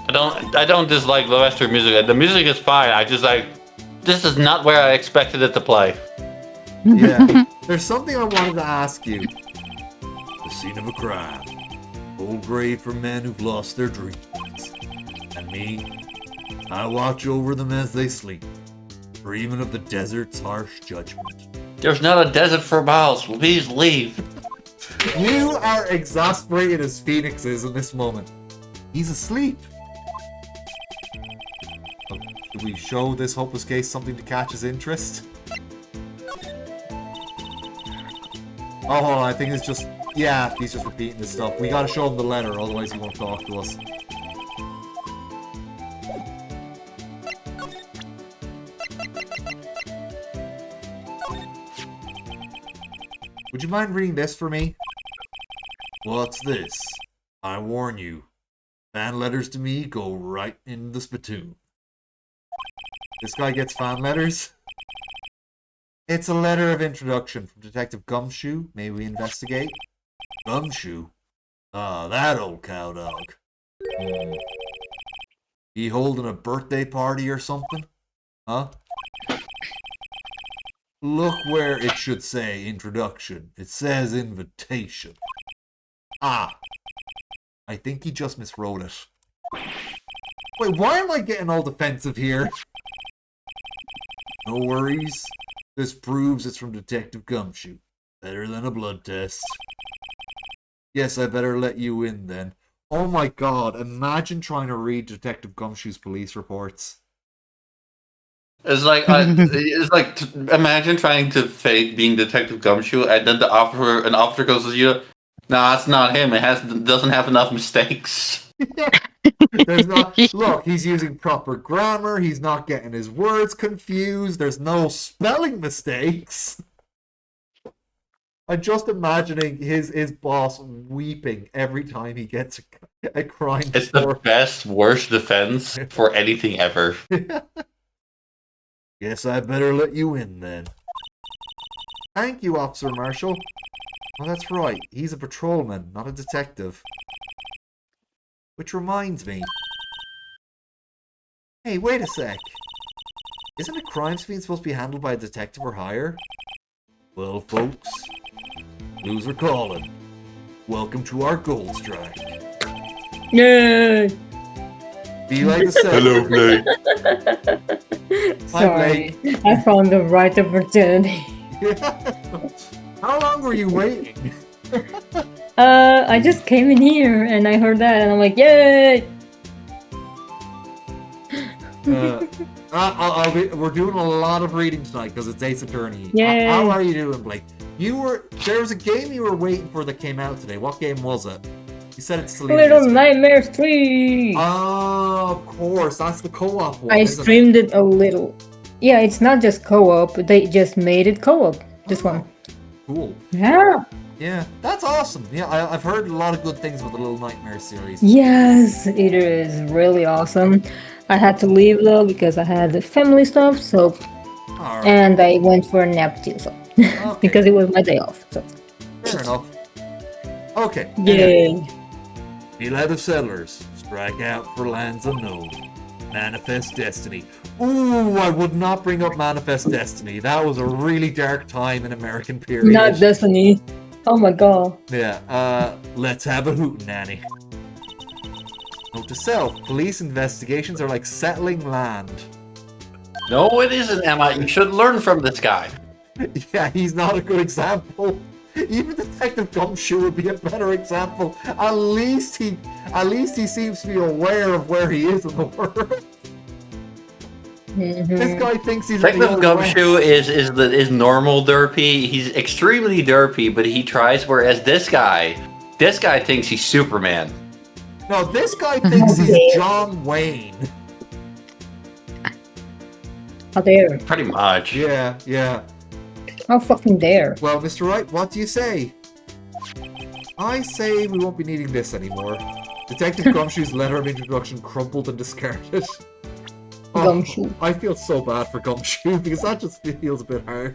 Speaker 2: I don't dislike the Western music. The music is fine. I just like, this is not where I expected it to play.
Speaker 1: Yeah. There's something I wanted to ask you. The scene of a crime. Old grave for men who've lost their dreams. And me, I watch over them as they sleep, dreaming of the desert's harsh judgment.
Speaker 2: There's not a desert for miles. Please leave.
Speaker 1: You are exasperated as Phoenix is in this moment. He's asleep. Oh, do we show this hopeless case something to catch his interest? Oh, hold on, I think it's just... Yeah, he's just repeating this stuff. We gotta show him the letter, otherwise he won't talk to us. Would you mind reading this for me? What's this? I warn you. Fan letters to me go right in the spittoon. This guy gets fan letters? It's a letter of introduction from Detective Gumshoe. May we investigate? Gumshoe? Ah, that old cowdog. He holding a birthday party or something? Huh? Look where it should say introduction. It says invitation. Ah. I think he just miswrote it. Wait, why am I getting all defensive here? No worries. This proves it's from Detective Gumshoe. Better than a blood test. Yes, I better let you in then. Oh my god, imagine trying to read Detective Gumshoe's police reports.
Speaker 2: It's like imagine trying to fake being Detective Gumshoe, and then an officer goes to you. Nah, it's not him. Doesn't have enough mistakes.
Speaker 1: There's not. Look, he's using proper grammar. He's not getting his words confused. There's no spelling mistakes. I'm just imagining his boss weeping every time he gets a crime.
Speaker 2: It's the best, worst defense for anything ever.
Speaker 1: Guess I better let you in then. Thank you, Officer Marshall. Oh, that's right. He's a patrolman, not a detective. Which reminds me. Hey, wait a sec. Isn't a crime scene supposed to be handled by a detective or higher? Well, folks, clues are calling. Welcome to our gold strike.
Speaker 5: Yay!
Speaker 1: Be like the
Speaker 4: Hello,
Speaker 1: senator.
Speaker 4: Blake.
Speaker 5: Sorry, I found the right opportunity.
Speaker 1: How long were you waiting?
Speaker 5: I just came in here and I heard that and I'm like, yay!
Speaker 1: We're doing a lot of reading tonight because it's Ace Attorney.
Speaker 5: Yay.
Speaker 1: How are you doing, Blake? There was a game you were waiting for that came out today. What game was it? You said it's Selena.
Speaker 5: Little Nightmares 3!
Speaker 1: Oh, of course. That's the co-op one.
Speaker 5: I
Speaker 1: isn't
Speaker 5: streamed it a little. Yeah, it's not just co-op, they just made it co-op. This one.
Speaker 1: Cool.
Speaker 5: Yeah.
Speaker 1: Yeah, that's awesome. Yeah, I've heard a lot of good things about the Little Nightmare series.
Speaker 5: Yes, it is really awesome. I had to leave though because I had family stuff, so
Speaker 1: Alright,
Speaker 5: and I went for a nap too, so
Speaker 1: okay,
Speaker 5: because it was my day off. So
Speaker 1: fair enough. Okay.
Speaker 5: yay.
Speaker 1: Beloved settlers, strike out for lands unknown. Manifest Destiny. Ooh, I would not bring up Manifest Destiny. That was a really dark time in American period.
Speaker 5: Not Destiny. Oh my god.
Speaker 1: Yeah, let's have a hootenanny. Note to self, police investigations are like settling land.
Speaker 2: No, it isn't, Emma. You should learn from this guy.
Speaker 1: Yeah, he's not a good example. Even Detective Gumshoe would be a better example. At least he seems to be aware of where he is in the world. This guy thinks he's in the
Speaker 2: Detective
Speaker 1: Old
Speaker 2: Gumshoe
Speaker 1: West.
Speaker 2: is normal derpy. He's extremely derpy, but he tries. Whereas this guy thinks he's Superman.
Speaker 1: No, this guy thinks he's John Wayne.
Speaker 5: How dare.
Speaker 2: Pretty much.
Speaker 1: Yeah, yeah.
Speaker 5: How fucking dare.
Speaker 1: Well, Mr. Wright, what do you say? I say we won't be needing this anymore. Detective Gumshoe's letter of introduction crumpled and discarded. Oh,
Speaker 5: Gumshoe.
Speaker 1: I feel so bad for Gumshoe because that just feels a bit harsh.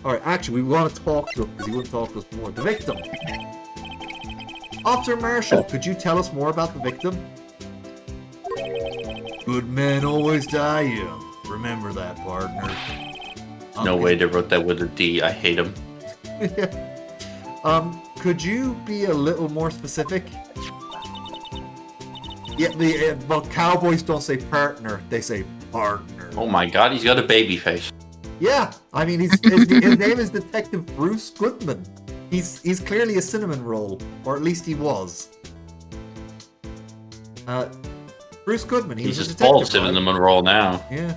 Speaker 1: Alright, actually, we want to talk to him because he wouldn't talk to us before. The victim. Officer Marshall, could you tell us more about the victim? Good men always die young. Remember that, partner.
Speaker 2: No way they wrote that with a D. I hate him.
Speaker 1: Could you be a little more specific? Yeah, well, cowboys don't say partner, they say partner.
Speaker 2: Oh my god, he's got a baby face.
Speaker 1: Yeah, I mean, his name is Detective Bruce Goodman. He's clearly a cinnamon roll, or at least he was. Bruce Goodman,
Speaker 2: He's
Speaker 1: was a
Speaker 2: just
Speaker 1: detective,
Speaker 2: bald cinnamon roll now.
Speaker 1: Yeah.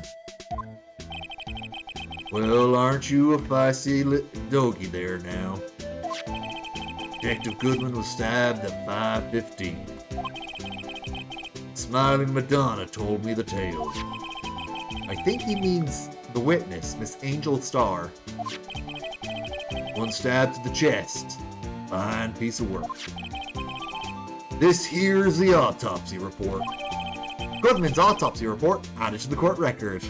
Speaker 1: Well, aren't you a feisty doggy there now? Detective Goodman was stabbed at 5:15. Smiling Madonna told me the tale. I think he means the witness, Miss Angel Starr. One stab to the chest. Fine piece of work. This here's the autopsy report. Goodman's autopsy report added to the court record.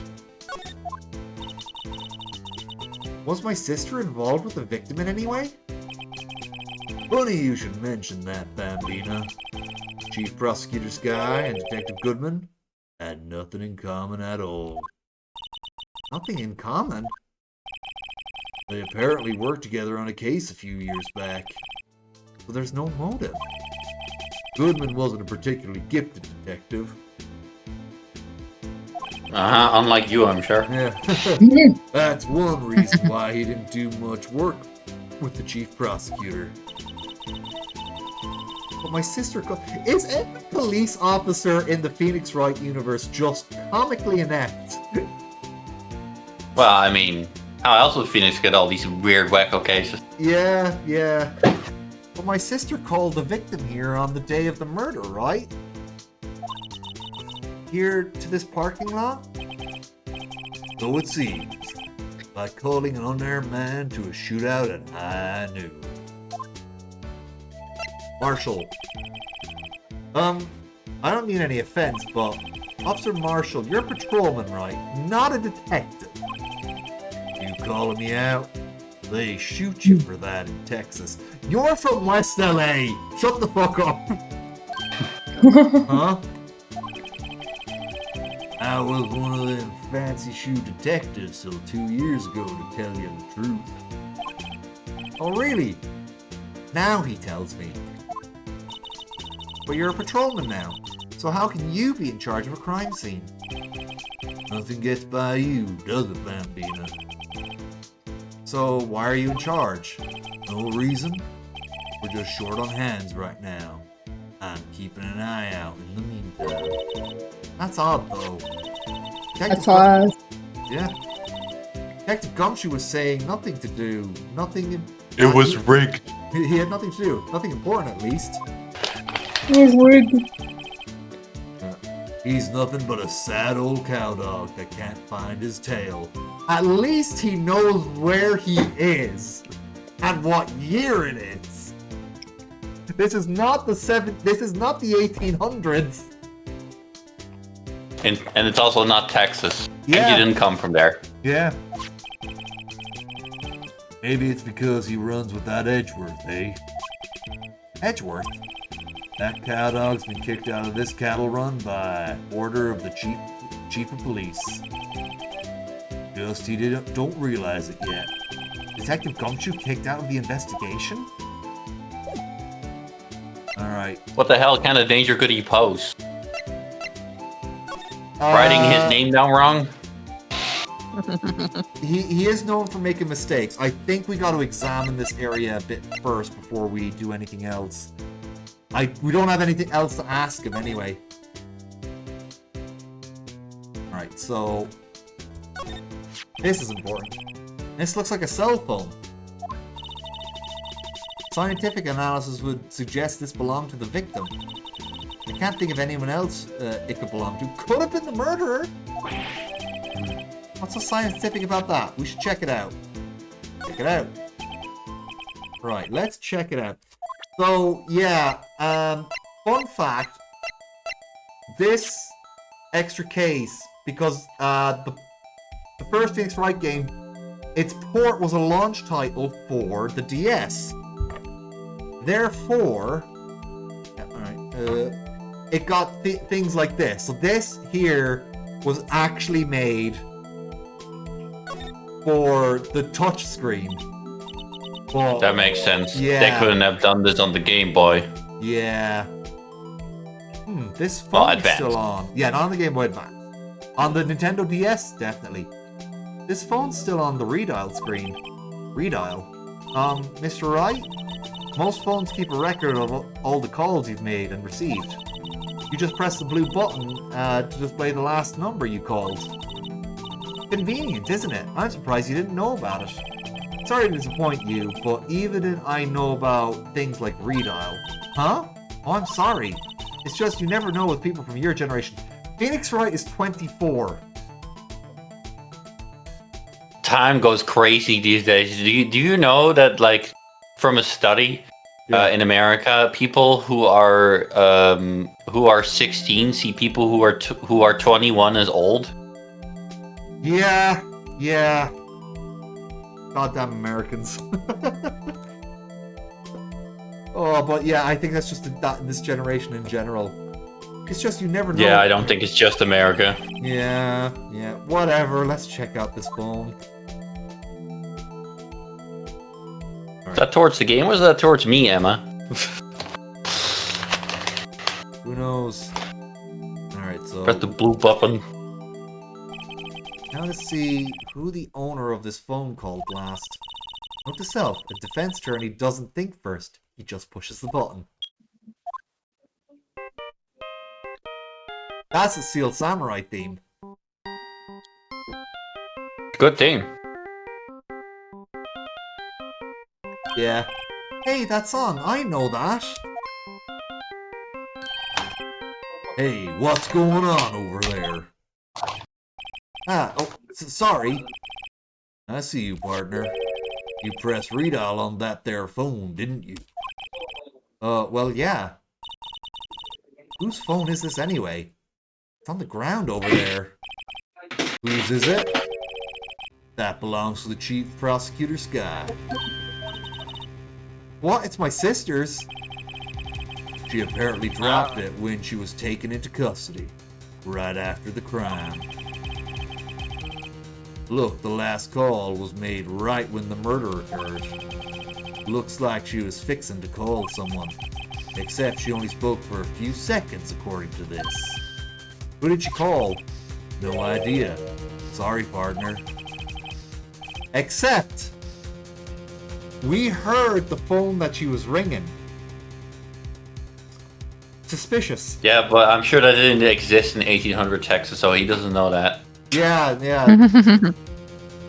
Speaker 1: Was my sister involved with the victim in any way? Funny you should mention that, Bambina. Chief Prosecutor Skye and Detective Goodman had nothing in common at all. Nothing in common? They apparently worked together on a case a few years back. But there's no motive. Goodman wasn't a particularly gifted detective.
Speaker 2: Unlike you, I'm sure.
Speaker 1: Yeah. That's one reason why he didn't do much work with the chief prosecutor. But my sister... Is every police officer in the Phoenix Wright universe just comically inept?
Speaker 2: Well, I mean, how else would Phoenix get all these weird wacko cases?
Speaker 1: Yeah, yeah. But my sister called the victim here on the day of the murder, right? Here to this parking lot? So it seems. By calling an unarmed man to a shootout at high noon. Marshall. I don't mean any offense, but Officer Marshall, you're a patrolman, right? Not a detective. You calling me out? They shoot you for that in Texas. You're from West LA! Shut the fuck up! Huh? I was one of them fancy shoe detectives till 2 years ago, to tell you the truth. Oh, really? Now he tells me. But you're a patrolman now, so how can you be in charge of a crime scene? Nothing gets by you, does it, Bambina? So why are you in charge? No reason? We're just short on hands right now. I'm keeping an eye out in the meantime. That's odd, though.
Speaker 5: That's why.
Speaker 1: Yeah. Detective Gumshoe was saying nothing to do. Nothing.
Speaker 4: It was rigged.
Speaker 1: He had nothing to do. Nothing important, at least.
Speaker 5: It's rigged.
Speaker 1: He's nothing but a sad old cowdog that can't find his tail. At least he knows where he is and what year it is. This is not the This is not the 1800s.
Speaker 2: And it's also not Texas.
Speaker 1: Yeah.
Speaker 2: And you didn't come from there.
Speaker 1: Yeah. Maybe it's because he runs with that Edgeworth, eh? Edgeworth? That cowdog's been kicked out of this cattle run by order of the chief of police. Just he don't realize it yet. Detective Gumshoe kicked out of the investigation? Alright.
Speaker 2: What the hell kind of danger could he pose? Writing his name down wrong?
Speaker 1: He is known for making mistakes. I think we got to examine this area a bit first before we do anything else. We don't have anything else to ask him anyway. Alright, so... This is important. This looks like a cell phone. Scientific analysis would suggest this belonged to the victim. I can't think of anyone else it could belong to. Could have been the murderer! What's so scientific about that? We should check it out. Check it out. Right, let's check it out. So, yeah, fun fact. This extra case, because the first Phoenix Wright game, its port was a launch title for the DS. Therefore, it got things like this. So this here was actually made for the touch screen. But,
Speaker 2: That makes sense.
Speaker 1: Yeah.
Speaker 2: They couldn't have done this on the Game Boy.
Speaker 1: Yeah. This
Speaker 2: Well,
Speaker 1: phone's
Speaker 2: Advance.
Speaker 1: still on. Yeah, not on the Game Boy Advance. On the Nintendo DS, definitely. This phone's still on the redial screen. Redial. Mr. Wright? Most phones keep a record of all the calls you've made and received. You just press the blue button to display the last number you called. Convenient, isn't it? I'm surprised you didn't know about it. Sorry to disappoint you, but even I know about things like redial. Huh? Oh, I'm sorry. It's just you never know with people from your generation. Phoenix Wright is 24.
Speaker 2: Time goes crazy these days. Do you know that, like, from a study in America, people who are 16 see people who are 21 as old?
Speaker 1: Yeah. Goddamn Americans. Oh, but yeah, I think that's just this generation in general. It's just you never know.
Speaker 2: Yeah, I don't think it's just America.
Speaker 1: Yeah. Whatever. Let's check out this phone.
Speaker 2: Is that towards the game or is that towards me, Emma?
Speaker 1: Who knows? Alright, so...
Speaker 2: Press the blue button.
Speaker 1: Now let's see who the owner of this phone called last. Note to self, a defense attorney doesn't think first. He just pushes the button. That's a Steel Samurai theme.
Speaker 2: Good thing.
Speaker 1: Yeah. Hey, that song, I know that. Hey, what's going on over there? Sorry. I see you, partner. You pressed redial on that there phone, didn't you? Well, yeah. Whose phone is this anyway? It's on the ground over there. Whose is it? That belongs to the Chief Prosecutor Sky. What? It's my sister's? She apparently dropped it when she was taken into custody, right after the crime. Look, the last call was made right when the murder occurred. Looks like she was fixing to call someone. Except she only spoke for a few seconds, according to this. Who did she call? No idea. Sorry, partner. Except, we heard the phone that she was ringing. Suspicious.
Speaker 2: Yeah, but I'm sure that didn't exist in 1800 Texas, so he doesn't know that.
Speaker 1: Yeah.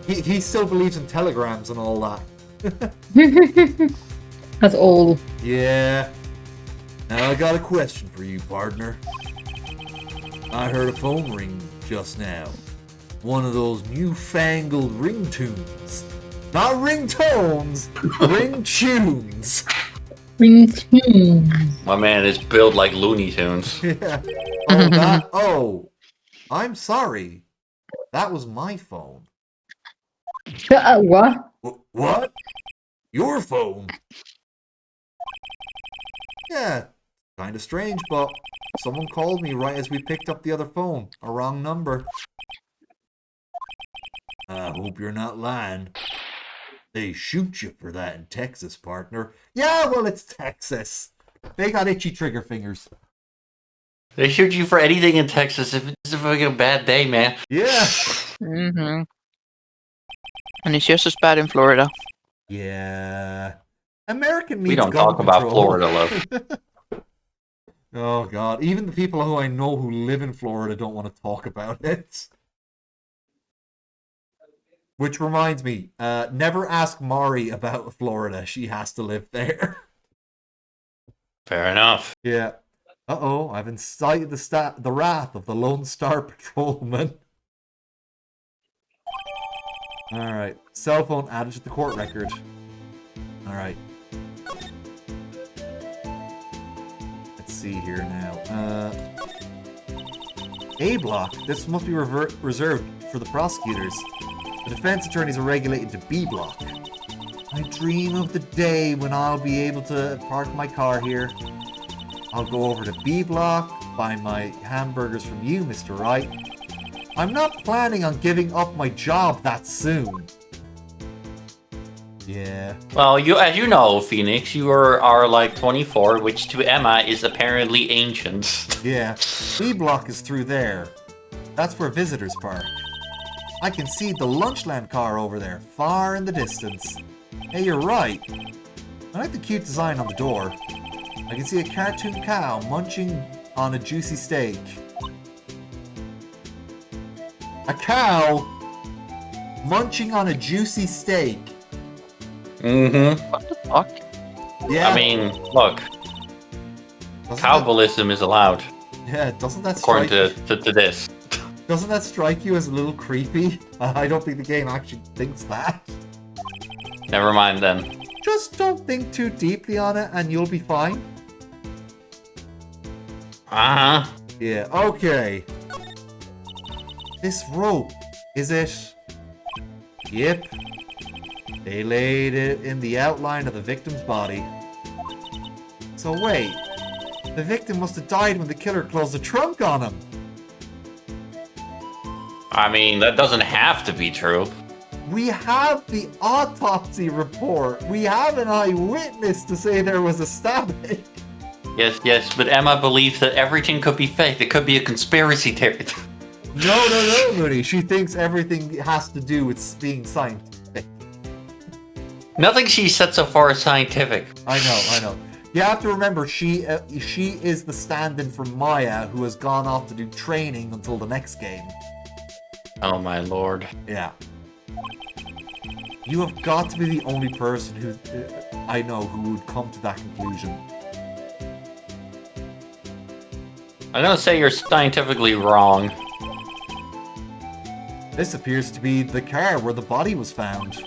Speaker 1: He still believes in telegrams and all that.
Speaker 5: That's old.
Speaker 1: Yeah. Now I got a question for you, partner. I heard a phone ring just now. One of those newfangled ringtunes. Not ringtones, ringtunes.
Speaker 5: Ringtone.
Speaker 2: My man is built like Looney Tunes.
Speaker 1: Yeah. Oh, I'm sorry. That was my phone.
Speaker 5: What?
Speaker 1: What? Your phone? Yeah, kinda strange, but someone called me right as we picked up the other phone. A wrong number. I hope you're not lying. They shoot you for that in Texas, partner. Yeah, well, it's Texas. They got itchy trigger fingers.
Speaker 2: They shoot you for anything in Texas if it's a bad day, man.
Speaker 1: Yeah.
Speaker 3: Mm-hmm. And it's just as bad in Florida.
Speaker 1: Yeah. American needs
Speaker 2: We don't
Speaker 1: gun
Speaker 2: talk about
Speaker 1: control.
Speaker 2: Florida, love.
Speaker 1: Oh, God. Even the people who I know who live in Florida don't want to talk about it. Which reminds me, never ask Mari about Florida. She has to live there.
Speaker 2: Fair enough.
Speaker 1: Yeah. Uh-oh, I've incited the wrath of the Lone Star Patrolman. Alright, cell phone added to the court record. Alright. Let's see here now. A block. This must be reserved for the prosecutors. The defense attorneys are regulated to B block. I dream of the day when I'll be able to park my car here. I'll go over to B block, buy my hamburgers from you, Mr. Wright. I'm not planning on giving up my job that soon. Yeah.
Speaker 2: Well, as you know, Phoenix, you are like 24, which to Emma is apparently ancient.
Speaker 1: Yeah. B block is through there. That's where visitors park. I can see the Lunchland car over there, far in the distance. Hey, you're right. I like the cute design on the door. I can see a cartoon cow munching on a juicy steak. A cow munching on a juicy steak.
Speaker 2: Mm-hmm.
Speaker 3: What the fuck?
Speaker 1: Yeah.
Speaker 2: I mean, look, cowboyism is allowed,
Speaker 1: Yeah, doesn't that
Speaker 2: according
Speaker 1: strike
Speaker 2: to this.
Speaker 1: Doesn't that strike you as a little creepy? I don't think the game actually thinks that.
Speaker 2: Never mind then.
Speaker 1: Just don't think too deeply on it and you'll be fine.
Speaker 2: Uh-huh.
Speaker 1: Yeah, okay. This rope, is it? Yep. They laid it in the outline of the victim's body. So wait, the victim must have died when the killer closed the trunk on him.
Speaker 2: I mean, that doesn't have to be true.
Speaker 1: We have the autopsy report. We have an eyewitness to say there was a stabbing.
Speaker 2: Yes, but Emma believes that everything could be fake. It could be a conspiracy theory.
Speaker 1: No, Moody. She thinks everything has to do with being scientific.
Speaker 2: Nothing she said so far is scientific.
Speaker 1: I know. You have to remember, she is the stand-in for Maya, who has gone off to do training until the next game.
Speaker 2: Oh my lord.
Speaker 1: Yeah. You have got to be the only person who I know who would come to that conclusion.
Speaker 2: I'm gonna say you're scientifically wrong.
Speaker 1: This appears to be the car where the body was found.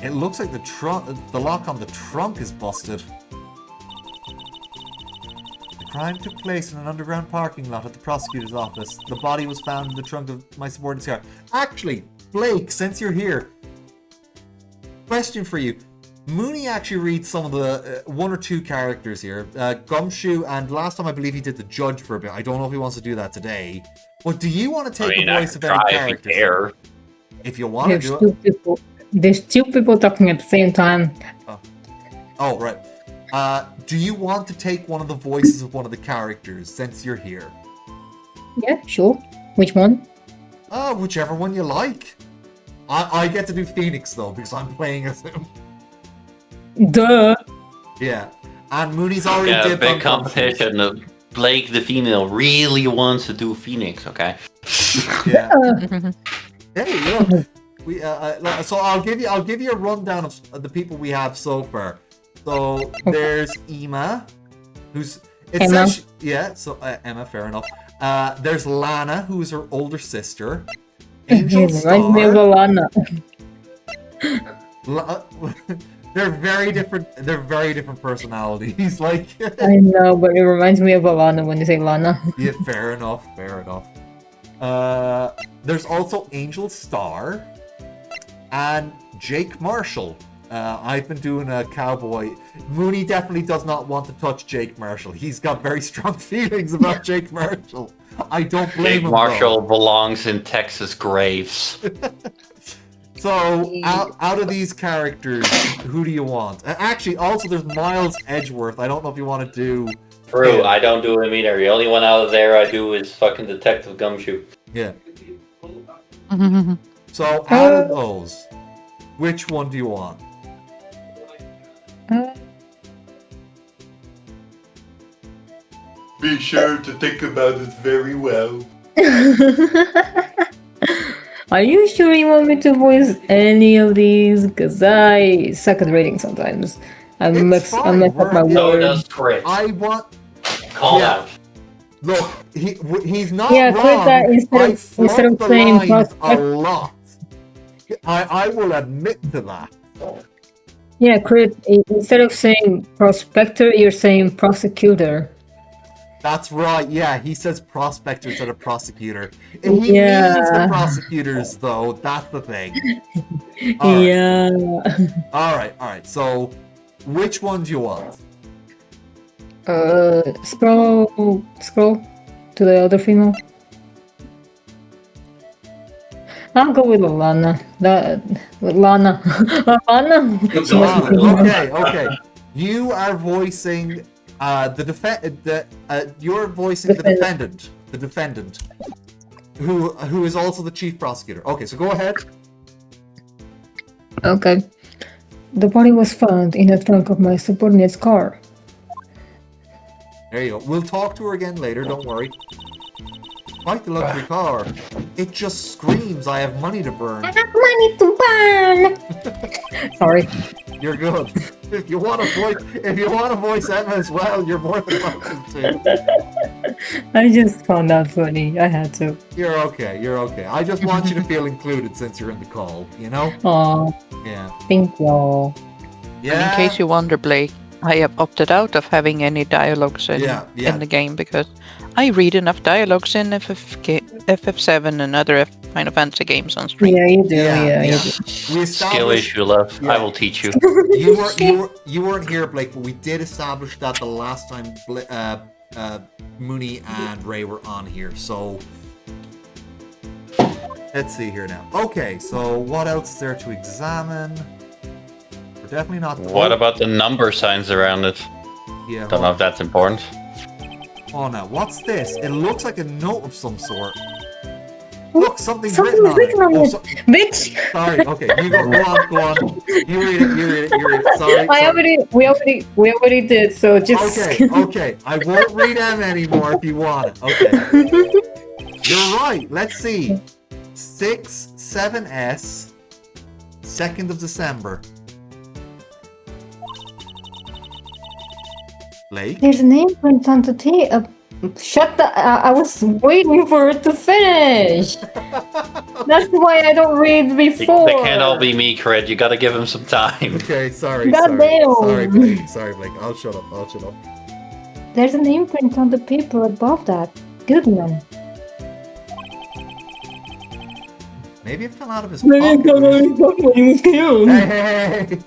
Speaker 1: It looks like the lock on the trunk is busted. The crime took place in an underground parking lot at the prosecutor's office. The body was found in the trunk of my subordinate's car. Actually, Blake, since you're here, question for you. Mooney actually reads some of the one or two characters here. Gumshoe, and last time I believe he did the judge for a bit. I don't know if he wants to do that today. But do you want to take the voice of any characters? If you want to do it.
Speaker 5: There's two people talking at the same time.
Speaker 1: Oh, right. Do you want to take one of the voices of one of the characters since you're here?
Speaker 5: Yeah, sure. Which one?
Speaker 1: Whichever one you like. I get to do Phoenix though because I'm playing as him.
Speaker 5: Duh.
Speaker 1: Yeah, and Mooney's already
Speaker 2: Yeah,
Speaker 1: did
Speaker 2: big competition. Blake the female really wants to do Phoenix. Okay.
Speaker 1: Yeah. Hey, look. We so I'll give you a rundown of the people we have so far. So there's Emma, who's
Speaker 5: Emma.
Speaker 1: Yeah. So Emma, fair enough. There's Lana, who's her older sister. Angel
Speaker 5: Reminds me of
Speaker 1: Star.
Speaker 5: Alana.
Speaker 1: They're very different. They're very different personalities. Like.
Speaker 5: I know, but it reminds me of Alana when you say Lana.
Speaker 1: Yeah, fair enough. Fair enough. There's also Angel Star and Jake Marshall. I've been doing a cowboy. Mooney definitely does not want to touch Jake Marshall. He's got very strong feelings about Jake Marshall. I don't blame
Speaker 2: Jake
Speaker 1: him.
Speaker 2: Marshall belongs in Texas graves.
Speaker 1: So, out of these characters, who do you want? Actually, also there's Miles Edgeworth. I don't know if you want to do.
Speaker 2: True, I don't do him either. The only one out of there I do is fucking Detective Gumshoe.
Speaker 1: Yeah. So, out of those, which one do you want?
Speaker 4: Be sure to think about it very well.
Speaker 5: Are you sure you want me to voice any of these? Because I suck at reading sometimes. I mess up my
Speaker 2: So
Speaker 5: words.
Speaker 2: does Chris.
Speaker 1: I want.
Speaker 2: Call
Speaker 1: Yeah.
Speaker 2: out.
Speaker 1: Look, he's not
Speaker 5: Yeah,
Speaker 1: wrong.
Speaker 5: click that instead of
Speaker 1: the
Speaker 5: saying
Speaker 1: lines a
Speaker 5: prospect.
Speaker 1: lot. I will admit to that.
Speaker 5: Yeah, Chris, instead of saying prospector, you're saying prosecutor.
Speaker 1: That's right. Yeah, he says prospector instead of prosecutor. And he means the prosecutors, though. That's the thing. All right.
Speaker 5: Yeah.
Speaker 1: All right. So, which one do you want?
Speaker 5: Scroll to the other female. I'll go with Lana. Lana. Lana.
Speaker 1: Okay. You are voicing you're voicing the defendant, who is also the chief prosecutor. Okay, so go ahead.
Speaker 5: Okay. The body was found in the trunk of my subordinate's car.
Speaker 1: There you go. We'll talk to her again later. Don't worry. Quite the luxury car. It just screams, "I have money to burn."
Speaker 5: I have money to burn. Sorry.
Speaker 1: You're good. If you want to voice Emma as well, you're more than welcome to.
Speaker 5: I just found that funny. I had to.
Speaker 1: You're okay. I just want you to feel included since you're in the call. You know?
Speaker 5: Aw,
Speaker 1: Yeah.
Speaker 5: thank y'all.
Speaker 1: Yeah.
Speaker 3: And in case you wonder, Blake, I have opted out of having any dialogues in the game because I read enough dialogues in FF7 and other Final Fantasy games on stream.
Speaker 5: Yeah, you do. Yeah, you do.
Speaker 1: We
Speaker 2: Skill
Speaker 1: established
Speaker 2: issue, love.
Speaker 1: Yeah.
Speaker 2: I will teach you.
Speaker 1: you weren't here, Blake, but we did establish that the last time Mooney and Ray were on here. So let's see here now. Okay, so what else is there to examine? We're definitely not.
Speaker 2: What about the number signs around it?
Speaker 1: Yeah.
Speaker 2: Don't know if that's important.
Speaker 1: Oh no, what's this? It looks like a note of some sort. Look, something's
Speaker 5: Something's
Speaker 1: written on it.
Speaker 5: Bitch!
Speaker 1: Sorry, okay, you go on. You read it. Sorry.
Speaker 5: We already did, so just...
Speaker 1: Okay. I won't read them anymore if you want it. Okay. You're right. Let's see. 6-7S, 2nd of December. Blake?
Speaker 5: There's a name print on the tape. Shut the... I was waiting for it to finish. That's why I don't read before.
Speaker 2: They can't all be me, Cred. You gotta give him some time.
Speaker 1: Okay, sorry.
Speaker 5: Goddamn.
Speaker 1: Sorry, Blake. I'll shut up.
Speaker 5: There's a name print on the paper above that. Goodman.
Speaker 1: Maybe it fell out of his
Speaker 5: Maybe I
Speaker 1: pocket.
Speaker 5: got out of his pocket when he was killed.
Speaker 1: Hey!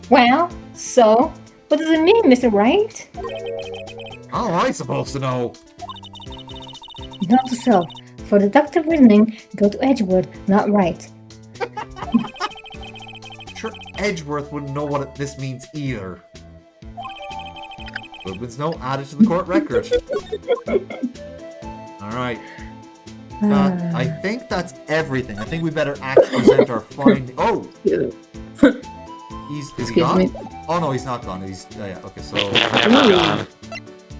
Speaker 5: Well, so what does it mean, Mr. Wright?
Speaker 1: How am I supposed to know?
Speaker 5: Not so. For deductive reasoning, go to Edgewood, not Wright.
Speaker 1: Sure, Edgeworth wouldn't know what this means either. Goodwin's note added to the court record. Alright. I think that's everything. I think we better actually present our finding. Oh! Is he
Speaker 5: Excuse
Speaker 1: gone?
Speaker 5: me.
Speaker 1: Oh no, he's not gone. He's yeah. Okay, so
Speaker 2: Never gone.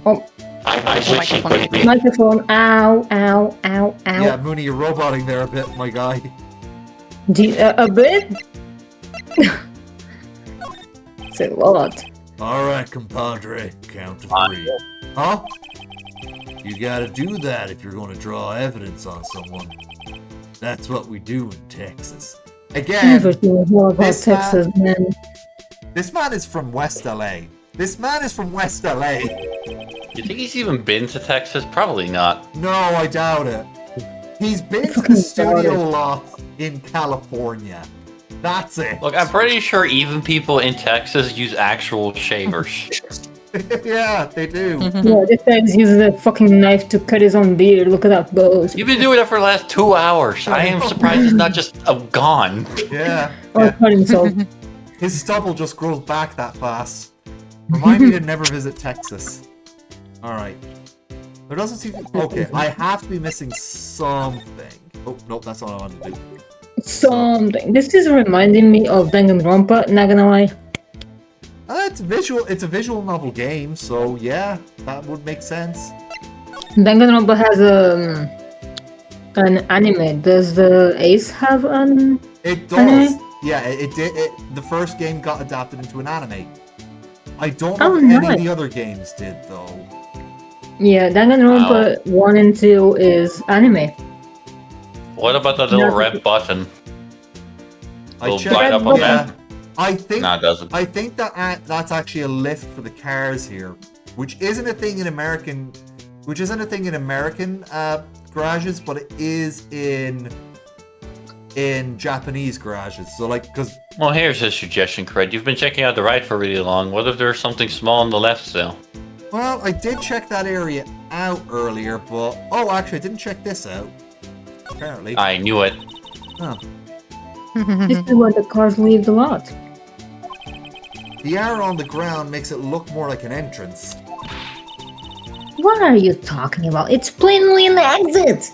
Speaker 5: Oh,
Speaker 2: I wish he could be.
Speaker 5: microphone. Ow, ow, ow, ow.
Speaker 1: yeah, Mooney, you're roboting there a bit, my guy.
Speaker 5: A bit? It's a lot.
Speaker 1: All right, compadre, count to 3. Huh? You gotta do that if you're going to draw evidence on someone. That's what we do in Texas. Again,
Speaker 5: Everything is all about
Speaker 1: this
Speaker 5: Texas, man.
Speaker 1: this man is from West LA. This man is from West LA.
Speaker 2: You think he's even been to Texas? Probably not.
Speaker 1: No, I doubt it. He's been to
Speaker 5: Fucking
Speaker 1: the studio
Speaker 5: doubt it.
Speaker 1: lot in California. That's it.
Speaker 2: Look, I'm pretty sure even people in Texas use actual shavers.
Speaker 1: Yeah, they do.
Speaker 5: Yeah, this guy's using a fucking knife to cut his own beard. Look at that goes.
Speaker 2: You've been doing it for the last 2 hours. I am surprised it's not just gone.
Speaker 1: Yeah.
Speaker 5: Or cut himself.
Speaker 1: His stubble just grows back that fast. Remind me to never visit Texas. Alright. There doesn't seem to... Okay, I have to be missing something. Oh, nope, that's not what I wanted to do.
Speaker 5: Something. This is reminding me of Danganronpa, not gonna lie.
Speaker 1: It's a visual novel game, so yeah, that would make sense.
Speaker 5: Danganronpa has an anime. Does the Ace have an...
Speaker 1: It does.
Speaker 5: Anime?
Speaker 1: Yeah, it did. The first game got adapted into an anime. I don't
Speaker 5: Oh,
Speaker 1: know if any of
Speaker 5: nice.
Speaker 1: the other games did, though.
Speaker 5: Yeah, Danganronpa 1 and 2 is anime.
Speaker 2: What about the little red button?
Speaker 1: I
Speaker 2: Will
Speaker 1: checked.
Speaker 2: light up on
Speaker 1: Yeah,
Speaker 2: that?
Speaker 1: I think
Speaker 2: No, it doesn't.
Speaker 1: I think that's actually a lift for the cars here, which isn't a thing in American, garages, but it is in Japanese garages. So like, because
Speaker 2: Well, here's his suggestion, Craig. You've been checking out the right for really long. What if there's something small on the left still?
Speaker 1: well, I did check that area out earlier, but oh, actually, I didn't check this out. Apparently,
Speaker 2: I knew it.
Speaker 1: oh.
Speaker 5: This is where the cars leave the lot.
Speaker 1: The arrow on the ground makes it look more like an entrance.
Speaker 5: What are you talking about? It's plainly an exit!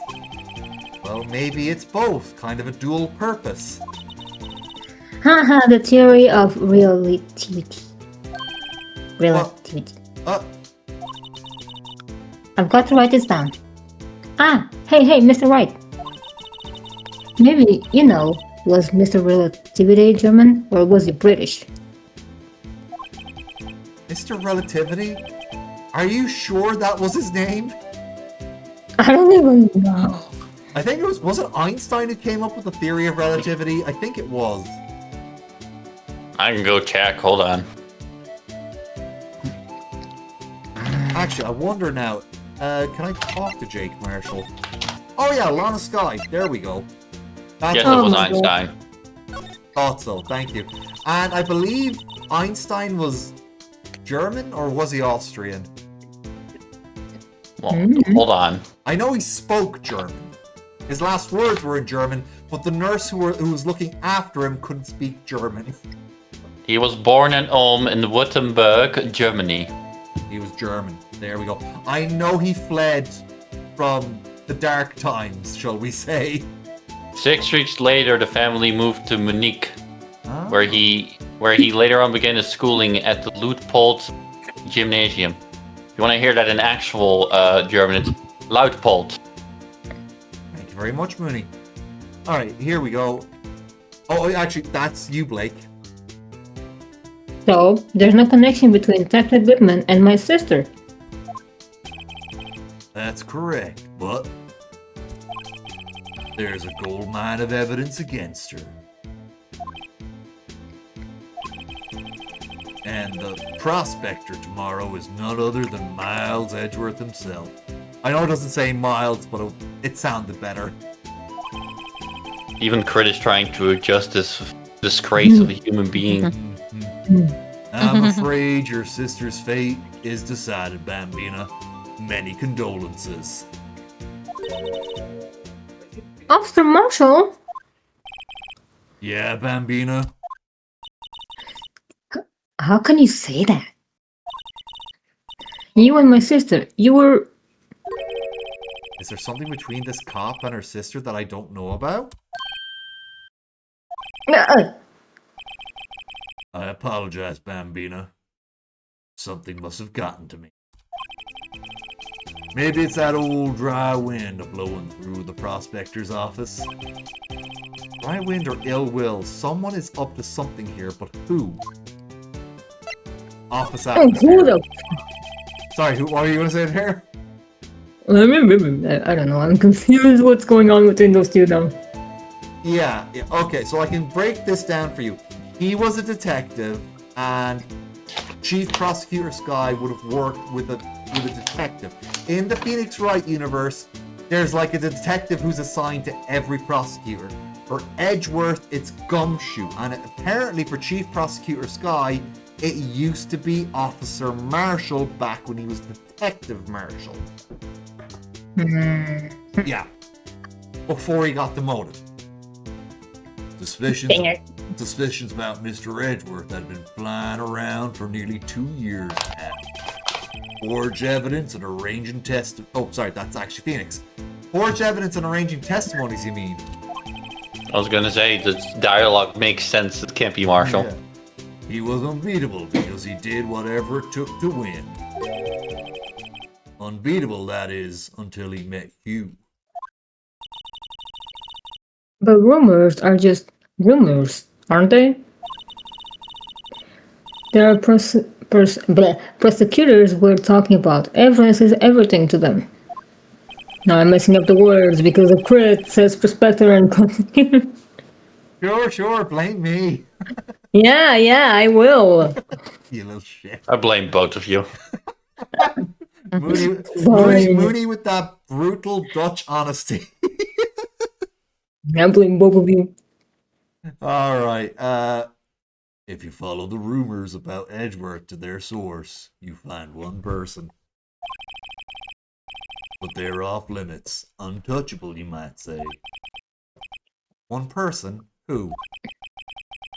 Speaker 1: Well, maybe it's both, kind of a dual purpose.
Speaker 5: Haha, the theory of relativity. Relativity. I've got to write this down. Ah, hey, Mr. Wright. Maybe, was Mr. Relativity German or was he British?
Speaker 1: Mr. Relativity? Are you sure that was his name?
Speaker 5: I don't even know.
Speaker 1: I think was it Einstein who came up with the theory of relativity? I think it was.
Speaker 2: I can go check. Hold on.
Speaker 1: Actually, I wonder now, can I talk to Jake Marshall? Oh yeah, Lana Sky. There we go. That's
Speaker 2: Yes,
Speaker 5: Oh
Speaker 2: it was
Speaker 5: my God.
Speaker 2: Einstein.
Speaker 1: thought so, thank you. And I believe Einstein was German, or was he Austrian?
Speaker 2: Well, hold on.
Speaker 1: I know he spoke German. His last words were in German, but the nurse who was looking after him couldn't speak German.
Speaker 2: He was born in Ulm in Württemberg, Germany.
Speaker 1: He was German. There we go. I know he fled from the dark times, shall we say.
Speaker 2: 6 weeks later, the family moved to Munich,
Speaker 1: Ah.
Speaker 2: where he later on began his schooling at the Luitpold Gymnasium. If you want to hear that in actual German, it's Luitpold.
Speaker 1: Thank you very much, Mooney. Alright, here we go. Oh, actually, that's you, Blake.
Speaker 5: So, there's no connection between Dr. Goodman and my sister.
Speaker 1: That's correct, but there's a gold mine of evidence against her. And the prospector tomorrow is none other than Miles Edgeworth himself. I know it doesn't say Miles, but it sounded better.
Speaker 2: Even Crit is trying to adjust this disgrace of a human being.
Speaker 1: I'm afraid your sister's fate is decided, Bambina. Many condolences.
Speaker 5: Officer Marshall?
Speaker 1: Yeah, Bambina?
Speaker 5: How can you say that? You and my sister, you were...
Speaker 1: Is there something between this cop and her sister that I don't know about? I apologize, Bambina. Something must have gotten to me. Maybe it's that old dry wind blowing through the prospector's office. Dry wind or ill will. Someone is up to something here, but who? Office atmosphere.
Speaker 5: Who the...
Speaker 1: Sorry, who are you going to say there?
Speaker 5: I don't know, I'm confused what's going on between those two now.
Speaker 1: Yeah, okay, so I can break this down for you. He was a detective, and Chief Prosecutor Sky would have worked with a detective. In the Phoenix Wright universe, there's like a detective who's assigned to every prosecutor. For Edgeworth, it's Gumshoe, and apparently for Chief Prosecutor Sky, it used to be Officer Marshall back when he was Detective Marshall. Yeah. Before he got demoted. Suspicions about Mr. Edgeworth had been flying around for nearly 2 years now. Forged evidence and arranging that's actually Phoenix. Forged evidence and arranging testimonies, you mean?
Speaker 2: I was gonna say, the dialogue makes sense. It can't be Marshall.
Speaker 1: Yeah. He was unbeatable because he did whatever it took to win. Unbeatable, that is, until he met you.
Speaker 5: But rumors are just rumors, aren't they? There are prosecutors we're talking about. Evidence is everything to them. Now I'm messing up the words because the Crit says prospector and prosecutor.
Speaker 1: Sure, blame me.
Speaker 5: Yeah, I will.
Speaker 1: You little shit.
Speaker 2: I blame both of you.
Speaker 1: Mooney with that brutal Dutch honesty.
Speaker 5: I blame both of you.
Speaker 1: Alright, if you follow the rumors about Edgeworth to their source, you find one person. But they're off limits. Untouchable, you might say. One person? Who?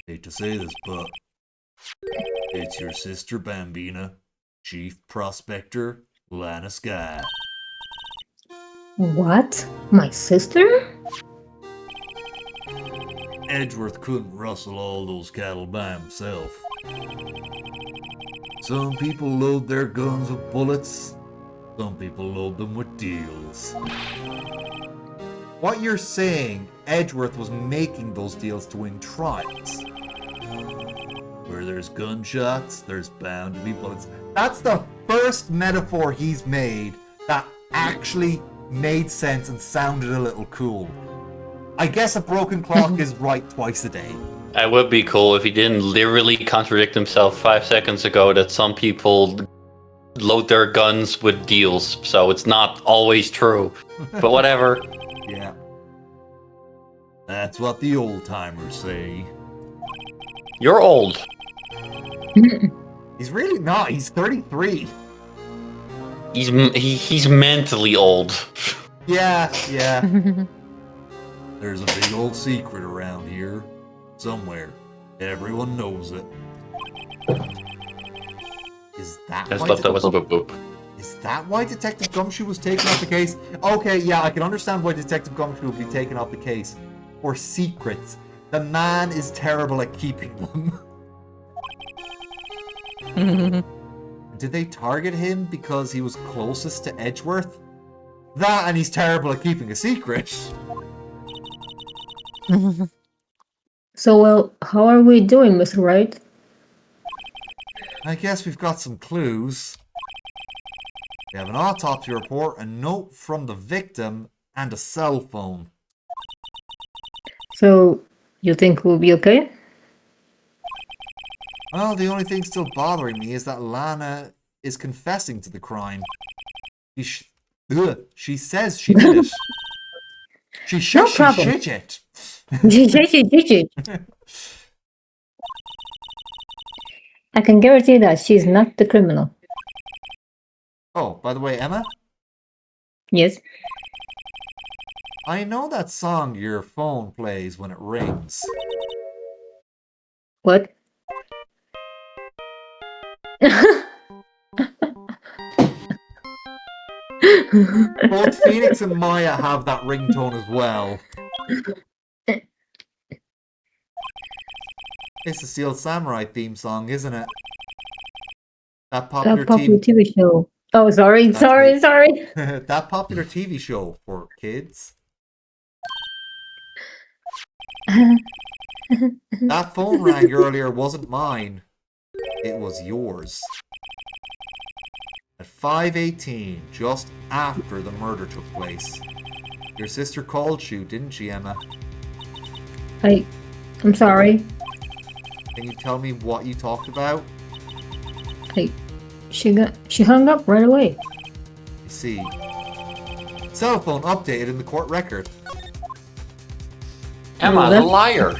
Speaker 1: Hate to say this, but it's your sister Bambina, Chief Prospector Lana Sky.
Speaker 5: What? My sister?
Speaker 1: Edgeworth couldn't rustle all those cattle by himself. Some people load their guns with bullets, some people load them with deals. What you're saying, Edgeworth was making those deals to win trials. Where there's gunshots, there's bound to be bullets. That's the first metaphor he's made that actually made sense and sounded a little cool. I guess a broken clock is right twice a day.
Speaker 2: It would be cool if he didn't literally contradict himself 5 seconds ago that some people load their guns with deals, so it's not always true. But whatever.
Speaker 1: Yeah. That's what the old-timers say.
Speaker 2: You're old.
Speaker 1: He's really not. He's 33.
Speaker 2: He's mentally old.
Speaker 1: Yeah. There's a big old secret around here. Somewhere. Everyone knows it. Is that
Speaker 2: I thought that was a boop boop.
Speaker 1: Is that why Detective Gumshoe was taking off the case? Okay, yeah, I can understand why Detective Gumshoe would be taking off the case. For secrets. The man is terrible at keeping them. Did they target him because he was closest to Edgeworth? That and he's terrible at keeping a secret.
Speaker 5: So, well, how are we doing, Mr. Wright?
Speaker 1: I guess we've got some clues. We have an autopsy report, a note from the victim, and a cell phone.
Speaker 5: So, you think we'll be okay?
Speaker 1: Well, the only thing still bothering me is that Lana is confessing to the crime. She says she did it. She shit it.
Speaker 5: I can guarantee that she's not the criminal.
Speaker 1: Oh, by the way, Emma,
Speaker 5: Yes.
Speaker 1: I know that song your phone plays when it rings.
Speaker 5: What?
Speaker 1: Both Phoenix and Maya have that ringtone as well. It's the Steel Samurai theme song, isn't it? That popular
Speaker 5: TV show. Oh, sorry.
Speaker 1: That popular TV show for kids. That phone rang earlier wasn't mine. It was yours. At 5:18, just after the murder took place. Your sister called you, didn't she, Emma?
Speaker 5: I'm sorry.
Speaker 1: Can you tell me what you talked about?
Speaker 5: She hung up right away.
Speaker 1: I see. Cell phone updated in the court record.
Speaker 2: Emma's a liar.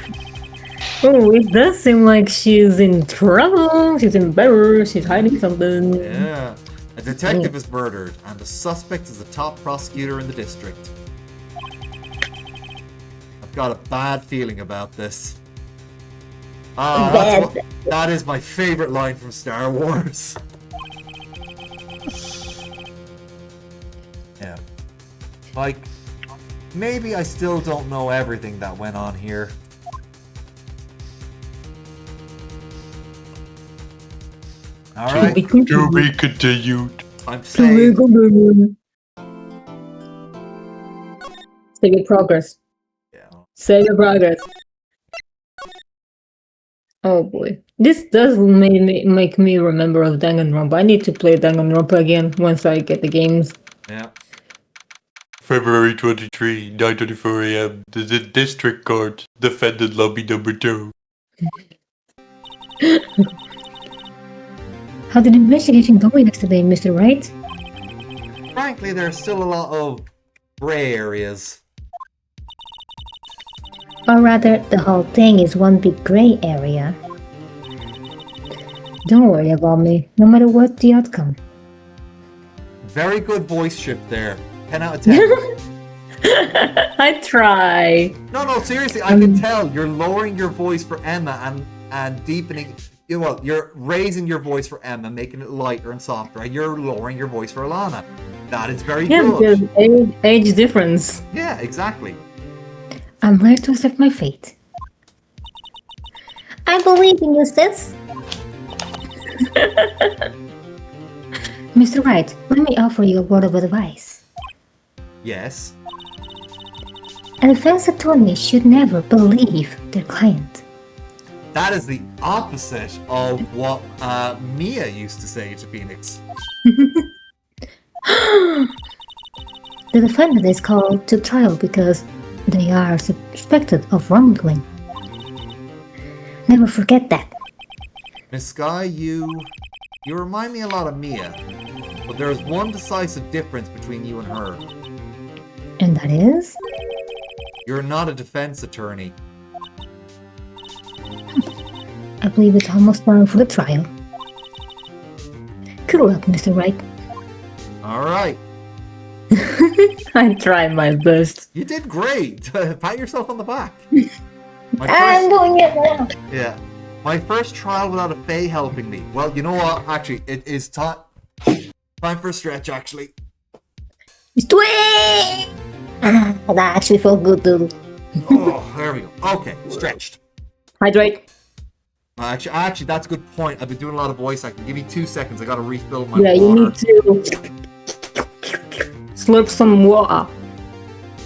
Speaker 5: Oh, it does seem like she's in trouble. She's embarrassed. She's hiding something.
Speaker 1: Yeah. A detective is murdered, and the suspect is the top prosecutor in the district. I've got a bad feeling about this. That is my favorite line from Star Wars. Yeah. Like, maybe I still don't know everything that went on here. Alright.
Speaker 4: To be continued.
Speaker 1: I'm saying...
Speaker 5: Save your progress.
Speaker 1: Yeah.
Speaker 5: Save your progress. Oh boy. This does make me remember of Danganronpa. I need to play Danganronpa again once I get the games.
Speaker 1: Yeah.
Speaker 4: February 23, 9:24 a.m. The district court defended lobby number 2.
Speaker 5: How did the investigation go yesterday, Mr. Wright?
Speaker 1: Frankly, there's still a lot of gray areas.
Speaker 5: Or rather, the whole thing is one big gray area. Don't worry about me, no matter what the outcome.
Speaker 1: Very good voice shift there. 10 out of 10.
Speaker 5: I try.
Speaker 1: No, seriously, I can tell you're lowering your voice for Emma and deepening. You're raising your voice for Emma, making it lighter and softer, and you're lowering your voice for Alana. That is very good.
Speaker 5: Because age difference.
Speaker 1: Yeah, exactly.
Speaker 5: I'm ready to accept my fate. I believe in you, sis. Mr. Wright, let me offer you a word of advice.
Speaker 1: Yes.
Speaker 5: A defense attorney should never believe their client.
Speaker 1: That is the opposite of what Mia used to say to Phoenix.
Speaker 5: The defendant is called to trial because they are suspected of wrongdoing. Never forget that.
Speaker 1: Miss Sky, you remind me a lot of Mia, but there is one decisive difference between you and her.
Speaker 5: And that is?
Speaker 1: You're not a defense attorney.
Speaker 5: I believe it's almost time for the trial. Good luck, Mr. Wright.
Speaker 1: Alright.
Speaker 5: I tried my best.
Speaker 1: You did great. Pat yourself on the back.
Speaker 5: I'm doing it now.
Speaker 1: Yeah. My first trial without a Fae helping me. Well, you know what? Actually, it is time for a stretch, actually.
Speaker 5: Stretch! That actually felt good, dude.
Speaker 1: Oh, there we go. Okay, stretched.
Speaker 5: Hydrate.
Speaker 1: Actually, that's a good point. I've been doing a lot of voice acting. Give me 2 seconds. I gotta refill my
Speaker 5: water. You need to slurp some water.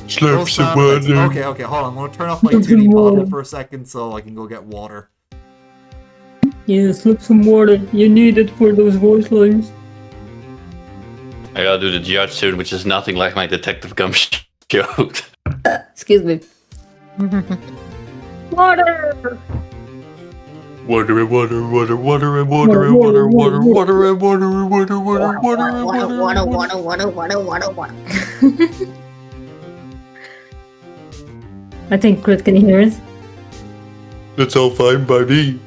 Speaker 4: Slurp some water.
Speaker 1: Okay, hold on. I'm gonna turn off my 2D bottle for a second so I can go get water.
Speaker 5: Yeah, slurp some water. You need it for those voice lines.
Speaker 2: I gotta do the judge soon, which is nothing like my Detective Gum joke.
Speaker 5: Excuse me. Water!
Speaker 4: Water and water, water, water and water and water, water, water and water and water, water, water and water,
Speaker 5: water. I think Crit can hear us.
Speaker 4: That's all fine by me.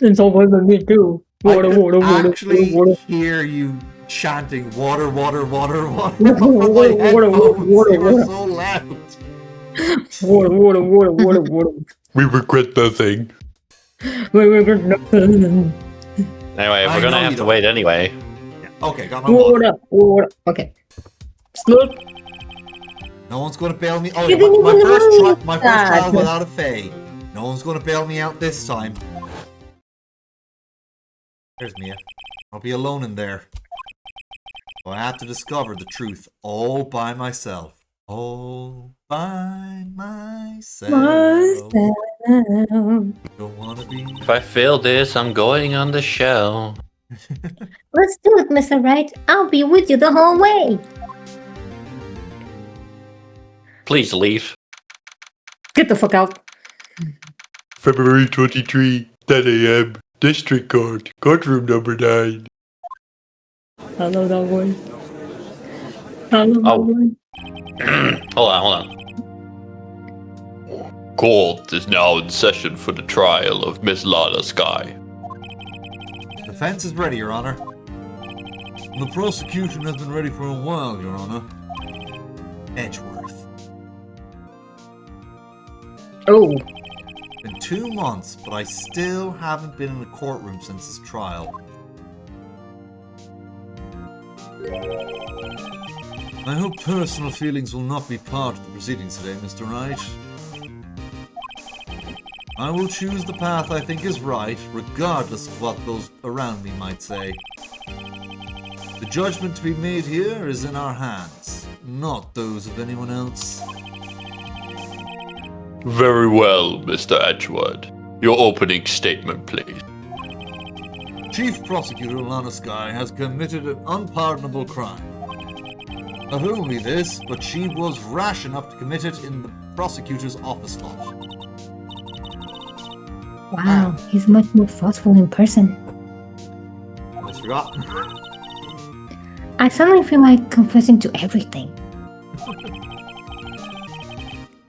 Speaker 5: It's all fine by me too. Water,
Speaker 1: I could
Speaker 5: water, water,
Speaker 1: actually
Speaker 5: water.
Speaker 1: hear you chanting water, water, water, water.
Speaker 5: Water,
Speaker 1: from my
Speaker 5: water, water,
Speaker 1: headphones.
Speaker 5: water,
Speaker 1: You were
Speaker 5: water.
Speaker 1: so loud.
Speaker 5: Water, water, water, water, water.
Speaker 4: We regret nothing.
Speaker 2: Anyway, if
Speaker 1: I
Speaker 2: we're gonna
Speaker 1: know
Speaker 2: have
Speaker 1: you
Speaker 2: to
Speaker 1: don't.
Speaker 2: wait anyway.
Speaker 1: Okay, got my water.
Speaker 5: Water, water. Okay. Slurp.
Speaker 1: No one's gonna bail me. Oh, yeah, my first trial without a Fae. No one's gonna bail me out this time. There's Mia. I'll be alone in there. So I have to discover the truth all by myself. All by myself. Don't wanna be.
Speaker 2: If I fail this, I'm going on the show.
Speaker 5: Let's do it, Mr. Wright. I'll be with you the whole way.
Speaker 2: Please leave.
Speaker 5: Get the fuck out.
Speaker 4: February 23, 10 a.m. District Court. Courtroom number 9.
Speaker 5: Hello, dog boy. Hello,
Speaker 2: Oh.
Speaker 5: dog boy.
Speaker 2: Hold on. Court is now in session for the trial of Miss Lana Sky.
Speaker 1: Defense is ready, Your Honor. The prosecution has been ready for a while, Your Honor. Edgeworth.
Speaker 5: Oh,
Speaker 1: It's been 2 months, but I still haven't been in a courtroom since his trial. I hope personal feelings will not be part of the proceedings today, Mr. Wright. I will choose the path I think is right, regardless of what those around me might say. The judgment to be made here is in our hands, not those of anyone else.
Speaker 4: Very well, Mr. Edgeworth. Your opening statement, please.
Speaker 1: Chief Prosecutor Lana Sky has committed an unpardonable crime. Not only this, but she was rash enough to commit it in the prosecutor's office lot.
Speaker 5: wow. He's much more thoughtful in person.
Speaker 1: Almost forgot.
Speaker 5: I suddenly feel like confessing to everything.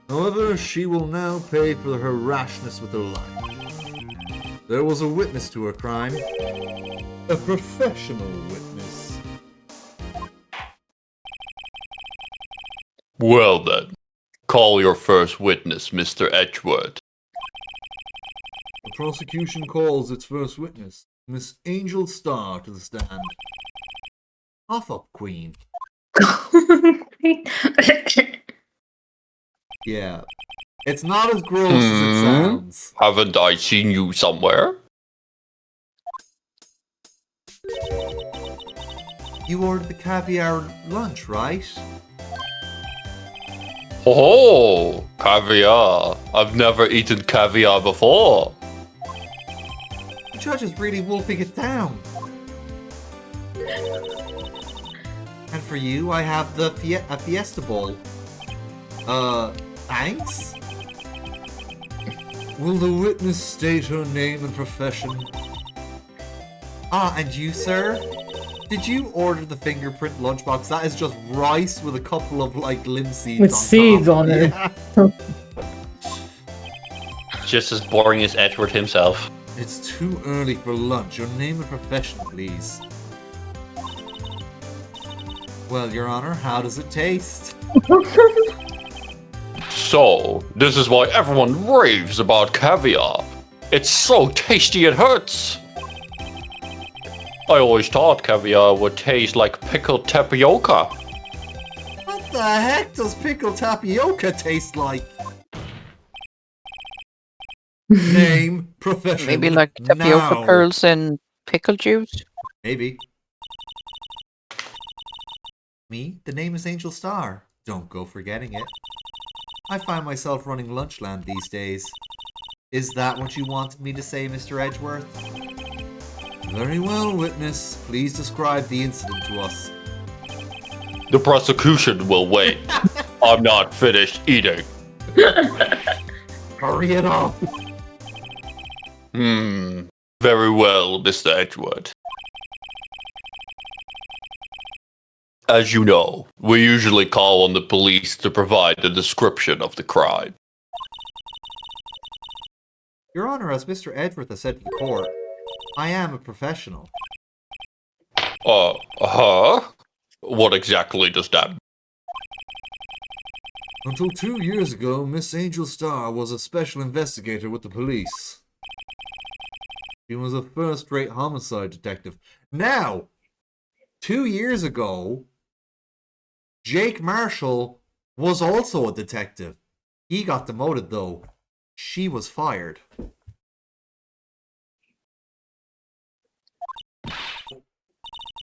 Speaker 1: However, she will now pay for her rashness with her life. There was a witness to her crime. A professional witness.
Speaker 4: Well then, call your first witness, Mr. Edgeworth.
Speaker 1: The prosecution calls its first witness, Miss Angel Star, to the stand. Cough up, Queen. Yeah. It's not as gross as it sounds.
Speaker 4: Haven't I seen you somewhere?
Speaker 1: You ordered the caviar lunch, right?
Speaker 4: Oh, caviar. I've never eaten caviar before.
Speaker 1: The judge is really wolfing it down. And for you, I have the a Fiesta Bowl. Thanks? Will the witness state her name and profession? Ah, and you, sir? Did you order the fingerprint lunchbox? That is just rice with a couple of, like, linseeds
Speaker 5: With
Speaker 1: on
Speaker 5: seeds
Speaker 1: top.
Speaker 5: on it.
Speaker 1: Yeah.
Speaker 2: Just as boring as Edward himself.
Speaker 1: It's too early for lunch. Your name and profession, please. Well, Your Honor, how does it taste?
Speaker 4: So, this is why everyone raves about caviar. It's so tasty it hurts. I always thought caviar would taste like pickled tapioca.
Speaker 1: What the heck does pickled tapioca taste like? Name, profession.
Speaker 3: Maybe like tapioca
Speaker 1: now.
Speaker 3: pearls and pickle juice.
Speaker 1: Maybe. Me? The name is Angel Star. Don't go forgetting it. I find myself running Lunchland these days. Is that what you wanted me to say, Mr. Edgeworth? Very well, witness. Please describe the incident to us.
Speaker 4: The prosecution will wait. I'm not finished eating.
Speaker 1: Hurry it up!
Speaker 4: Very well, Mr. Edgeworth. As you know, we usually call on the police to provide a description of the crime.
Speaker 1: Your Honor, as Mr. Edgeworth has said to the court, I am a professional.
Speaker 4: What exactly does that mean?
Speaker 1: Until 2 years ago, Miss Angel Star was a special investigator with the police. She was a first-rate homicide detective. Now, 2 years ago, Jake Marshall was also a detective. He got demoted, though. She was fired.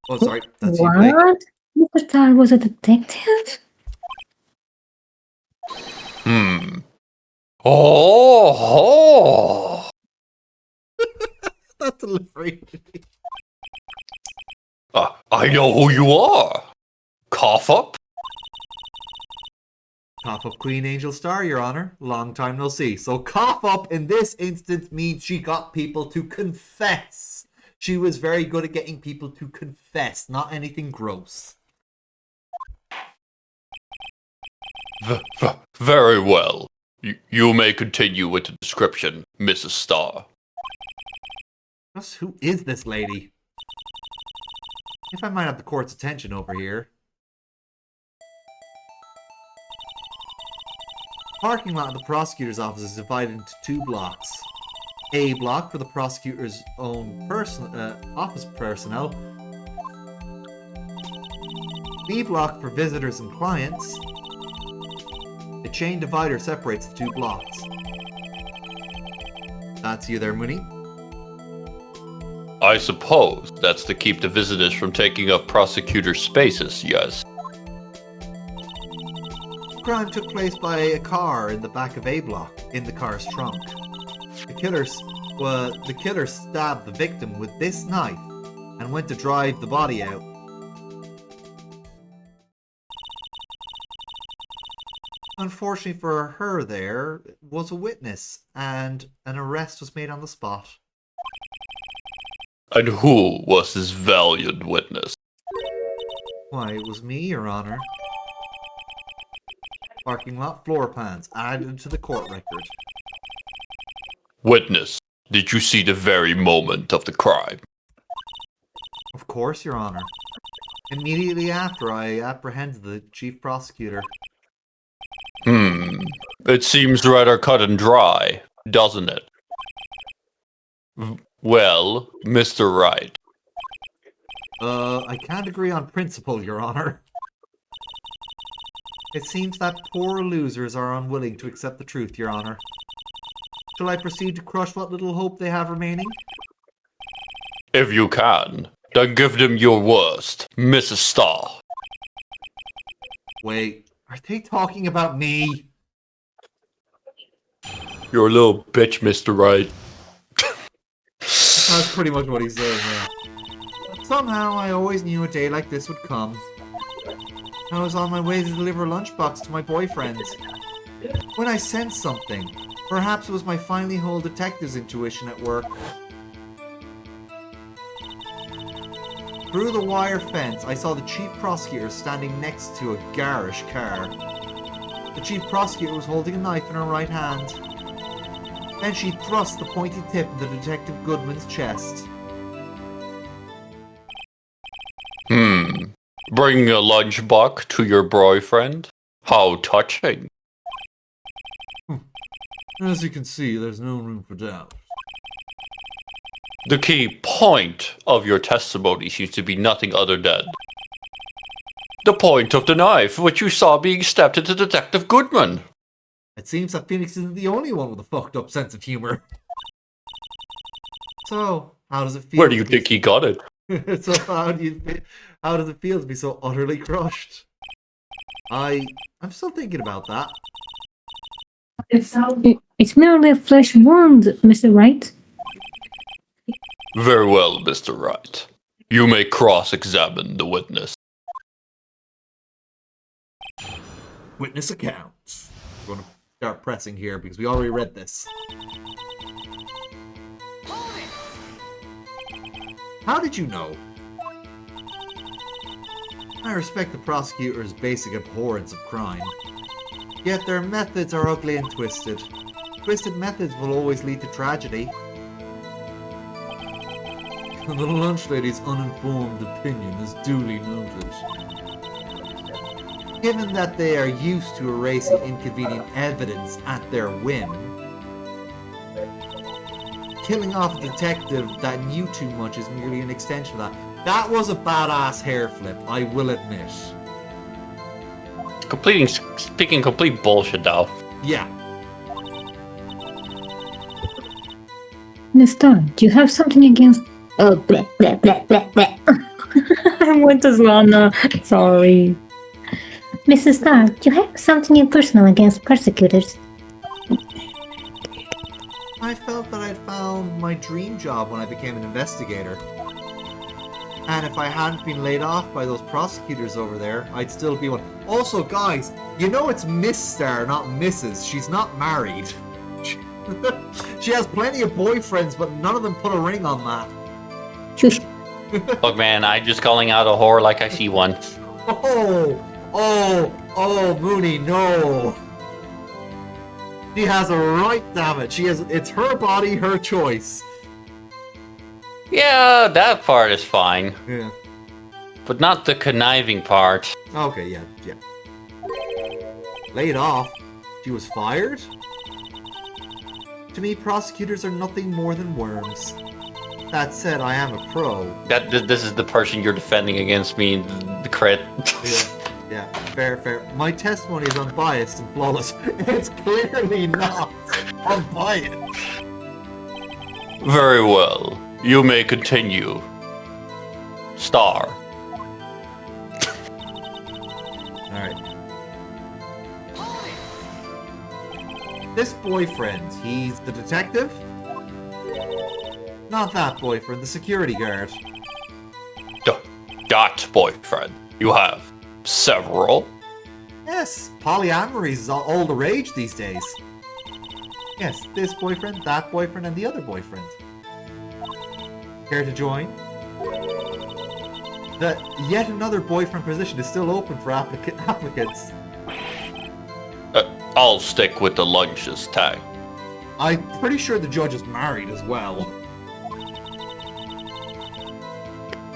Speaker 1: Oh, sorry. That's you, Blake.
Speaker 5: What? Mr. Star was a detective?
Speaker 4: Oh!
Speaker 1: That delivery.
Speaker 4: I know who you are. Cough up?
Speaker 1: Cough up Queen Angel Star, Your Honor. Long time no see. So cough up in this instance means she got people to confess. She was very good at getting people to confess, not anything gross.
Speaker 4: Very well. You may continue with the description, Mrs. Star.
Speaker 1: Just who is this lady? If I might have the court's attention over here. Parking lot of the prosecutor's office is divided into 2 blocks. A block for the prosecutor's own office personnel. B block for visitors and clients. A chain divider separates the 2 blocks. That's you there, Mooney.
Speaker 4: I suppose that's to keep the visitors from taking up prosecutor spaces, yes.
Speaker 1: The crime took place by a car in the back of A block, in the car's trunk. The killer stabbed the victim with this knife and went to drive the body out. Unfortunately for her, there was a witness, and an arrest was made on the spot.
Speaker 4: And who was this valiant witness?
Speaker 1: Why, it was me, Your Honor. Parking lot floor plans added to the court record.
Speaker 4: Witness, did you see the very moment of the crime?
Speaker 1: Of course, Your Honor. Immediately after, I apprehended the chief prosecutor.
Speaker 4: It seems rather cut and dry, doesn't it? Well, Mr. Wright.
Speaker 1: I can't agree on principle, Your Honor. It seems that poor losers are unwilling to accept the truth, Your Honor. Shall I proceed to crush what little hope they have remaining?
Speaker 4: If you can, then give them your worst, Mrs. Starr.
Speaker 1: Wait, are they talking about me?
Speaker 4: You're a little bitch, Mr. Wright.
Speaker 1: That's pretty much what he's saying, yeah. Somehow, I always knew a day like this would come. I was on my way to deliver a lunchbox to my boyfriend. When I sensed something, perhaps it was my finely honed detective's intuition at work. Through the wire fence, I saw the chief prosecutor standing next to a garish car. The chief prosecutor was holding a knife in her right hand. Then she thrust the pointy tip into Detective Goodman's chest.
Speaker 4: Bringing a lunchbox to your boyfriend? How touching.
Speaker 1: As you can see, there's no room for doubt.
Speaker 4: The key point of your testimony seems to be nothing other than the point of the knife, which you saw being stabbed into Detective Goodman.
Speaker 1: It seems that Phoenix isn't the only one with a fucked up sense of humor. So, how does it feel?
Speaker 4: Where do you think he got it?
Speaker 1: So how does it feel to be so utterly crushed? I'm still thinking about that.
Speaker 5: It's merely a flesh wound, Mr. Wright.
Speaker 4: Very well, Mr. Wright. You may cross-examine the witness.
Speaker 1: Witness accounts. We're going to start pressing here because we already read this. How did you know? I respect the prosecutor's basic abhorrence of crime. Yet their methods are ugly and twisted. Twisted methods will always lead to tragedy. The lunch lady's uninformed opinion is duly noted. Given that they are used to erasing inconvenient evidence at their whim, killing off a detective that knew too much is merely an extension of that. That was a badass hair flip, I will admit.
Speaker 2: Speaking complete bullshit though.
Speaker 1: Yeah.
Speaker 5: Miss Star, do you have something against... Oh, blah, blah, blah, blah, blah. I went to Slana. Sorry. Mrs. Star, do you have something personal against persecutors?
Speaker 1: I felt that I'd found my dream job when I became an investigator. And if I hadn't been laid off by those prosecutors over there, I'd still be one. Also, guys, you know it's Miss Star, not Mrs. She's not married. She has plenty of boyfriends, but none of them put a ring on that.
Speaker 5: Shush.
Speaker 2: Look, man, I'm just calling out a whore like I see one.
Speaker 1: Oh, Mooney, no. She has a right, damn it. It's her body, her choice.
Speaker 2: Yeah, that part is fine.
Speaker 1: Yeah.
Speaker 2: But not the conniving part.
Speaker 1: Okay, yeah. Laid off? She was fired? To me, prosecutors are nothing more than worms. That said, I am a pro.
Speaker 2: This is the person you're defending against me, the crit.
Speaker 1: Yeah, fair. My testimony is unbiased and flawless. It's clearly not unbiased.
Speaker 2: Very well. You may continue. Star.
Speaker 1: Alright. This boyfriend, he's the detective? Not that boyfriend, the security guard.
Speaker 2: That boyfriend. You have several.
Speaker 1: Yes, polyamory is all the rage these days. Yes, this boyfriend, that boyfriend, and the other boyfriend. Care to join? Yet another boyfriend position is still open for applicants.
Speaker 2: I'll stick with the lunches tag.
Speaker 1: I'm pretty sure the judge is married as well.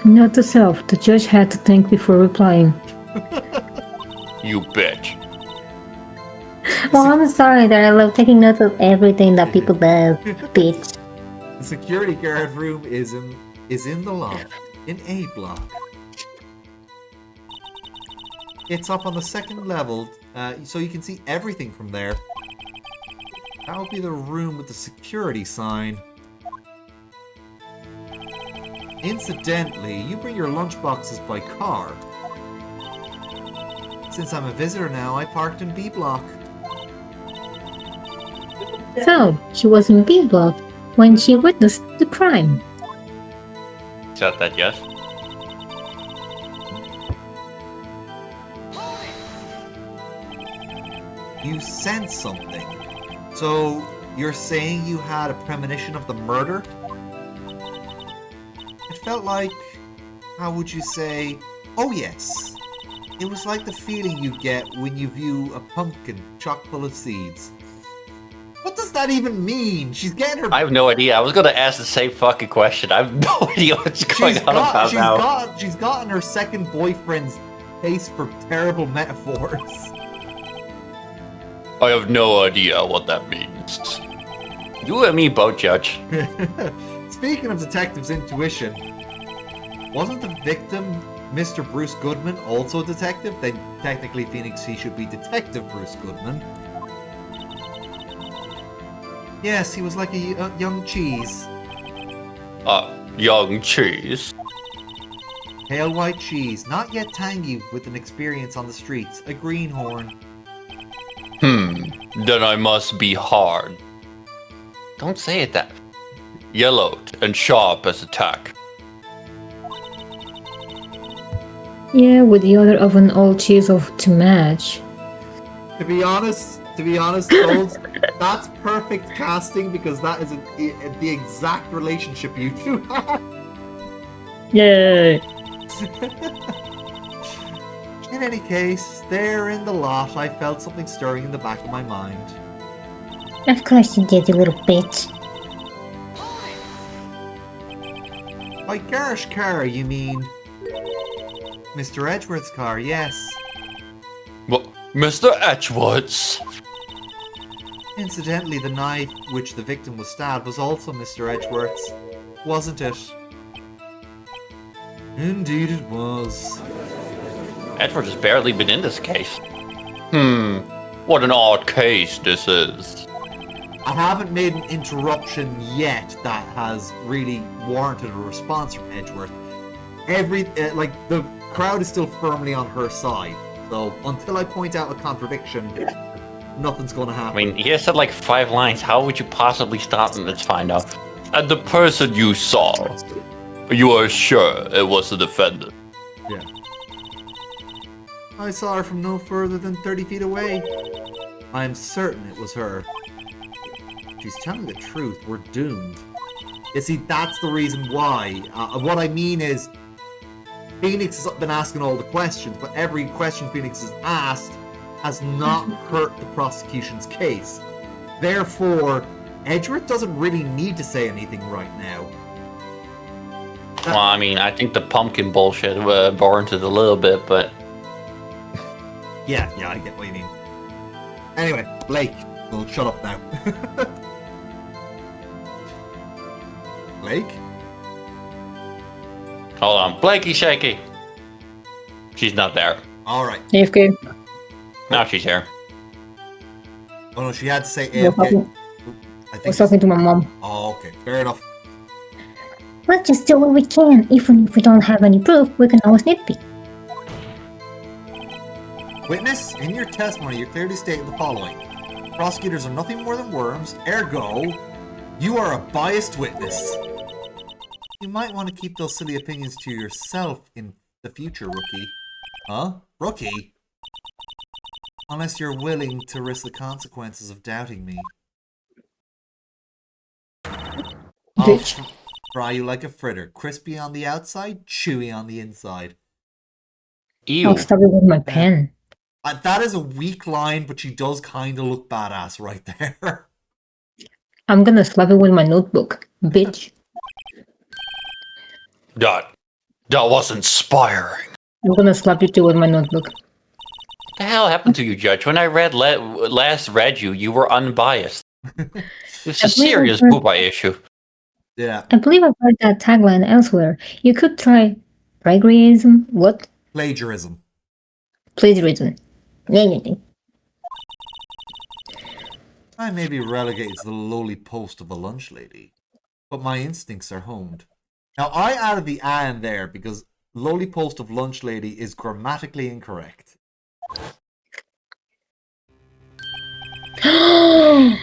Speaker 5: Note to self, the judge had to think before replying.
Speaker 2: You bitch.
Speaker 5: Well, I'm sorry that I love taking notes of everything that people do, bitch.
Speaker 1: The security guard room is in the loft, in A block. It's up on the second level, so you can see everything from there. That would be the room with the security sign. Incidentally, you bring your lunchboxes by car. Since I'm a visitor now, I parked in B block.
Speaker 5: So, she was in B block when she witnessed the crime.
Speaker 2: Is that yes?
Speaker 1: You sensed something. So, you're saying you had a premonition of the murder? It felt like, how would you say, oh yes. It was like the feeling you get when you view a pumpkin chock full of seeds. What does that even mean? She's getting her...
Speaker 2: I have no idea. I was going to ask the same fucking question. I have no idea what's going on about now.
Speaker 1: She's gotten her second boyfriend's taste for terrible metaphors.
Speaker 2: I have no idea what that means. You and me both, Judge.
Speaker 1: Speaking of detective's intuition, wasn't the victim Mr. Bruce Goodman also a detective? Then technically Phoenix, he should be Detective Bruce Goodman. Yes, he was like a young cheese.
Speaker 2: Young cheese?
Speaker 1: Pale white cheese, not yet tangy with an experience on the streets. A greenhorn.
Speaker 2: Then I must be hard. Don't say it that. Yellowed and sharp as a tack.
Speaker 5: Yeah, with the other of an old cheese to match.
Speaker 1: To be honest, Souls, that's perfect casting because that is the exact relationship you two have.
Speaker 5: Yay!
Speaker 1: In any case, there in the lot, I felt something stirring in the back of my mind.
Speaker 5: Of course you did, you little bitch.
Speaker 1: By Gar's car, you mean Mr. Edgeworth's car, yes.
Speaker 4: What? Mr. Edgeworth's?
Speaker 1: Incidentally, the knife which the victim was stabbed was also Mr. Edgeworth's, wasn't it? Indeed it was.
Speaker 2: Edward has barely been in this case. What an odd case this is.
Speaker 1: I haven't made an interruption yet that has really warranted a response from Edgeworth. The crowd is still firmly on her side. So until I point out a contradiction, nothing's gonna
Speaker 2: I
Speaker 1: happen.
Speaker 2: mean, he has said like 5 lines. How would you possibly stop him? Let's find out.
Speaker 4: And the person you saw, you are sure it was the defendant?
Speaker 1: Yeah. I saw her from no further than 30 feet away. I'm certain it was her. She's telling the truth. We're doomed. You see, that's the reason why. What I mean is, Phoenix has been asking all the questions, but every question Phoenix has asked has not hurt the prosecution's case. Therefore, Edgeworth doesn't really need to say anything right now.
Speaker 2: Well, I mean, I think the pumpkin bullshit warranted a little bit, but...
Speaker 1: Yeah, I get what you mean. Anyway, Blake, we'll shut up now. Blake?
Speaker 2: Hold on. Blakey Shaky! She's not there.
Speaker 1: Alright.
Speaker 5: AFK.
Speaker 2: Now she's here.
Speaker 1: Oh no, she had to say
Speaker 5: I
Speaker 1: AFK.
Speaker 5: was talking to my mom.
Speaker 1: Oh, okay. Fair enough.
Speaker 5: Let's just do what we can. Even if we don't have any proof, we can always nitpick.
Speaker 1: Witness, in your testimony, you clearly stated the following. Prosecutors are nothing more than worms, ergo, you are a biased witness. You might want to keep those silly opinions to yourself in the future, rookie. Huh? Rookie? Unless you're willing to risk the consequences of doubting me.
Speaker 5: Bitch.
Speaker 1: I'll fry you like a fritter. Crispy on the outside, chewy on the inside.
Speaker 2: Ew.
Speaker 5: I'll stab it with my pen.
Speaker 1: That is a weak line, but she does kind of look badass right there.
Speaker 5: I'm gonna slap it with my notebook. Bitch.
Speaker 4: That was inspiring.
Speaker 5: I'm gonna slap you too with my notebook.
Speaker 2: What the hell happened to you, Judge? When I last read you, you were unbiased. It's a serious Booba issue.
Speaker 1: Yeah.
Speaker 5: I believe I've heard that tagline elsewhere. You could try plagiarism. What?
Speaker 1: Plagiarism.
Speaker 5: Plagiarism. Anything.
Speaker 1: I may be relegated to the lowly post of a lunch lady, but my instincts are honed. Now, I added the "and" there because lowly post of lunch lady is grammatically incorrect.
Speaker 4: Oh,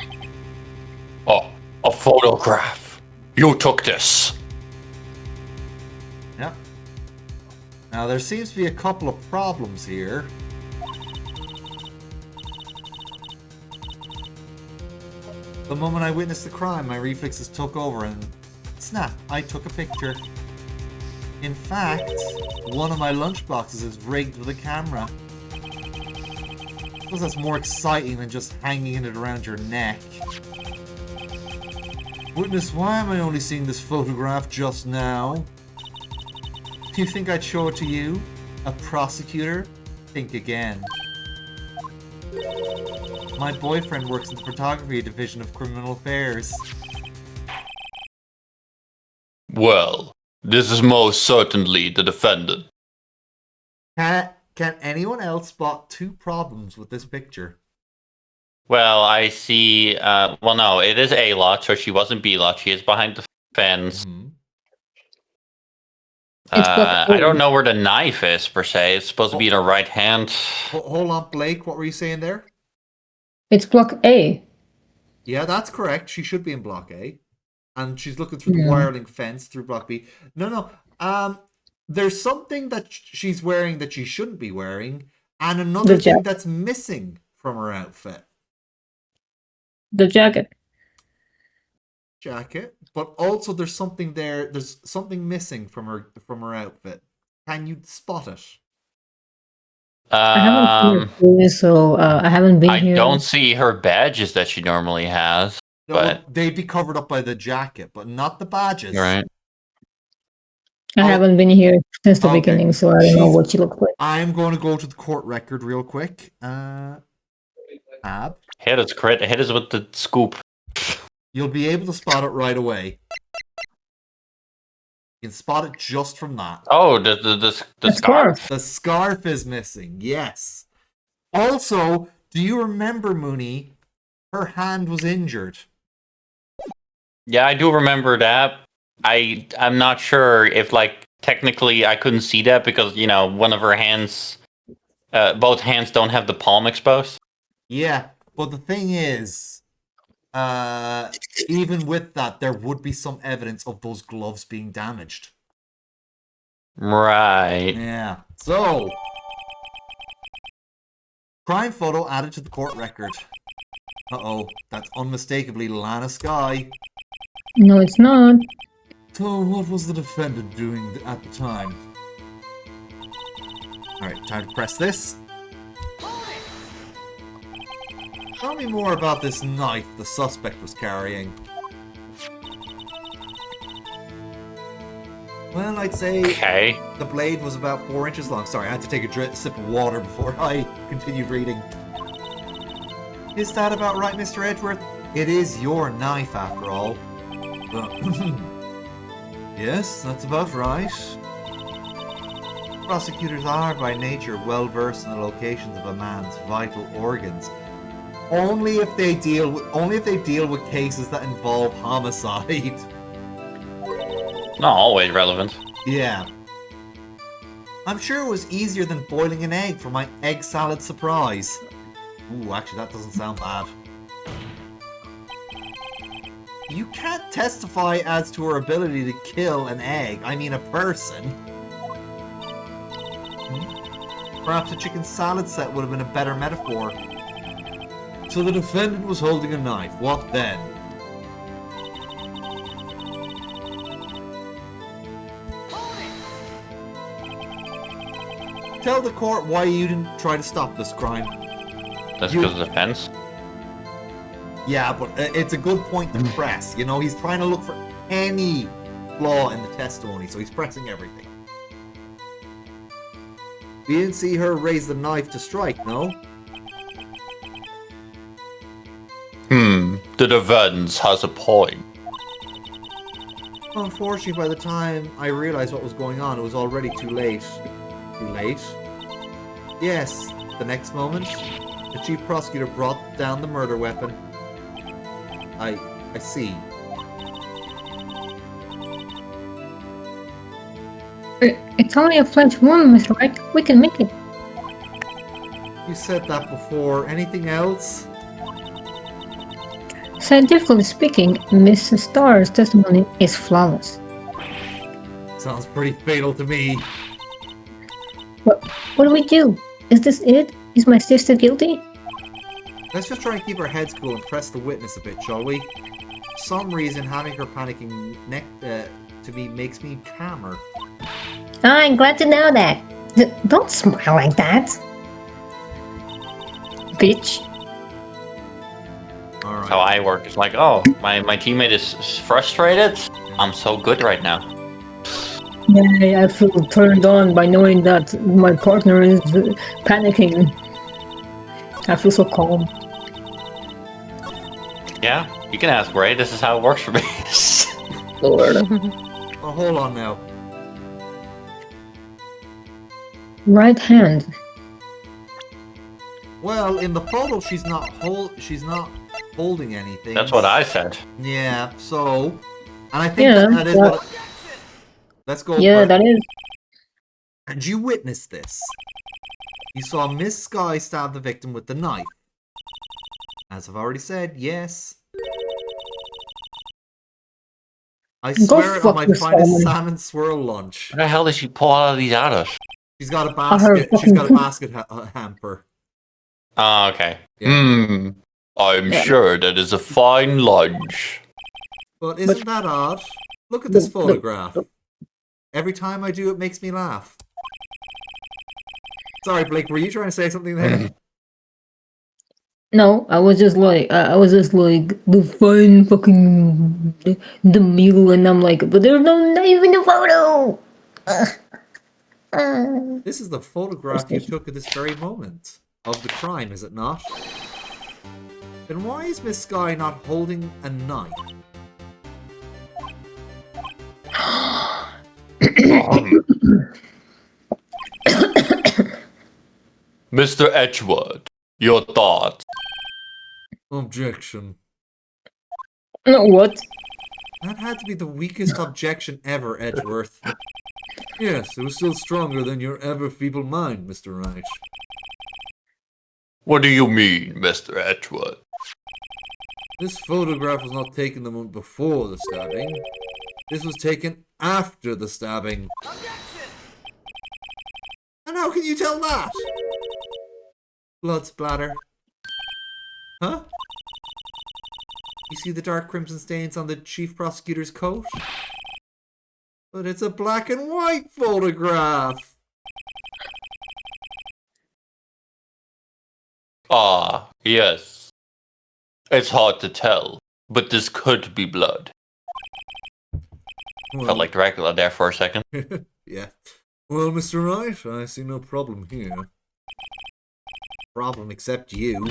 Speaker 4: a photograph. You took this.
Speaker 1: Yeah. Now, there seems to be a couple of problems here. The moment I witnessed the crime, my reflexes took over and snap, I took a picture. In fact, one of my lunch boxes is rigged with a camera. I suppose that's more exciting than just hanging it around your neck. Witness, why am I only seeing this photograph just now? Do you think I'd show it to you? A prosecutor? Think again. My boyfriend works in the photography division of criminal affairs.
Speaker 4: Well, this is most certainly the defendant.
Speaker 1: Can anyone else spot two problems with this picture?
Speaker 2: Well, I see. Well, no, it is A lot, so she wasn't B lot. She is behind the fence.
Speaker 1: Mm-hmm.
Speaker 2: I don't know where the knife is per se. It's supposed to be in her right hand.
Speaker 1: Hold on, Blake. What were you saying there?
Speaker 5: It's block A.
Speaker 1: Yeah, that's correct. She should be in block A, and she's looking through the wire link fence through block B. No. There's something that she's wearing that she shouldn't be wearing, and another thing that's missing from her outfit.
Speaker 5: The jacket.
Speaker 1: Jacket, but also there's something there. There's something missing from her outfit. Can you spot it?
Speaker 5: I haven't seen her, so I haven't been
Speaker 2: I
Speaker 5: here.
Speaker 2: don't see her badges that she normally has.
Speaker 1: No,
Speaker 2: But
Speaker 1: they'd be covered up by the jacket, but not the badges.
Speaker 2: right.
Speaker 5: I haven't been here since the
Speaker 1: Okay.
Speaker 5: beginning, so I don't know what she looks like.
Speaker 1: I'm going to go to the court record real quick. Ab,
Speaker 2: Hit us, crit. Hit us with the scoop.
Speaker 1: you'll be able to spot it right away. You can spot it just from that.
Speaker 2: Oh, the
Speaker 5: The
Speaker 2: scarf.
Speaker 1: The scarf is missing, yes. Also, do you remember, Mooney? Her hand was injured.
Speaker 2: Yeah, I do remember that. I'm not sure if like technically I couldn't see that because one of her hands, both hands don't have the palm exposed.
Speaker 1: Yeah, but the thing is, even with that, there would be some evidence of those gloves being damaged.
Speaker 2: Right.
Speaker 1: Yeah. So, crime photo added to the court record. Uh-oh, that's unmistakably Lana Sky.
Speaker 5: No, it's not.
Speaker 1: So, what was the defendant doing at the time? Alright, time to press this. Tell me more about this knife the suspect was carrying. Well, I'd say
Speaker 2: Okay.
Speaker 1: the blade was about 4 inches long. Sorry, I had to take a sip of water before I continued reading. Is that about right, Mr. Edgeworth? It is your knife, after all. Yes, that's about right. Prosecutors are, by nature, well versed in the locations of a man's vital organs. Only if they deal with cases that involve homicide.
Speaker 2: Not always relevant.
Speaker 1: Yeah. I'm sure it was easier than boiling an egg for my egg salad surprise. Ooh, actually, that doesn't sound bad. You can't testify as to her ability to kill an egg. I mean, a person. Perhaps a chicken salad set would have been a better metaphor. So the defendant was holding a knife. What then? Tell the court why you didn't try to stop this crime.
Speaker 2: That's
Speaker 1: You-
Speaker 2: because of the fence.
Speaker 1: Yeah, but it's a good point to press. You know, he's trying to look for any flaw in the testimony, so he's pressing everything. We didn't see her raise the knife to strike, no?
Speaker 2: The defense has a point.
Speaker 1: Unfortunately, by the time I realized what was going on, it was already too late. Too late? Yes, the next moment, the chief prosecutor brought down the murder weapon. I see.
Speaker 5: It's only a flesh wound, Mr. Wright. We can make it.
Speaker 1: You said that before. Anything else?
Speaker 5: Scientifically speaking, Mrs. Starr's testimony is flawless.
Speaker 1: Sounds pretty fatal to me.
Speaker 5: What do we do? Is this it? Is my sister guilty?
Speaker 1: Let's just try and keep our heads cool and press the witness a bit, shall we? For some reason, having her panicking to me makes me calmer.
Speaker 5: I'm glad to know that. Don't smile like that. Bitch.
Speaker 1: Alright.
Speaker 2: How I work. It's like, oh, my teammate is frustrated. I'm so good right now.
Speaker 5: Yeah, I feel turned on by knowing that my partner is panicking. I feel so calm.
Speaker 2: Yeah, you can ask Ray. This is how it works for me.
Speaker 5: Lord.
Speaker 1: Oh, hold on now.
Speaker 5: Right hand.
Speaker 1: Well, in the photo, she's not holding anything.
Speaker 2: That's what I said.
Speaker 1: Yeah. So, and I think
Speaker 5: Yeah,
Speaker 1: that is
Speaker 5: but-
Speaker 1: what. Let's go.
Speaker 5: Yeah,
Speaker 1: Brett.
Speaker 5: that is.
Speaker 1: And you witnessed this. You saw Miss Sky stab the victim with the knife. As I've already said, yes. I
Speaker 5: Go
Speaker 1: swear it on
Speaker 5: fuck
Speaker 1: my
Speaker 5: yourself.
Speaker 1: finest salmon swirl lunch.
Speaker 2: Where the hell did she pull all of these out of?
Speaker 1: She's got a
Speaker 5: her
Speaker 1: basket. She's got a basket hamper.
Speaker 2: Oh, okay.
Speaker 1: Yeah.
Speaker 2: I'm
Speaker 5: Yeah.
Speaker 2: sure that is a fine lunch.
Speaker 1: But isn't that odd? Look at this
Speaker 5: Look, look,
Speaker 1: photograph. Every time I do, it makes me laugh. Sorry, Blake, were you trying to say something there?
Speaker 5: No, I was just like the fun fucking the mule, and I'm like, but there's not even a photo.
Speaker 1: This is the photograph you took at this very moment of the crime, is it not? Then why is Miss Sky not holding a knife?
Speaker 4: Mr. Edgewood, your thoughts?
Speaker 1: Objection.
Speaker 5: No, what?
Speaker 1: That had to be the weakest objection ever, Edgeworth. Yes, it was still stronger than your ever feeble mind, Mr. Wright.
Speaker 4: What do you mean, Mr. Edgewood?
Speaker 1: This photograph was not taken the moment before the stabbing. This was taken after the stabbing. Objection! And how can you tell that? Blood splatter. Huh? You see the dark crimson stains on the chief prosecutor's coat? But it's a black and white photograph!
Speaker 4: Ah, yes. It's hard to tell, but this could be blood.
Speaker 1: Well,
Speaker 2: Felt like Dracula there for a second.
Speaker 1: yeah. Well, Mr. Wright, I see no problem here. Problem except you.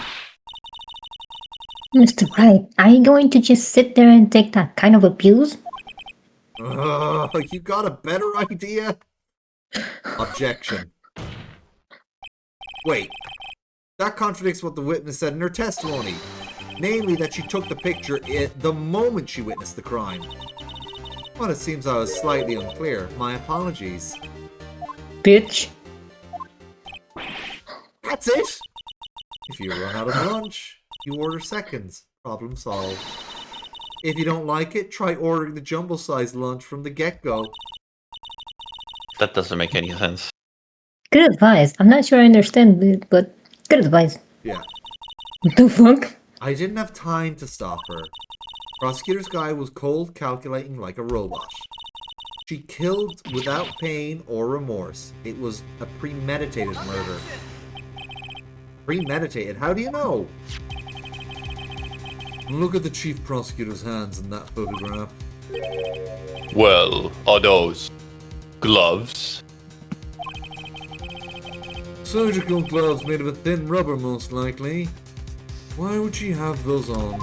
Speaker 5: Mr. Wright, are you going to just sit there and take that kind of abuse?
Speaker 1: You got a better idea? Objection. Wait. That contradicts what the witness said in her testimony. Namely, that she took the picture the moment she witnessed the crime. Well, it seems I was slightly unclear. My apologies.
Speaker 5: Bitch.
Speaker 1: That's it! If you run out of lunch, you order seconds. Problem solved. If you don't like it, try ordering the jumbo-sized lunch from the get-go.
Speaker 2: That doesn't make any sense.
Speaker 5: Good advice. I'm not sure I understand it, but good advice.
Speaker 1: Yeah.
Speaker 5: What the fuck?
Speaker 1: I didn't have time to stop her. Prosecutor's guy was cold, calculating like a robot. She killed without pain or remorse. It was a premeditated murder. Premeditated? How do you know? Look at the chief prosecutor's hands in that photograph.
Speaker 4: Well, are those gloves?
Speaker 1: Surgical gloves made of a thin rubber, most likely. Why would she have those on?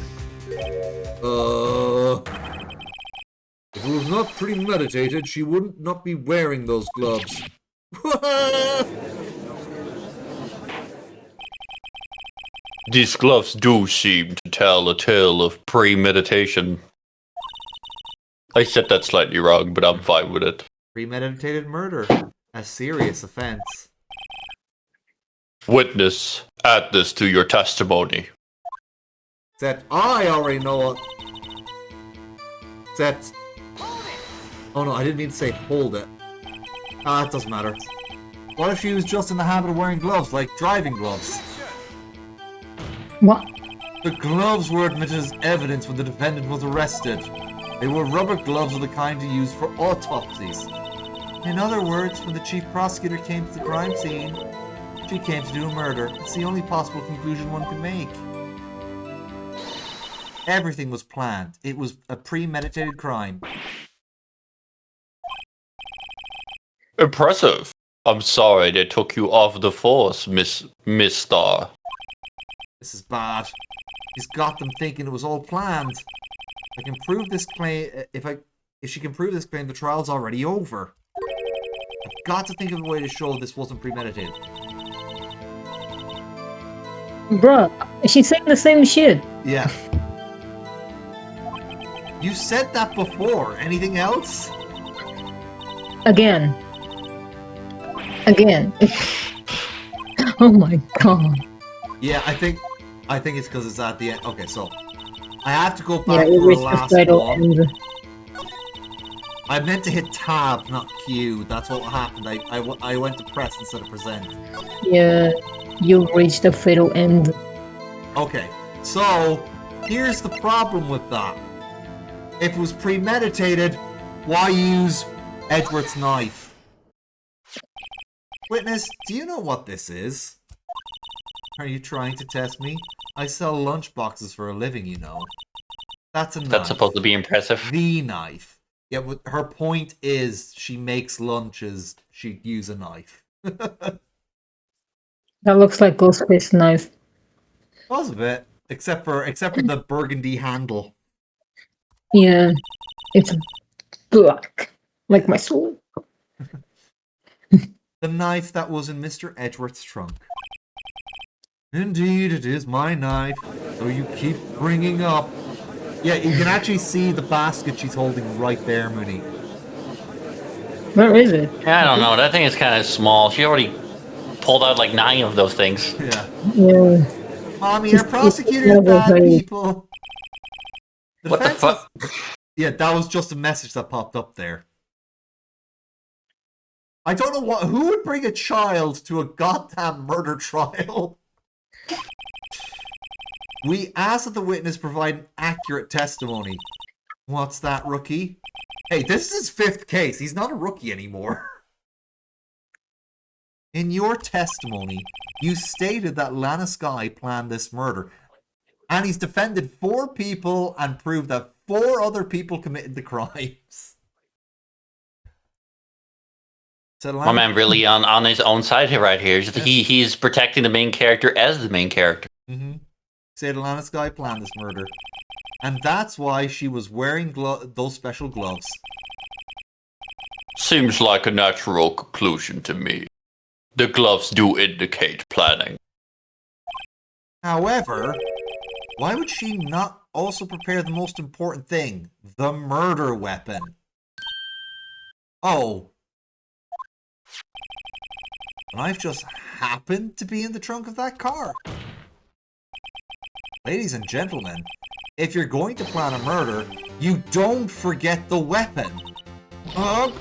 Speaker 1: If it was not premeditated, she wouldn't not be wearing those gloves.
Speaker 4: These gloves do seem to tell a tale of premeditation. I said that slightly wrong, but I'm fine with it.
Speaker 1: Premeditated murder. A serious offense.
Speaker 4: Witness, add this to your testimony.
Speaker 1: Except I already know what... Except... Oh no, I didn't mean to say hold it. It doesn't matter. What if she was just in the habit of wearing gloves, like driving gloves?
Speaker 5: What?
Speaker 1: The gloves were admitted as evidence when the defendant was arrested. They were rubber gloves of the kind used for autopsies. In other words, when the chief prosecutor came to the crime scene, she came to do a murder. It's the only possible conclusion one can make. Everything was planned. It was a premeditated crime.
Speaker 4: Impressive. I'm sorry they took you off the force, Miss Star.
Speaker 1: This is bad. He's got them thinking it was all planned. I can prove this claim. If she can prove this claim, the trial's already over. I've got to think of a way to show this wasn't premeditated.
Speaker 5: Bruh, she's saying the same shit.
Speaker 1: Yeah. You said that before. Anything else?
Speaker 5: Again. Oh my god.
Speaker 1: Yeah, I think it's because it's at the end. Okay, so I have to go
Speaker 5: Yeah,
Speaker 1: back
Speaker 5: it
Speaker 1: to the
Speaker 5: reached the
Speaker 1: last
Speaker 5: title
Speaker 1: one.
Speaker 5: and
Speaker 1: I meant to hit tab, not Q. That's what happened. I went to press instead of present.
Speaker 5: yeah, you reached the fatal end.
Speaker 1: Okay, so here's the problem with that. If it was premeditated, why use Edward's knife? Witness, do you know what this is? Are you trying to test me? I sell lunchboxes for a living, you know. That's a knife.
Speaker 2: That's supposed to be impressive.
Speaker 1: The knife. Yeah, but her point is she makes lunches. She'd use a knife.
Speaker 5: That looks like Ghostface knife.
Speaker 1: Was a bit, except for the burgundy handle.
Speaker 5: Yeah, it's black, like my soul.
Speaker 1: The knife that was in Mr. Edgeworth's trunk. Indeed, it is my knife, though you keep bringing up. Yeah, you can actually see the basket she's holding right there, Mooney.
Speaker 5: Where is it?
Speaker 2: I don't know. That thing is kind of small. She already pulled out like 9 of those things.
Speaker 1: Yeah.
Speaker 5: Yeah.
Speaker 1: Mommy, our prosecutor's bad people.
Speaker 2: What the fuck?
Speaker 1: Yeah, that was just a message that popped up there. I don't know who would bring a child to a goddamn murder trial. We ask that the witness provide an accurate testimony. What's that, rookie? Hey, this is his 5th case. He's not a rookie anymore. In your testimony, you stated that Lana Skye planned this murder. And he's defended 4 people and proved that 4 other people committed the crimes.
Speaker 2: My man really on his own side here right here. He's protecting the main character as the main character.
Speaker 1: Mm-hmm. Said Lana Skye planned this murder. And that's why she was wearing those special gloves.
Speaker 2: Seems like a natural conclusion to me. The gloves do indicate planning.
Speaker 1: However, why would she not also prepare the most important thing? The murder weapon. Oh. The knife just happened to be in the trunk of that car. Ladies and gentlemen, if you're going to plan a murder, you don't forget the weapon. What?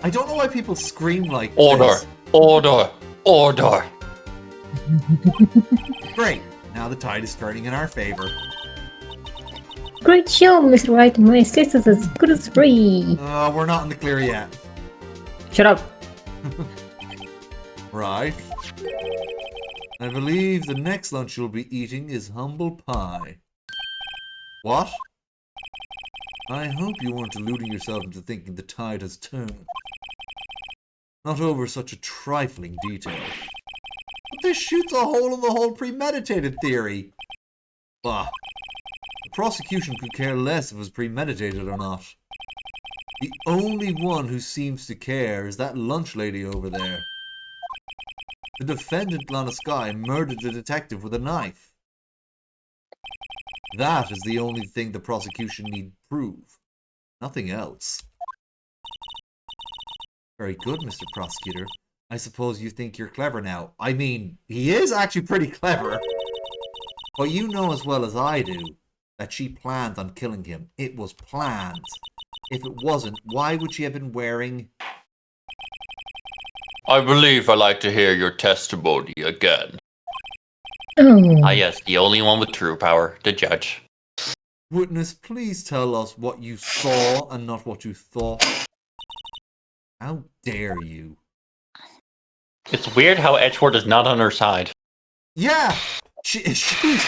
Speaker 1: I don't know why people scream like this.
Speaker 2: Order!
Speaker 1: Great. Now the tide is turning in our favor.
Speaker 5: Great show, Mr. White. My sister's as good as free.
Speaker 1: We're not in the clear yet.
Speaker 5: Shut up.
Speaker 1: Right. I believe the next lunch you'll be eating is humble pie. What? I hope you weren't deluding yourself into thinking the tide has turned. Not over such a trifling detail. But this shoots a hole in the whole premeditated theory. Bah. The prosecution could care less if it was premeditated or not. The only one who seems to care is that lunch lady over there. The defendant, Lana Skye, murdered the detective with a knife. That is the only thing the prosecution need prove. Nothing else. Very good, Mr. Prosecutor. I suppose you think you're clever now. I mean, he is actually pretty clever. But you know as well as I do that she planned on killing him. It was planned. If it wasn't, why would she have been wearing...
Speaker 2: I believe I'd like to hear your testimony again.
Speaker 5: Oh.
Speaker 2: Ah yes, the only one with true power, the judge.
Speaker 1: Witness, please tell us what you saw and not what you thought. How dare you?
Speaker 2: It's weird how Edgeworth is not on her side.
Speaker 1: Yeah! She's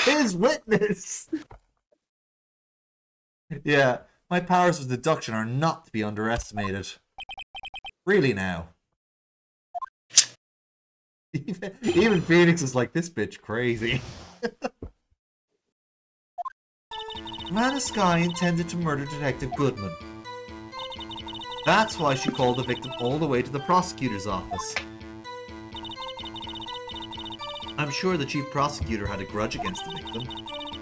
Speaker 1: his witness! Yeah, my powers of deduction are not to be underestimated. Really now. Even Phoenix is like, this bitch crazy. Lana Skye intended to murder Detective Goodman. That's why she called the victim all the way to the prosecutor's office. I'm sure the chief prosecutor had a grudge against the victim.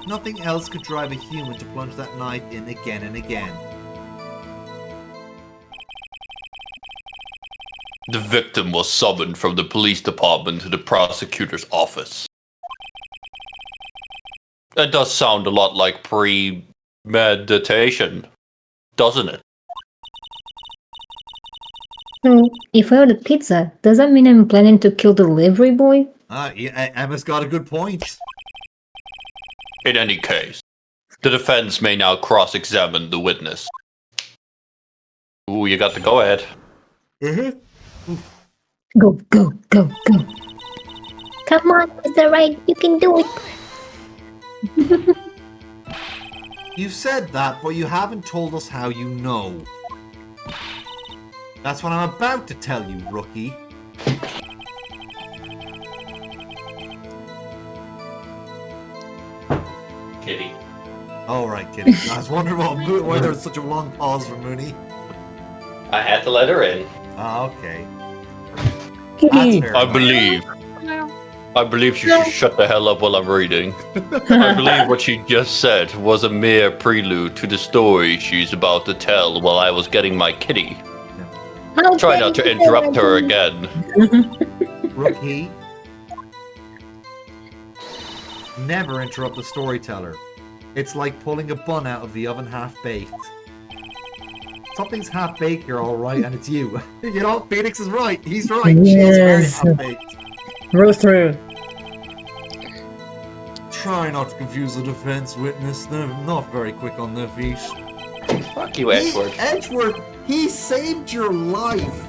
Speaker 1: Nothing else could drive a human to plunge that knife in again and again.
Speaker 2: The victim was summoned from the police department to the prosecutor's office. That does sound a lot like premeditation, doesn't it?
Speaker 5: So, if I order pizza, does that mean I'm planning to kill the delivery boy?
Speaker 1: Yeah, Emma's got a good point.
Speaker 2: In any case, the defense may now cross-examine the witness. Ooh, you got the go-ahead.
Speaker 5: Go, go, go, go. Come on, Mr. Right, you can do it.
Speaker 1: You said that, but you haven't told us how you know. That's what I'm about to tell you, rookie.
Speaker 2: Kitty.
Speaker 1: Alright, Kitty. I was wondering why there was such a long pause for Mooney.
Speaker 2: I had to let her in.
Speaker 1: Ah, okay.
Speaker 5: Kitty.
Speaker 1: That's fair
Speaker 4: I
Speaker 1: enough.
Speaker 4: believe she should shut the hell up while I'm reading. I believe what she just said was a mere prelude to the story she's about to tell while I was getting my kitty.
Speaker 5: How
Speaker 4: Try
Speaker 5: dare
Speaker 4: not to
Speaker 5: you
Speaker 4: interrupt her
Speaker 5: do
Speaker 4: again.
Speaker 1: Rookie. Never interrupt the storyteller. It's like pulling a bun out of the oven half-baked. Something's half-baked here, alright, and it's you. You know, Phoenix is right. He's right. She is very
Speaker 5: Yes.
Speaker 1: half-baked.
Speaker 5: Roast through.
Speaker 1: Try not to confuse the defense witness. They're not very quick on their feet.
Speaker 2: Fuck you, Edward.
Speaker 1: Edgeworth, he saved your life.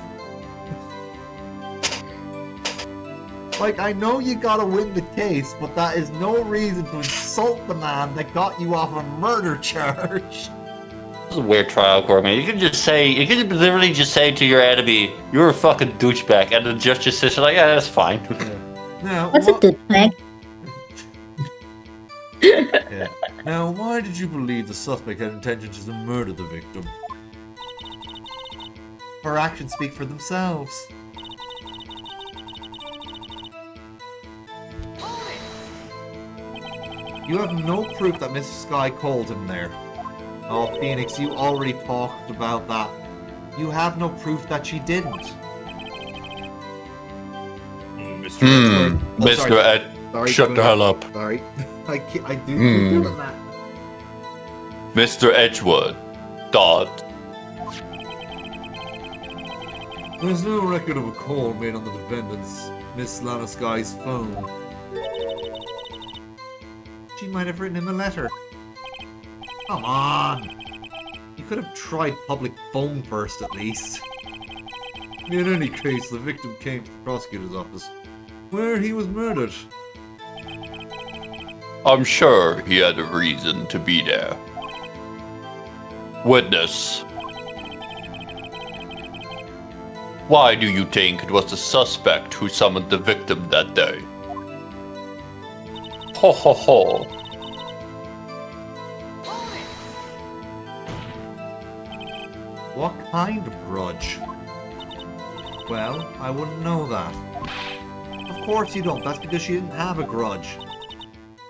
Speaker 1: Like, I know you gotta win the case, but that is no reason to insult the man that got you off a murder charge.
Speaker 2: This is a weird trial court, man. You could literally just say to your enemy, "You're a fucking douchebag," and the judge just sits there like, "Yeah, that's fine."
Speaker 1: Now,
Speaker 5: What's a douchebag?
Speaker 1: Yeah. Now, why did you believe the suspect had intentions to murder the victim? Her actions speak for themselves. You have no proof that Mrs. Sky called him there. Oh, Phoenix, you already talked about that. You have no proof that she didn't. Mr. Edward. Oh,
Speaker 4: Mr.
Speaker 1: sorry.
Speaker 4: Ed,
Speaker 1: Sorry,
Speaker 4: shut the hell up.
Speaker 1: Sorry. I do keep doing that.
Speaker 4: Mr. Edgewood. Dot.
Speaker 1: There's no record of a call made on the defendant's Miss Lana Sky's phone. She might have written him a letter. Come on! You could have tried public phone first, at least. In any case, the victim came to the prosecutor's office, where he was murdered.
Speaker 4: I'm sure he had a reason to be there. Witness. Why do you think it was the suspect who summoned the victim that day? Ho ho ho.
Speaker 1: What kind of grudge? Well, I wouldn't know that. Of course you don't, that's because she didn't have a grudge.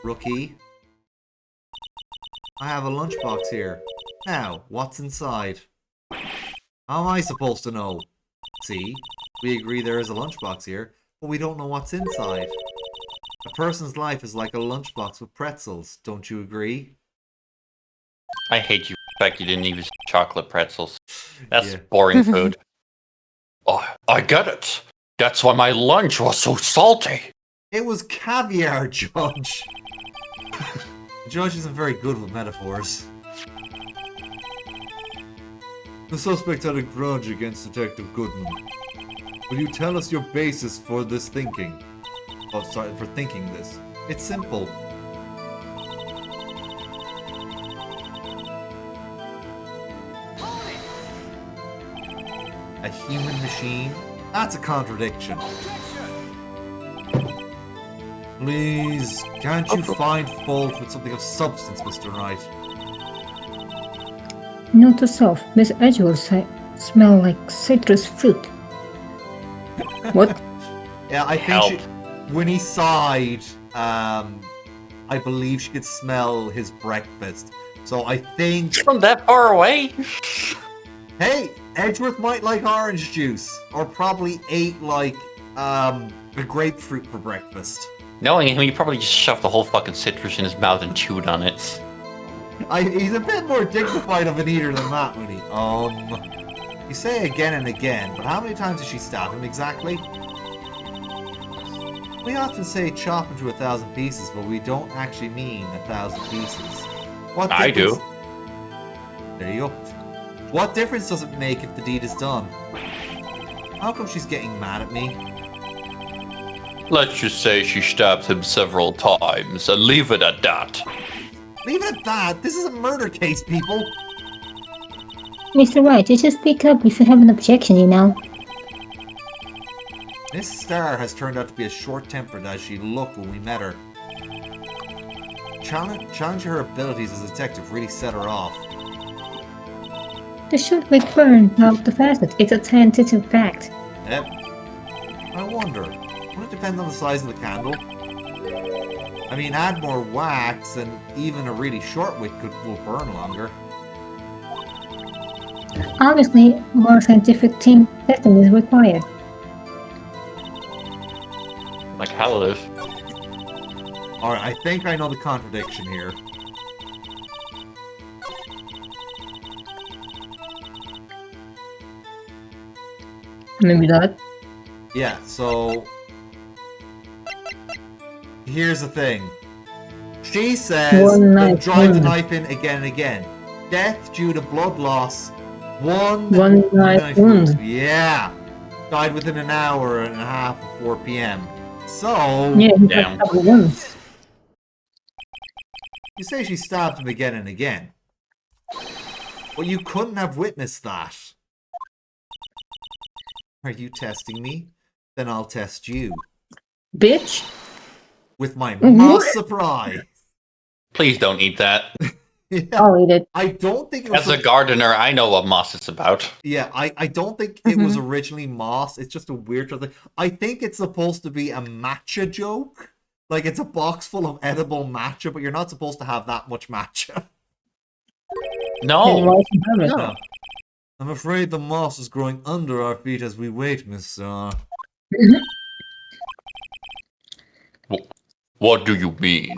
Speaker 1: Rookie. I have a lunchbox here. Now, what's inside? How am I supposed to know? See, we agree there is a lunchbox here, but we don't know what's inside. A person's life is like a lunchbox with pretzels, don't you agree?
Speaker 2: I hate you. The fact you didn't even say chocolate pretzels. That's
Speaker 1: Yeah.
Speaker 2: boring food.
Speaker 4: Oh, I get it. That's why my lunch was so salty.
Speaker 1: It was caviar, Judge! The judge isn't very good with metaphors. The suspect had a grudge against Detective Goodman. Will you tell us your basis for this thinking? Oh, sorry, for thinking this. It's simple. A human machine? That's a contradiction. Please, can't you find fault with something of substance, Mr. Wright?
Speaker 5: Note to self, Miss Edgeworth smell like citrus fruit. What?
Speaker 1: Yeah, I think
Speaker 2: Help.
Speaker 1: when he sighed, I believe she could smell his breakfast. So I think,
Speaker 2: From that far away?
Speaker 1: hey, Edgeworth might like orange juice, or probably ate like a grapefruit for breakfast.
Speaker 2: Knowing him, he probably just shoved the whole fucking citrus in his mouth and chewed on it.
Speaker 1: He's a bit more dignified of an eater than that, Mooney. You say again and again, but how many times did she stab him exactly? We often say chop into 1,000 pieces, but we don't actually mean 1,000 pieces. What
Speaker 2: I do.
Speaker 1: difference- There you go. What difference does it make if the deed is done? How come she's getting mad at me?
Speaker 2: Let's just say she stabbed him several times and leave it at that.
Speaker 1: Leave it at that. This is a murder case, people.
Speaker 5: Mr. Wright, you just speak up if you have an objection, you know.
Speaker 1: Miss Star has turned out to be as short-tempered as she looked when we met her. Challenging her abilities as a detective really set her off.
Speaker 5: The short wick burn off the facet. It's a scientific fact.
Speaker 1: Yep. I wonder, would it depend on the size of the candle? I mean, add more wax and even a really short wick will burn longer.
Speaker 5: Obviously, more scientific team testing is required.
Speaker 2: Like hell it is.
Speaker 1: Alright, I think I know the contradiction here.
Speaker 5: Maybe not.
Speaker 1: Yeah, so... Here's the thing. She says, drive the knife in again and again. Death due to blood loss. One knife wound. Yeah. Died within an hour and a half of 4 p.m. So...
Speaker 5: Yeah,
Speaker 2: Damn.
Speaker 1: You say she stabbed him again and again. But you couldn't have witnessed that. Are you testing me? Then I'll test you.
Speaker 5: Bitch.
Speaker 1: With my moss surprise.
Speaker 2: Please don't eat that.
Speaker 1: Yeah.
Speaker 5: I'll eat it.
Speaker 1: I don't think it was...
Speaker 2: As a gardener, I know what moss is about.
Speaker 1: Yeah, I don't think it was originally moss. It's just a weird thing. I think it's supposed to be a matcha joke. Like, it's a box full of edible matcha, but you're not supposed to have that much matcha.
Speaker 2: No.
Speaker 1: No. I'm afraid the moss is growing under our feet as we wait, Miss
Speaker 2: What do you mean?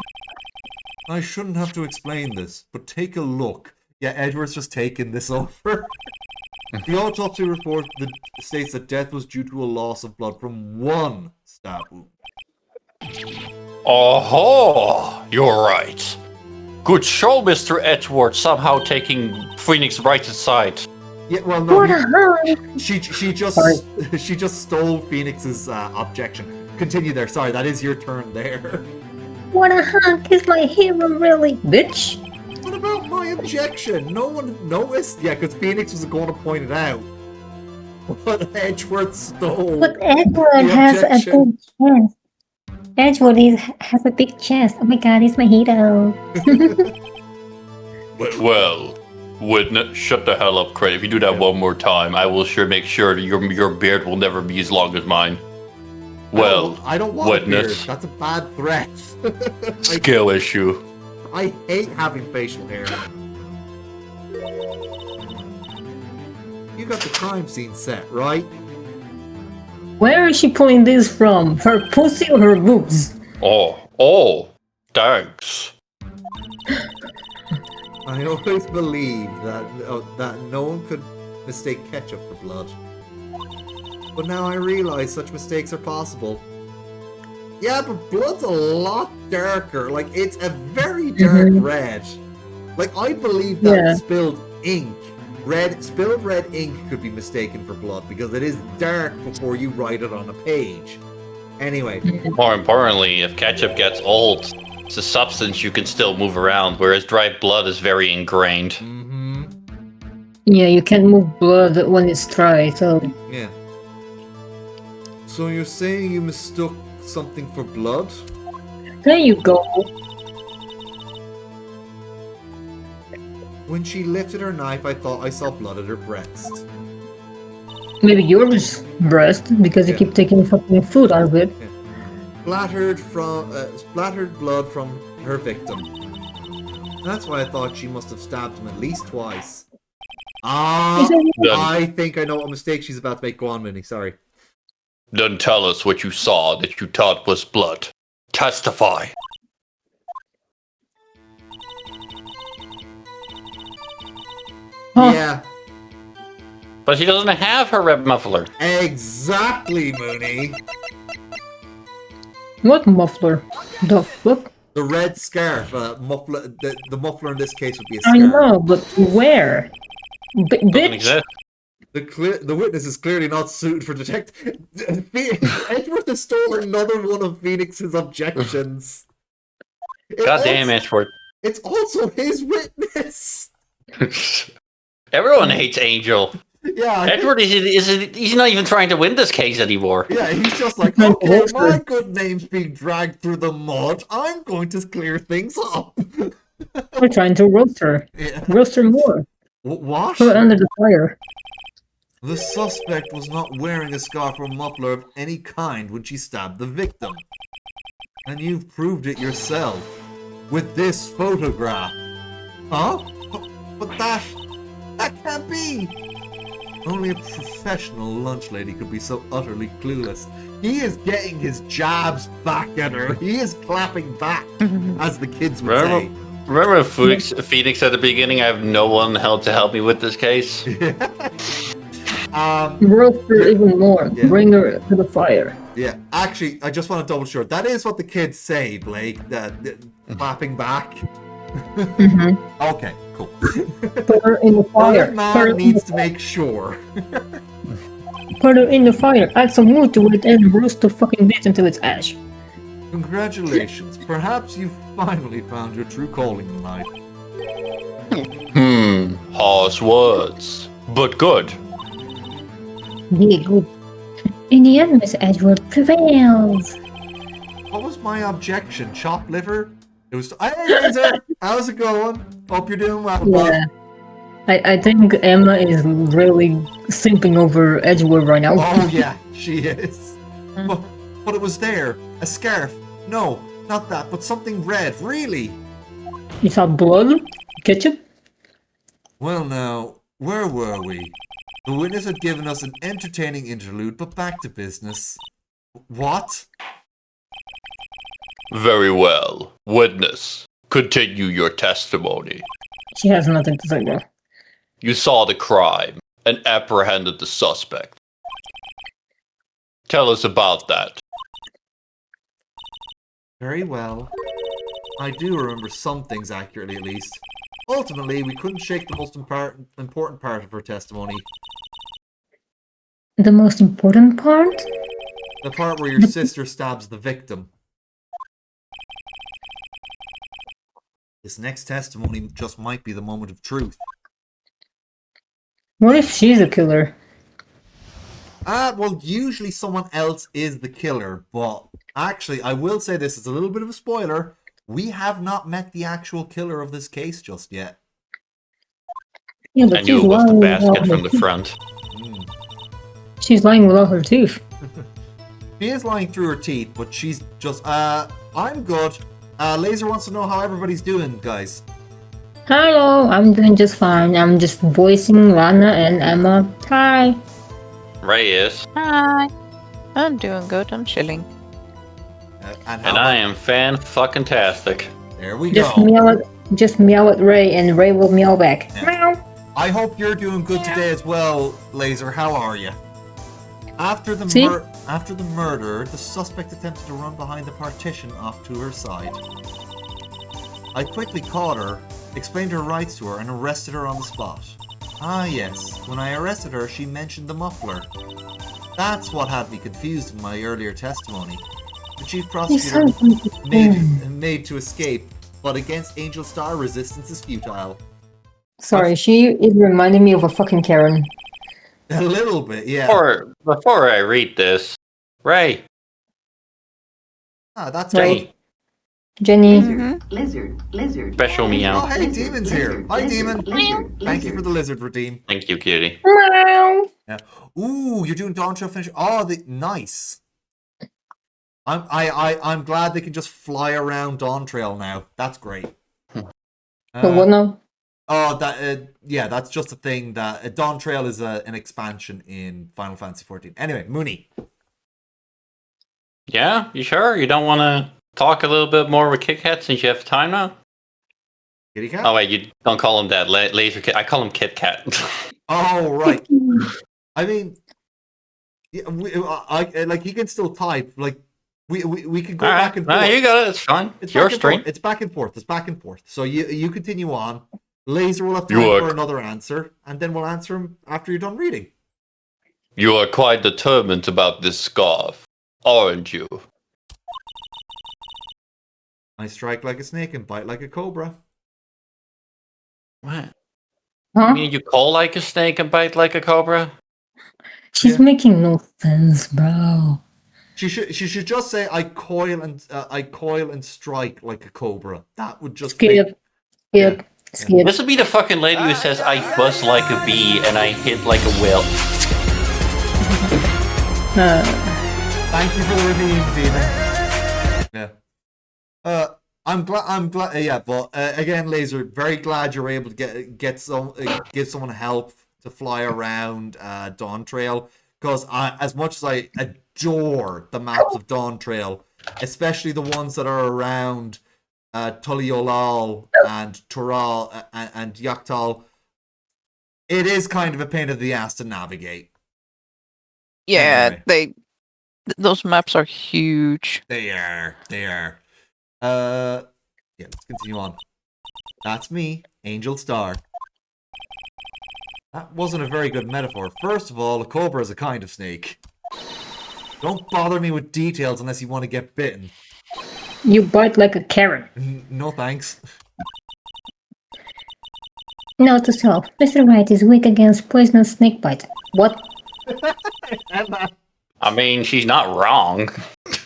Speaker 1: I shouldn't have to explain this, but take a look. Yeah, Edward's just taking this over. The autopsy report states that death was due to a loss of blood from one stab wound.
Speaker 2: Oh, you're right. Good show, Mr. Edward, somehow taking Phoenix Wright's side.
Speaker 1: Yeah, well, no,
Speaker 5: What the hell?
Speaker 1: she just stole Phoenix's objection. Continue there. Sorry, that is your turn there.
Speaker 5: What a hunk is my hero, really? Bitch.
Speaker 1: What about my objection? No one noticed? Yeah, because Phoenix was going to point it out. But Edgeworth stole.
Speaker 5: But Edward has a big chance. Edward has a big chance. Oh my god, he's my hero.
Speaker 2: Well, witness, shut the hell up, Craig. If you do that one more time, I will make sure that your beard will never be as long as mine. Well,
Speaker 1: I don't want
Speaker 2: witness.
Speaker 1: a beard. That's a bad threat.
Speaker 2: Skill issue.
Speaker 1: I hate having facial hair. You got the crime scene set, right?
Speaker 5: Where is she pulling this from? Her pussy or her boobs?
Speaker 2: Oh, thanks.
Speaker 1: I always believed that no one could mistake ketchup for blood. But now I realize such mistakes are possible. Yeah, but blood's a lot darker. Like, it's a very dark red. Like, I believe that spilled red ink could be mistaken for blood because it is dark before you write it on a page. Anyway.
Speaker 2: More importantly, if ketchup gets old, it's a substance you can still move around, whereas dry blood is very ingrained.
Speaker 1: Mm-hmm.
Speaker 5: Yeah, you can't move blood when it's dry, so...
Speaker 1: Yeah. So you're saying you mistook something for blood?
Speaker 5: There you go.
Speaker 1: When she lifted her knife, I thought I saw blood at her breast.
Speaker 5: Maybe yours breast, because you keep taking fucking food out of it.
Speaker 1: Yeah. Splattered blood from her victim. That's why I thought she must have stabbed him at least twice. I think I know what mistake she's about to make. Go on, Minnie, sorry.
Speaker 2: Then tell us what you saw that you thought was blood. Testify.
Speaker 1: Yeah.
Speaker 2: But she doesn't have her red muffler.
Speaker 1: Exactly, Mooney.
Speaker 5: What muffler? The fuck?
Speaker 1: The red scarf. Muffler. The muffler in this case would be a
Speaker 5: I
Speaker 1: scarf.
Speaker 5: know, but where?
Speaker 2: Doesn't
Speaker 5: Bitch!
Speaker 2: exist.
Speaker 1: The witness is clearly not suited for Edgeworth has stolen another one of Phoenix's objections.
Speaker 2: God damn, Edgeworth.
Speaker 1: It's also his witness.
Speaker 2: Everyone hates Angel.
Speaker 1: Yeah,
Speaker 2: Edgeworth he's not even trying to win this case anymore.
Speaker 1: Yeah, he's just like, okay, my good name's being dragged through the mud. I'm going to clear things up.
Speaker 5: We're trying to roast her.
Speaker 1: Yeah.
Speaker 5: Roast her more.
Speaker 1: What?
Speaker 5: Put her under the fire.
Speaker 1: The suspect was not wearing a scarf or muffler of any kind when she stabbed the victim. And you've proved it yourself. With this photograph. Huh? But that can't be! Only a professional lunch lady could be so utterly clueless. He is getting his jabs back at her. He is clapping back, as the kids would say.
Speaker 2: Remember Phoenix at the beginning? I have no one to help me with this case.
Speaker 5: Roast her even more.
Speaker 1: Yeah.
Speaker 5: Bring her to the fire.
Speaker 1: Yeah, actually, I just want to double sure. That is what the kids say, Blake. Clapping back. Okay, cool.
Speaker 5: Put her in the fire.
Speaker 1: Third man needs to make sure.
Speaker 5: Put her in the fire. Add some wood to it and roast the fucking bitch until it's ash.
Speaker 1: Congratulations. Perhaps you finally found your true calling in life.
Speaker 2: Harsh words, but good.
Speaker 5: Yeah, good. In the end, Miss Edgeworth prevails.
Speaker 1: What was my objection? Chopped liver? It was. Hey, Razor! How's it going? Hope you're doing well, bud.
Speaker 5: Yeah. I think Emma is really simping over Edgeworth right now.
Speaker 1: Oh, yeah, she is. But it was there. A scarf. No, not that, but something red. Really?
Speaker 5: You saw blood? Ketchup?
Speaker 1: Well, now, where were we? The witness had given us an entertaining interlude, but back to business. What?
Speaker 4: Very well. Witness, continue your testimony.
Speaker 5: She has nothing to say now.
Speaker 4: You saw the crime and apprehended the suspect. Tell us about that.
Speaker 1: Very well. I do remember some things accurately, at least. Ultimately, we couldn't shake the most important part of her testimony.
Speaker 5: The most important part?
Speaker 1: The part where your sister stabs the victim. This next testimony just might be the moment of truth.
Speaker 5: What if she's a killer?
Speaker 1: Well, usually someone else is the killer, but actually, I will say this is a little bit of a spoiler. We have not met the actual killer of this case just yet.
Speaker 5: Yeah, but
Speaker 2: I knew it was the basket from the front.
Speaker 5: She's lying with all her teeth.
Speaker 1: She is lying through her teeth, but she's just, I'm good. Laser wants to know how everybody's doing, guys.
Speaker 5: Hello, I'm doing just fine. I'm just voicing Lana and Emma. Hi.
Speaker 2: Ray is.
Speaker 3: Hi. I'm doing good. I'm chilling.
Speaker 1: And
Speaker 2: I am fan-fucking-tastic.
Speaker 1: There we
Speaker 5: Just
Speaker 1: go.
Speaker 5: meow at Ray, and Ray will meow back.
Speaker 1: Yeah.
Speaker 5: Meow.
Speaker 1: I hope you're doing good today as well, Laser. How are you? After the murder, the suspect attempted to run behind the partition off to her side. I quickly caught her, explained her rights to her, and arrested her on the spot. Ah yes, when I arrested her, she mentioned the muffler. That's what had me confused in my earlier testimony. The chief prosecutor made to escape, but against Angel Star, resistance is futile.
Speaker 5: Sorry, she is reminding me of a fucking Karen.
Speaker 1: A little bit, yeah.
Speaker 2: Before I read this, Ray.
Speaker 1: Ah, that's
Speaker 5: Right.
Speaker 1: good.
Speaker 5: Jenny.
Speaker 6: Lizard.
Speaker 2: Special meow.
Speaker 1: Oh, hey, Demon's here. Hi, Demon.
Speaker 6: Lizard.
Speaker 1: Thank you for the lizard redeem.
Speaker 2: Thank you, cutie.
Speaker 5: Meow.
Speaker 1: Yeah. Ooh, you're doing Dawn Trail finish. Oh, nice. I'm glad they can just fly around Dawn Trail now. That's great.
Speaker 5: But what now?
Speaker 1: Oh, yeah, that's just a thing that Dawn Trail is an expansion in Final Fantasy XIV. Anyway, Mooney.
Speaker 2: Yeah, you sure? You don't want to talk a little bit more with Kit Kat since you have time now?
Speaker 1: Kitty Cat?
Speaker 2: Oh wait, you don't call him that. Laser Kit. I call him Kit Kat.
Speaker 1: Oh, right. I mean, yeah, like he can still type. Like we can go back and forth.
Speaker 2: No, you got it. It's fine. It's your stream.
Speaker 1: It's back and forth. It's back and forth. So you continue on. Laser will have
Speaker 4: You
Speaker 1: time
Speaker 4: are-
Speaker 1: for another answer, and then we'll answer him after you're done reading.
Speaker 2: You are quite determined about this scarf, aren't you?
Speaker 1: I strike like a snake and bite like a cobra.
Speaker 2: What?
Speaker 5: Huh?
Speaker 2: You mean you call like a snake and bite like a cobra?
Speaker 5: She's
Speaker 1: Yeah.
Speaker 5: making no sense, bro.
Speaker 1: She should just say I coil and strike like a cobra. That would just
Speaker 5: Skip.
Speaker 1: Yeah.
Speaker 5: Skip.
Speaker 2: This would be the fucking lady who says I buzz like a bee and I hit like a whale.
Speaker 1: Thank you for the redeem, Demon. Yeah. I'm glad. Yeah, but again, Laser, very glad you're able to give someone help to fly around Dawn Trail. Because as much as I adore the maps of Dawn Trail, especially the ones that are around Tuliolal and Tural and Yaktal, it is kind of a pain in the ass to navigate.
Speaker 3: Yeah,
Speaker 1: Anyway.
Speaker 3: those maps are huge.
Speaker 1: They are. Yeah, let's continue on. That's me, Angel Star. That wasn't a very good metaphor. First of all, a cobra is a kind of snake. Don't bother me with details unless you want to get bitten.
Speaker 5: You bite like a carrot.
Speaker 1: No thanks.
Speaker 5: Note to self, Mr. Wright is weak against poisonous snake bite. What?
Speaker 2: I mean, she's not wrong.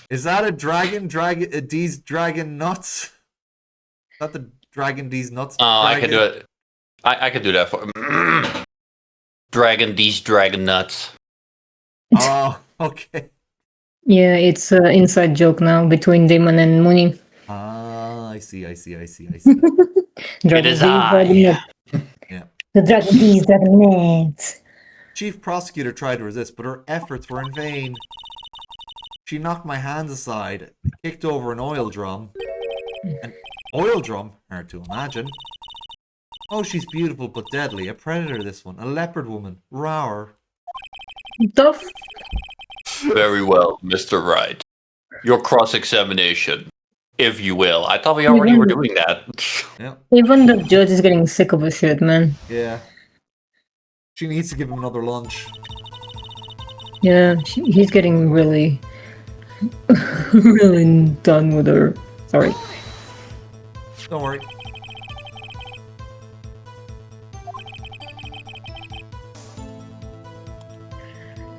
Speaker 1: Is that a D's dragon nuts? Is that the dragon D's nuts?
Speaker 2: Oh, I can do it. I could do that for Dragon D's dragon nuts.
Speaker 1: Oh, okay.
Speaker 5: Yeah, it's an inside joke now between Demon and Mooney.
Speaker 1: Ah, I see.
Speaker 2: It
Speaker 5: Dragon
Speaker 2: is
Speaker 5: D, dragon nut.
Speaker 1: Yeah.
Speaker 5: The Dragon D's dragon nuts.
Speaker 1: Chief Prosecutor tried to resist, but her efforts were in vain. She knocked my hands aside, kicked over an oil drum. An oil drum? Hard to imagine. Oh, she's beautiful but deadly. A predator, this one. A leopard woman. Rower.
Speaker 5: The f-
Speaker 2: Very well, Mr. Wright. Your cross-examination, if you will. I thought we already were doing that.
Speaker 1: Yeah.
Speaker 5: Even the judge is getting sick of his shit, man.
Speaker 1: Yeah. She needs to give him another lunch.
Speaker 5: Yeah, he's getting really, really done with her. Sorry.
Speaker 1: Don't worry.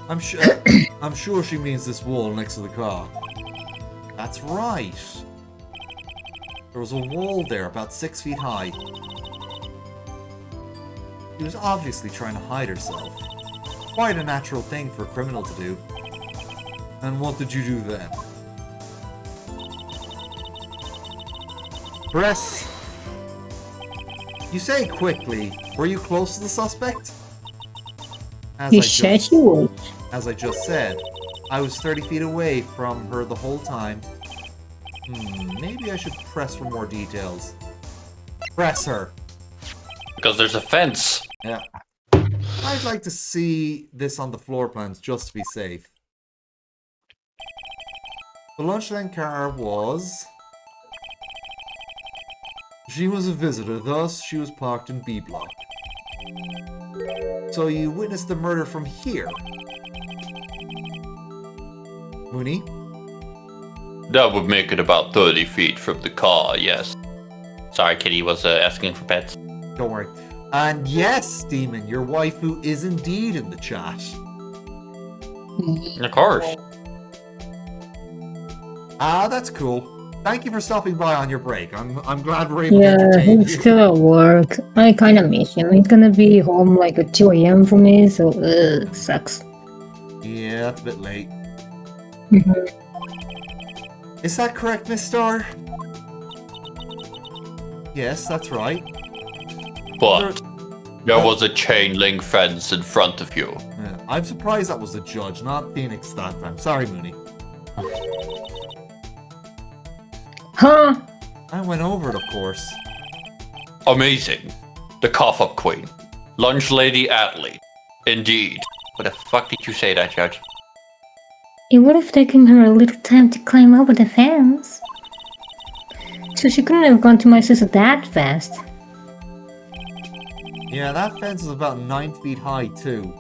Speaker 1: I'm sure she means this wall next to the car. That's right. There was a wall there about 6 feet high. She was obviously trying to hide herself. Quite a natural thing for a criminal to do. And what did you do then? Press. You say quickly. Were you close to the suspect?
Speaker 5: He said she was.
Speaker 1: As I just said, I was 30 feet away from her the whole time. Maybe I should press for more details. Press her.
Speaker 2: Because there's a fence.
Speaker 1: Yeah. I'd like to see this on the floor plans just to be safe. The lunchtime car was... She was a visitor, thus she was parked in B block. So you witnessed the murder from here? Mooney?
Speaker 2: That would make it about 30 feet from the car, yes. Sorry, Kitty was asking for pets.
Speaker 1: Don't worry. And yes, Demon, your waifu is indeed in the chat.
Speaker 2: Of course.
Speaker 1: Ah, that's cool. Thank you for stopping by on your break. I'm glad we're able to
Speaker 5: Yeah,
Speaker 1: entertain
Speaker 5: he's
Speaker 1: you.
Speaker 5: still at work. I kind of miss him. He's gonna be home like at 2 a.m. for me, so sucks.
Speaker 1: Yeah, that's a bit late.
Speaker 5: Mhm.
Speaker 1: Is that correct, Miss Star? Yes, that's right.
Speaker 2: But there was a chain link fence in front of you.
Speaker 1: Yeah, I'm surprised that was the judge, not Phoenix that time. Sorry, Mooney.
Speaker 5: Huh?
Speaker 1: I went over it, of course.
Speaker 2: Amazing. The cough-up queen. Lunch lady athlete. Indeed. What the fuck did you say that, Judge?
Speaker 5: It would have taken her a little time to climb over the fence. So she couldn't have gone to my sister that fast.
Speaker 1: Yeah, that fence is about 9 feet high, too.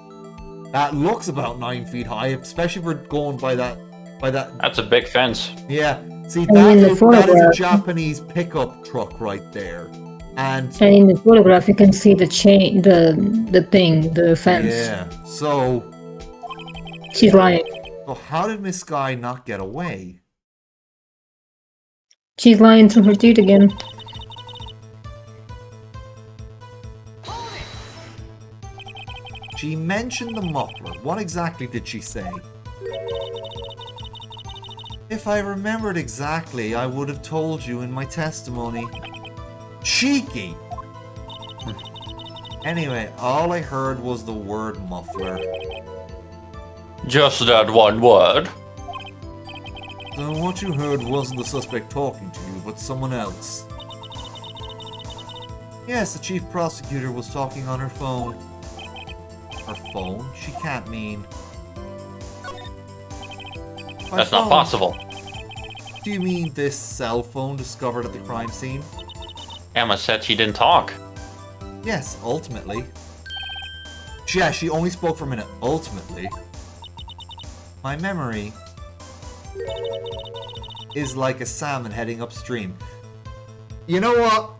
Speaker 1: That looks about 9 feet high, especially if we're going by that.
Speaker 2: That's a big fence.
Speaker 1: Yeah. See,
Speaker 5: And in the
Speaker 1: that is a
Speaker 5: photograph-
Speaker 1: Japanese pickup truck right there. And
Speaker 5: And in the photograph, you can see the chain, the fence.
Speaker 1: yeah. So
Speaker 5: She's lying.
Speaker 1: how did Miss Sky not get away?
Speaker 5: She's lying through her teeth again.
Speaker 1: She mentioned the muffler. What exactly did she say? If I remembered exactly, I would have told you in my testimony. Cheeky! Anyway, all I heard was the word muffler.
Speaker 2: Just that one word.
Speaker 1: So what you heard wasn't the suspect talking to you, but someone else. Yes, the chief prosecutor was talking on her phone. Her phone? She can't mean... By
Speaker 2: That's not
Speaker 1: phone,
Speaker 2: possible.
Speaker 1: Do you mean this cell phone discovered at the crime scene?
Speaker 2: Emma said she didn't talk.
Speaker 1: Yes, ultimately. Yeah, she only spoke for a minute. Ultimately. My memory is like a salmon heading upstream. You know what?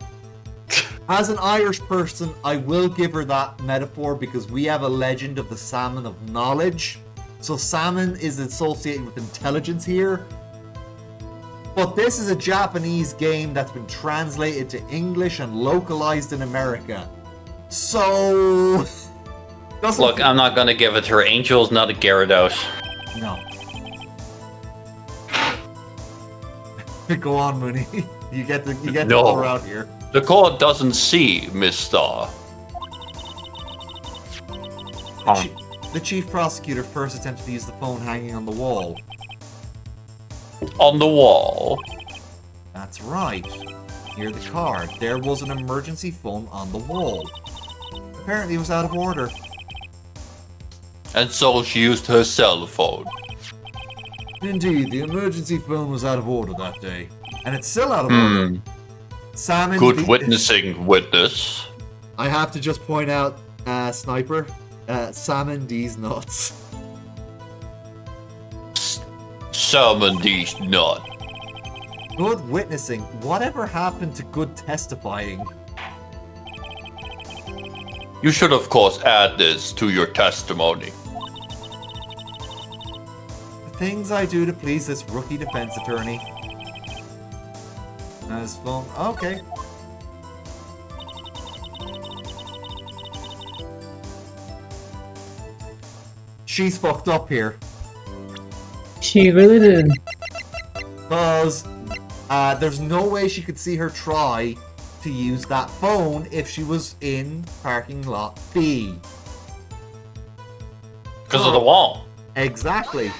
Speaker 1: As an Irish person, I will give her that metaphor because we have a legend of the salmon of knowledge. So salmon is associated with intelligence here. But this is a Japanese game that's been translated to English and localized in America. So...
Speaker 2: Look, I'm not gonna give it to her. Angel's not a Gyarados.
Speaker 1: No. Go on, Mooney. You get the
Speaker 2: No.
Speaker 1: color out here.
Speaker 2: The court doesn't see, Miss Star.
Speaker 1: The chief prosecutor first attempted to use the phone hanging on the wall.
Speaker 2: On the wall.
Speaker 1: That's right. Near the car, there was an emergency phone on the wall. Apparently it was out of order.
Speaker 2: And so she used her cell phone.
Speaker 1: Indeed, the emergency phone was out of order that day. And it's still out of order. Salmon...
Speaker 2: Good witnessing, witness.
Speaker 1: I have to just point out, Sniper, salmon these nuts.
Speaker 2: Salmon these nut.
Speaker 1: Good witnessing. Whatever happened to good testifying?
Speaker 2: You should of course add this to your testimony.
Speaker 1: The things I do to please this rookie defense attorney. As phone. Okay. She's fucked up here.
Speaker 5: She really did.
Speaker 1: Because there's no way she could see her try to use that phone if she was in parking lot B.
Speaker 2: Because of the wall.
Speaker 1: Exactly.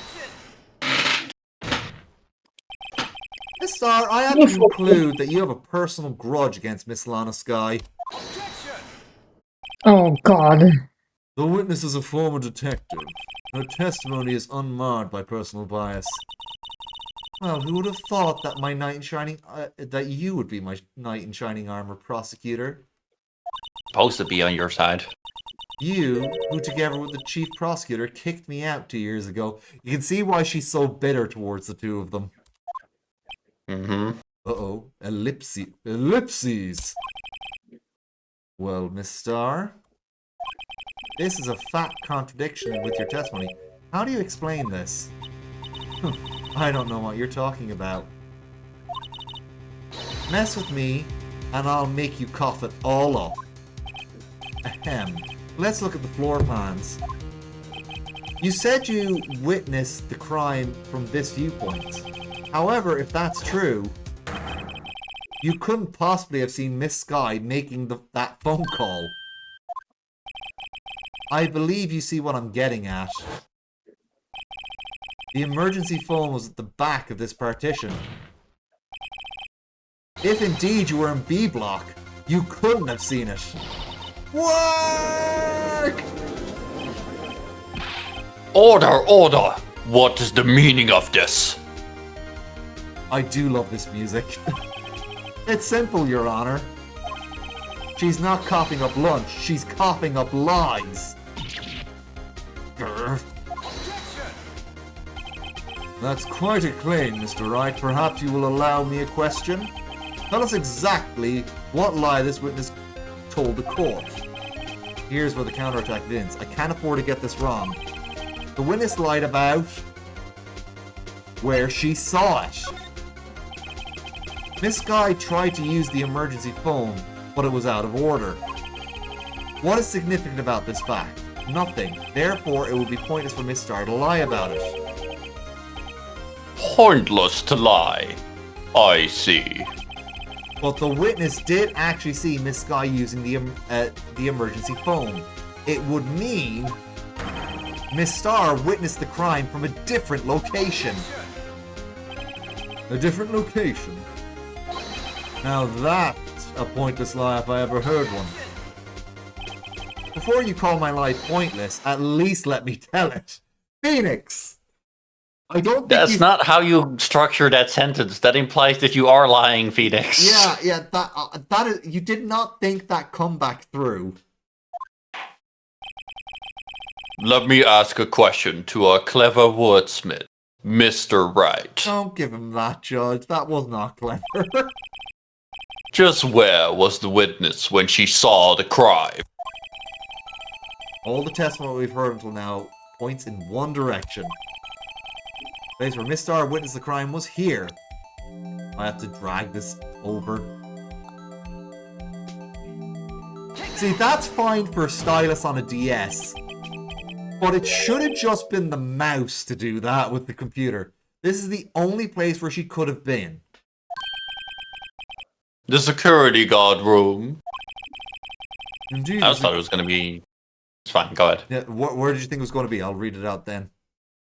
Speaker 1: Miss Star, I have to conclude that you have a personal grudge against Miss Lana Sky.
Speaker 5: Oh, God.
Speaker 1: The witness is a former detective. Her testimony is unmarred by personal bias. Well, who would have thought that my knight in shining, that you would be my knight in shining armor prosecutor?
Speaker 2: Supposed to be on your side.
Speaker 1: You, who together with the chief prosecutor kicked me out 2 years ago. You can see why she's so bitter towards the two of them.
Speaker 2: Mm-hmm.
Speaker 1: Uh-oh. Ellipses. Well, Miss Star, this is a fat contradiction with your testimony. How do you explain this? I don't know what you're talking about. Mess with me, and I'll make you cough it all up. Ahem. Let's look at the floor plans. You said you witnessed the crime from this viewpoint. However, if that's true, you couldn't possibly have seen Miss Sky making that phone call. I believe you see what I'm getting at. The emergency phone was at the back of this partition. If indeed you were in B block, you couldn't have seen it. Work!
Speaker 2: Order, order! What is the meaning of this?
Speaker 1: I do love this music. It's simple, Your Honor. She's not coughing up lunch, she's coughing up lies. Grr. That's quite a claim, Mr. Wright. Perhaps you will allow me a question? Tell us exactly what lie this witness told the court. Here's where the counterattack begins. I can't afford to get this wrong. The witness lied about where she saw it. Miss Guy tried to use the emergency phone, but it was out of order. What is significant about this fact? Nothing. Therefore, it would be pointless for Miss Star to lie about it.
Speaker 2: Pointless to lie. I see.
Speaker 1: But the witness did actually see Miss Sky using the emergency phone. It would mean Miss Star witnessed the crime from a different location. A different location? Now that's a pointless lie if I ever heard one. Before you call my lie pointless, at least let me tell it. Phoenix! I don't think
Speaker 2: That's not how you structure that sentence. That implies that you are lying, Phoenix.
Speaker 1: Yeah, that is. You did not think that comeback through.
Speaker 2: Let me ask a question to our clever wordsmith, Mr. Wright.
Speaker 1: Don't give him that, Judge. That was not clever.
Speaker 2: Just where was the witness when she saw the crime?
Speaker 1: All the testimony we've heard until now points in one direction. The place where Miss Star witnessed the crime was here. I have to drag this over. See, that's fine for stylus on a DS. But it should have just been the mouse to do that with the computer. This is the only place where she could have been.
Speaker 2: The security guard room.
Speaker 1: Indeed.
Speaker 2: I just thought it was going to be... It's fine, go ahead.
Speaker 1: Yeah, where did you think it was going to be? I'll read it out then.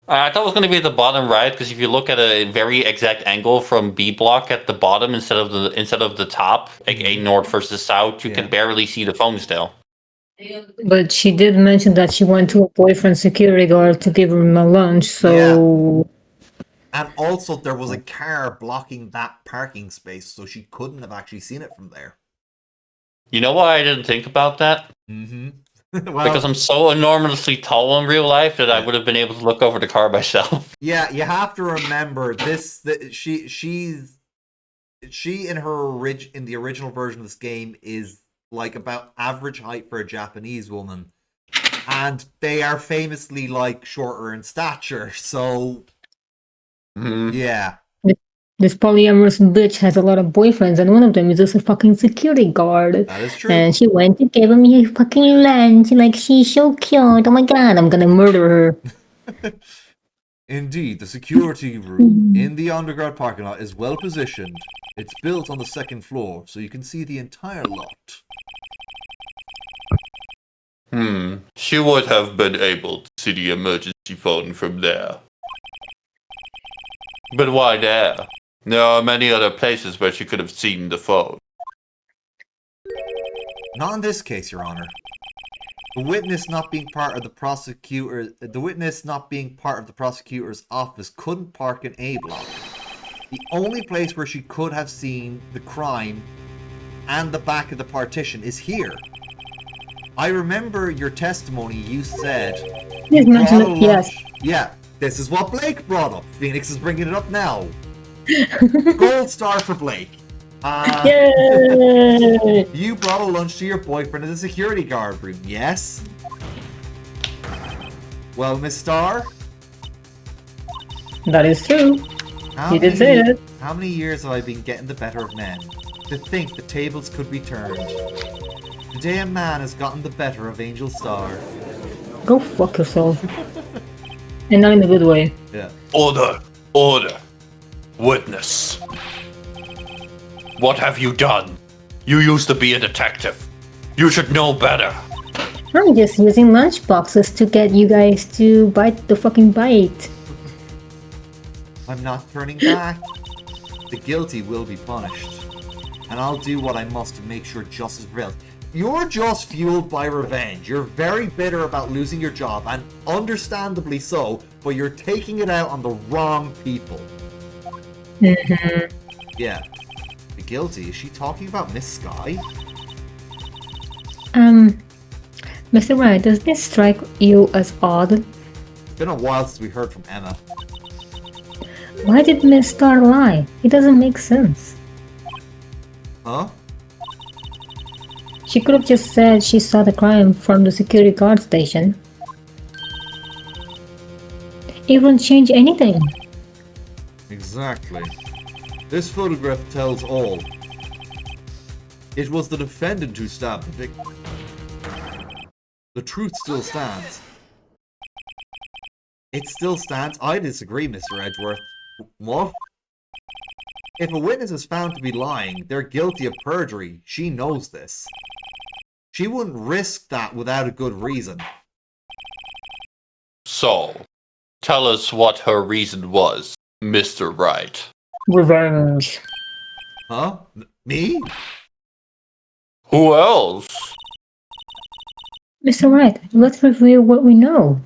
Speaker 2: I thought it was going to be at the bottom right, because if you look at a very exact angle from B block at the bottom instead of the top, aka north versus south, you can barely see the phone still.
Speaker 5: But she did mention that she went to a boyfriend's security guard to give him a lunch, so...
Speaker 1: And also, there was a car blocking that parking space, so she couldn't have actually seen it from there.
Speaker 2: You know why I didn't think about that?
Speaker 1: Mm-hmm.
Speaker 2: Well, because I'm so enormously tall in real life that I would have been able to look over the car myself.
Speaker 1: Yeah, you have to remember this. She in the original version of this game is like about average height for a Japanese woman, and they are famously like shorter in stature. So, yeah.
Speaker 5: This polyamorous bitch has a lot of boyfriends, and one of them is just a fucking security guard.
Speaker 1: That is true.
Speaker 5: And she went to give him his fucking lunch. Like, she's so cute. Oh my god, I'm gonna murder her.
Speaker 1: Indeed, the security room in the underground parking lot is well positioned. It's built on the second floor, so you can see the entire lot.
Speaker 2: She would have been able to see the emergency phone from there. But why there? There are many other places where she could have seen the phone.
Speaker 1: Not in this case, Your Honor. The witness not being part of the prosecutor's office couldn't park in A block. The only place where she could have seen the crime and the back of the partition is here. I remember your testimony. You said
Speaker 5: Yes, mention it, yes.
Speaker 1: Yeah, this is what Blake brought up. Phoenix is bringing it up now. Gold star for Blake.
Speaker 5: Yay!
Speaker 1: You brought a lunch to your boyfriend in the security guard room, yes? Well, Miss Star?
Speaker 5: That is true. You did say it.
Speaker 1: How many years have I been getting the better of men? To think the tables could be turned. Today a man has gotten the better of Angel Star.
Speaker 5: Go fuck yourself. And not in a good way.
Speaker 1: Yeah.
Speaker 2: Order! Order! Witness! What have you done? You used to be a detective. You should know better.
Speaker 5: I'm just using lunchboxes to get you guys to bite the fucking bite.
Speaker 1: I'm not turning back. The guilty will be punished. And I'll do what I must to make sure justice prevails. You're just fueled by revenge. You're very bitter about losing your job, and understandably so, but you're taking it out on the wrong people.
Speaker 5: Mm-hmm.
Speaker 1: Yeah. The guilty, is she talking about Miss Sky?
Speaker 5: Mr. Wright, does this strike you as odd?
Speaker 1: It's been a while since we heard from Emma.
Speaker 5: Why did Miss Star lie? It doesn't make sense.
Speaker 1: Huh?
Speaker 5: She could have just said she saw the crime from the security guard station. It wouldn't change anything.
Speaker 1: Exactly. This photograph tells all. It was the defendant who stabbed the victim. The truth still stands. It still stands? I disagree, Mr. Edgeworth. What? If a witness is found to be lying, they're guilty of perjury. She knows this. She wouldn't risk that without a good reason.
Speaker 2: So, tell us what her reason was, Mr. Wright.
Speaker 5: Revenge.
Speaker 1: Huh? Me?
Speaker 2: Who else?
Speaker 5: Mr. Wright, let's review what we know.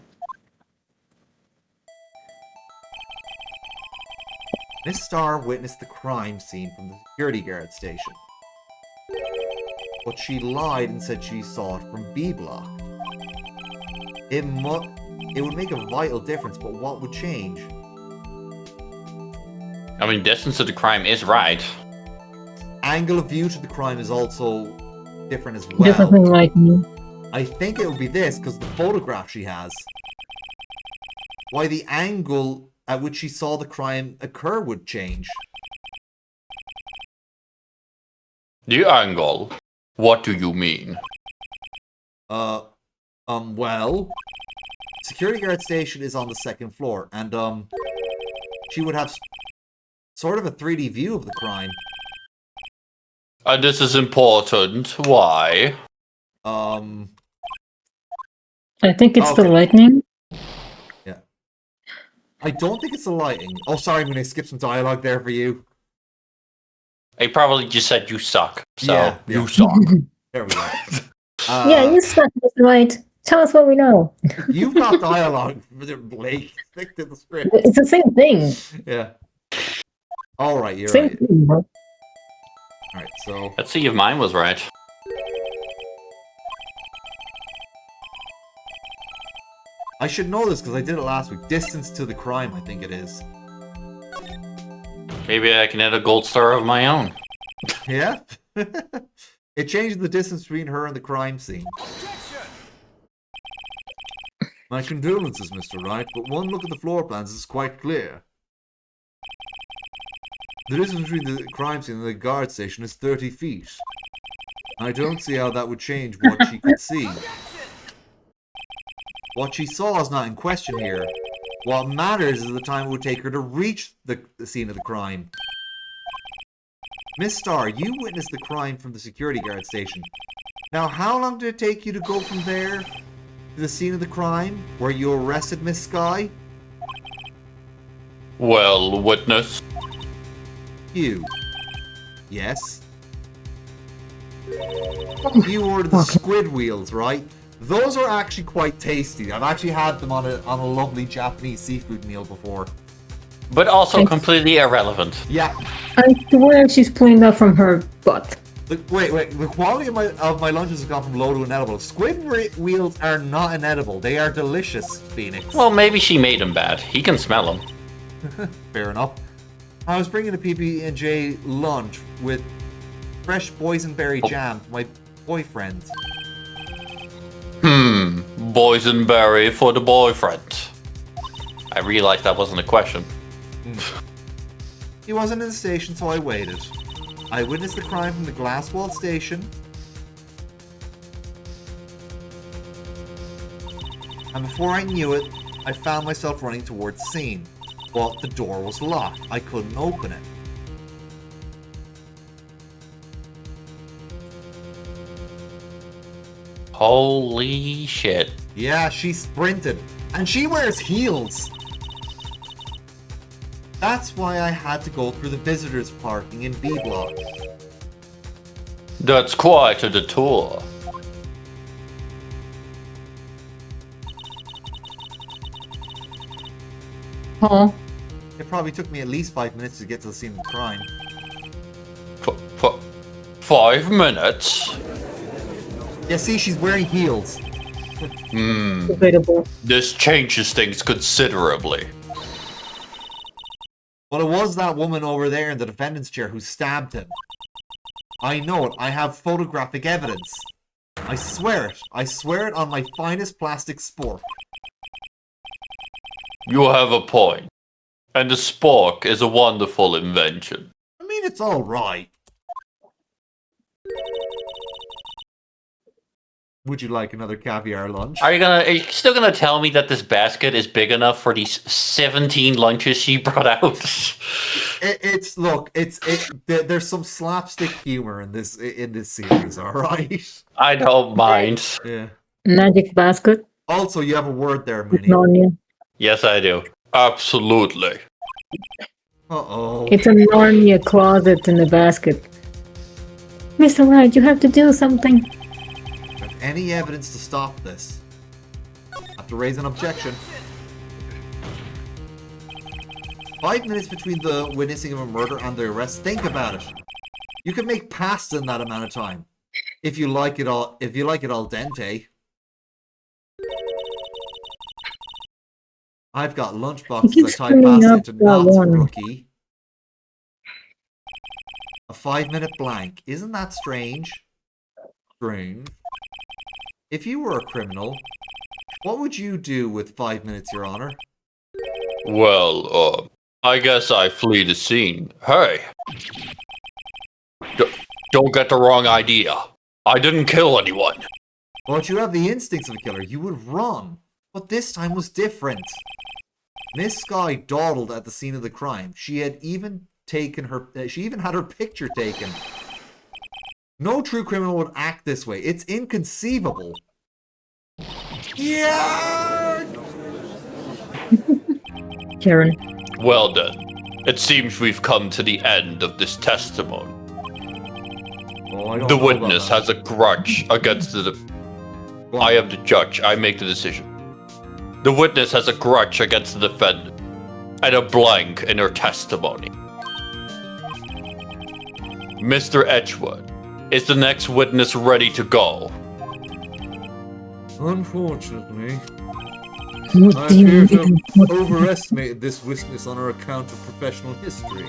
Speaker 1: Miss Starr witnessed the crime scene from the security guard station. But she lied and said she saw it from B Block. It would make a vital difference, but what would change?
Speaker 2: I mean, distance to the crime is right.
Speaker 1: Angle of view to the crime is also different as well.
Speaker 5: Different from lightning.
Speaker 1: I think it would be this, because the photograph she has. Why the angle at which she saw the crime occur would change.
Speaker 2: The angle? What do you mean?
Speaker 1: Well, security guard station is on the second floor, and, she would have sort of a 3D view of the crime.
Speaker 2: And this is important. Why?
Speaker 5: I think it's the
Speaker 1: Okay.
Speaker 5: lightning.
Speaker 1: Yeah. I don't think it's the lighting. Oh, sorry, I'm gonna skip some dialogue there for you.
Speaker 2: He probably just said you suck. So,
Speaker 1: Yeah.
Speaker 2: you suck.
Speaker 1: There we go.
Speaker 5: Yeah, you suck, Mr. Wright. Tell us what we know.
Speaker 1: You've got dialogue, Blake. Stick to the script.
Speaker 5: It's the same thing.
Speaker 1: Yeah. Alright, you're
Speaker 5: Same
Speaker 1: right.
Speaker 5: thing, bro.
Speaker 1: Alright, so...
Speaker 2: Let's see if mine was right.
Speaker 1: I should know this because I did it last week. Distance to the crime, I think it is.
Speaker 2: Maybe I can add a gold star of my own.
Speaker 1: Yeah? It changes the distance between her and the crime scene. My condolences, Mr. Wright, but one look at the floor plans is quite clear. The distance between the crime scene and the guard station is 30 feet. I don't see how that would change what she could see. What she saw is not in question here. What matters is the time it would take her to reach the scene of the crime. Miss Starr, you witnessed the crime from the security guard station. Now, how long did it take you to go from there to the scene of the crime, where you arrested Miss Sky?
Speaker 2: Well, witness.
Speaker 1: You. Yes. You ordered the squid wheels, right? Those are actually quite tasty. I've actually had them on a lovely Japanese seafood meal before.
Speaker 2: But also completely irrelevant.
Speaker 1: Yeah.
Speaker 5: I swear she's pulling that from her butt.
Speaker 1: Wait. The quality of my lunches has gone from low to inedible. Squid wheels are not inedible. They are delicious, Phoenix.
Speaker 2: Well, maybe she made him bad. He can smell them.
Speaker 1: Fair enough. I was bringing a PB&J lunch with fresh boysenberry jam for my boyfriend.
Speaker 2: Boysenberry for the boyfriend. I realized that wasn't a question.
Speaker 1: He wasn't in the station, so I waited. I witnessed the crime from the Glasswall station. And before I knew it, I found myself running towards the scene. But the door was locked. I couldn't open it.
Speaker 2: Holy shit.
Speaker 1: Yeah, she sprinted. And she wears heels. That's why I had to go through the visitors parking in B Block.
Speaker 2: That's quite a detour.
Speaker 5: Huh?
Speaker 1: It probably took me at least 5 minutes to get to the scene of the crime.
Speaker 2: 5 minutes?
Speaker 1: Yeah, see, she's wearing heels.
Speaker 5: Debatable.
Speaker 2: This changes things considerably.
Speaker 1: But it was that woman over there in the defendant's chair who stabbed him. I know it. I have photographic evidence. I swear it. I swear it on my finest plastic spork.
Speaker 2: You have a point. And the spork is a wonderful invention.
Speaker 1: I mean, it's alright. Would you like another caviar lunch?
Speaker 2: Are you still gonna tell me that this basket is big enough for these 17 lunches she brought out?
Speaker 1: There's some slapstick humor in this series, alright?
Speaker 2: I don't mind.
Speaker 1: Yeah.
Speaker 5: Magic basket.
Speaker 1: Also, you have a word there,
Speaker 5: With
Speaker 1: Mooney.
Speaker 5: Narnia.
Speaker 2: Yes, I do. Absolutely.
Speaker 1: Uh-oh.
Speaker 5: It's a Narnia closet in the basket. Mr. Wright, you have to do something.
Speaker 1: Have any evidence to stop this? Have to raise an objection. 5 minutes between the witnessing of a murder and the arrest. Think about it. You can make pasta in that amount of time. If you like it al dente. I've got lunchboxes
Speaker 5: keeps
Speaker 1: that type
Speaker 5: filling
Speaker 1: pasta
Speaker 5: up
Speaker 1: into
Speaker 5: that
Speaker 1: knots,
Speaker 5: one.
Speaker 1: rookie. A 5-minute blank. Isn't that strange? Strange. If you were a criminal, what would you do with 5 minutes, Your Honor?
Speaker 2: Well, I guess I flee the scene. Hey. Don't get the wrong idea. I didn't kill anyone.
Speaker 1: But you have the instincts of a killer. You would run. But this time was different. Miss Sky dawdled at the scene of the crime. She even had her picture taken. No true criminal would act this way. It's inconceivable. Yeah.
Speaker 5: Karen.
Speaker 2: Well then, it seems we've come to the end of this testimony.
Speaker 1: Oh, I don't
Speaker 2: The
Speaker 1: know
Speaker 2: witness
Speaker 1: about
Speaker 2: has a grudge against the... I am the judge. I make the decision. The witness has a grudge against the defendant and a blank in her testimony. Mr. Edgewood, is the next witness ready to go?
Speaker 1: Unfortunately,
Speaker 5: What
Speaker 1: I
Speaker 5: do you
Speaker 1: appear to
Speaker 5: mean?
Speaker 1: have overestimated this witness on her account of professional history.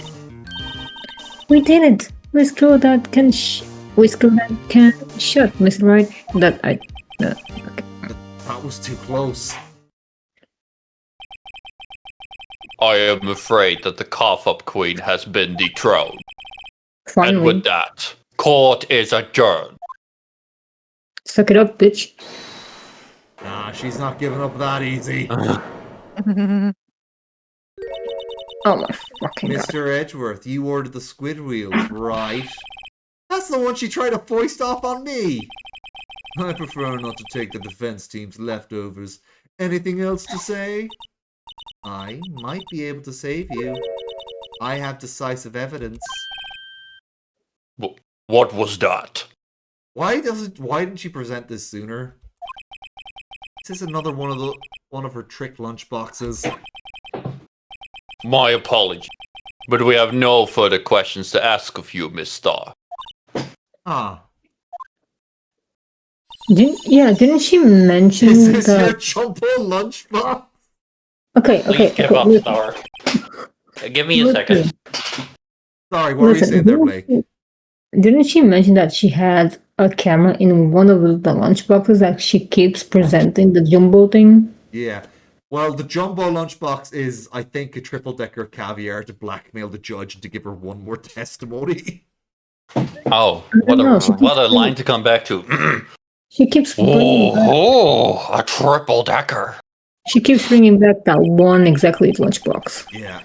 Speaker 5: We didn't. We screwed that can shut, Mr. Wright. Okay.
Speaker 1: That was too close.
Speaker 2: I am afraid that the cough-up queen has been dethroned. And
Speaker 5: Finally.
Speaker 2: with that, court is adjourned.
Speaker 5: Suck it up, bitch.
Speaker 1: Nah, she's not giving up that easy.
Speaker 5: Oh my fucking god.
Speaker 1: Mr. Edgeworth, you ordered the squid wheels, right? That's the one she tried to foist off on me. I prefer not to take the defense team's leftovers. Anything else to say? I might be able to save you. I have decisive evidence.
Speaker 2: What was that?
Speaker 1: Why didn't she present this sooner? This is another one of her trick lunch boxes.
Speaker 2: My apology, but we have no further questions to ask of you, Miss Starr.
Speaker 1: Ah.
Speaker 5: Didn't she mention
Speaker 1: Is this your
Speaker 5: that?
Speaker 1: jumbo lunchbox?
Speaker 5: Okay.
Speaker 2: Please give up,
Speaker 5: Listen,
Speaker 2: Starr. Give me a second.
Speaker 1: Sorry, what were you saying there, Blake?
Speaker 5: Didn't she mention that she had a camera in one of the lunchboxes that she keeps presenting the jumbo thing?
Speaker 1: Yeah. Well, the jumbo lunchbox is, I think, a triple-decker caviar to blackmail the judge and to give her one more testimony.
Speaker 2: Oh,
Speaker 5: don't know, she
Speaker 2: what a
Speaker 5: keeps-
Speaker 2: line to come back to.
Speaker 5: She keeps bringing back,
Speaker 2: A triple decker.
Speaker 5: she keeps bringing back that one exactly lunchbox.
Speaker 1: Yeah.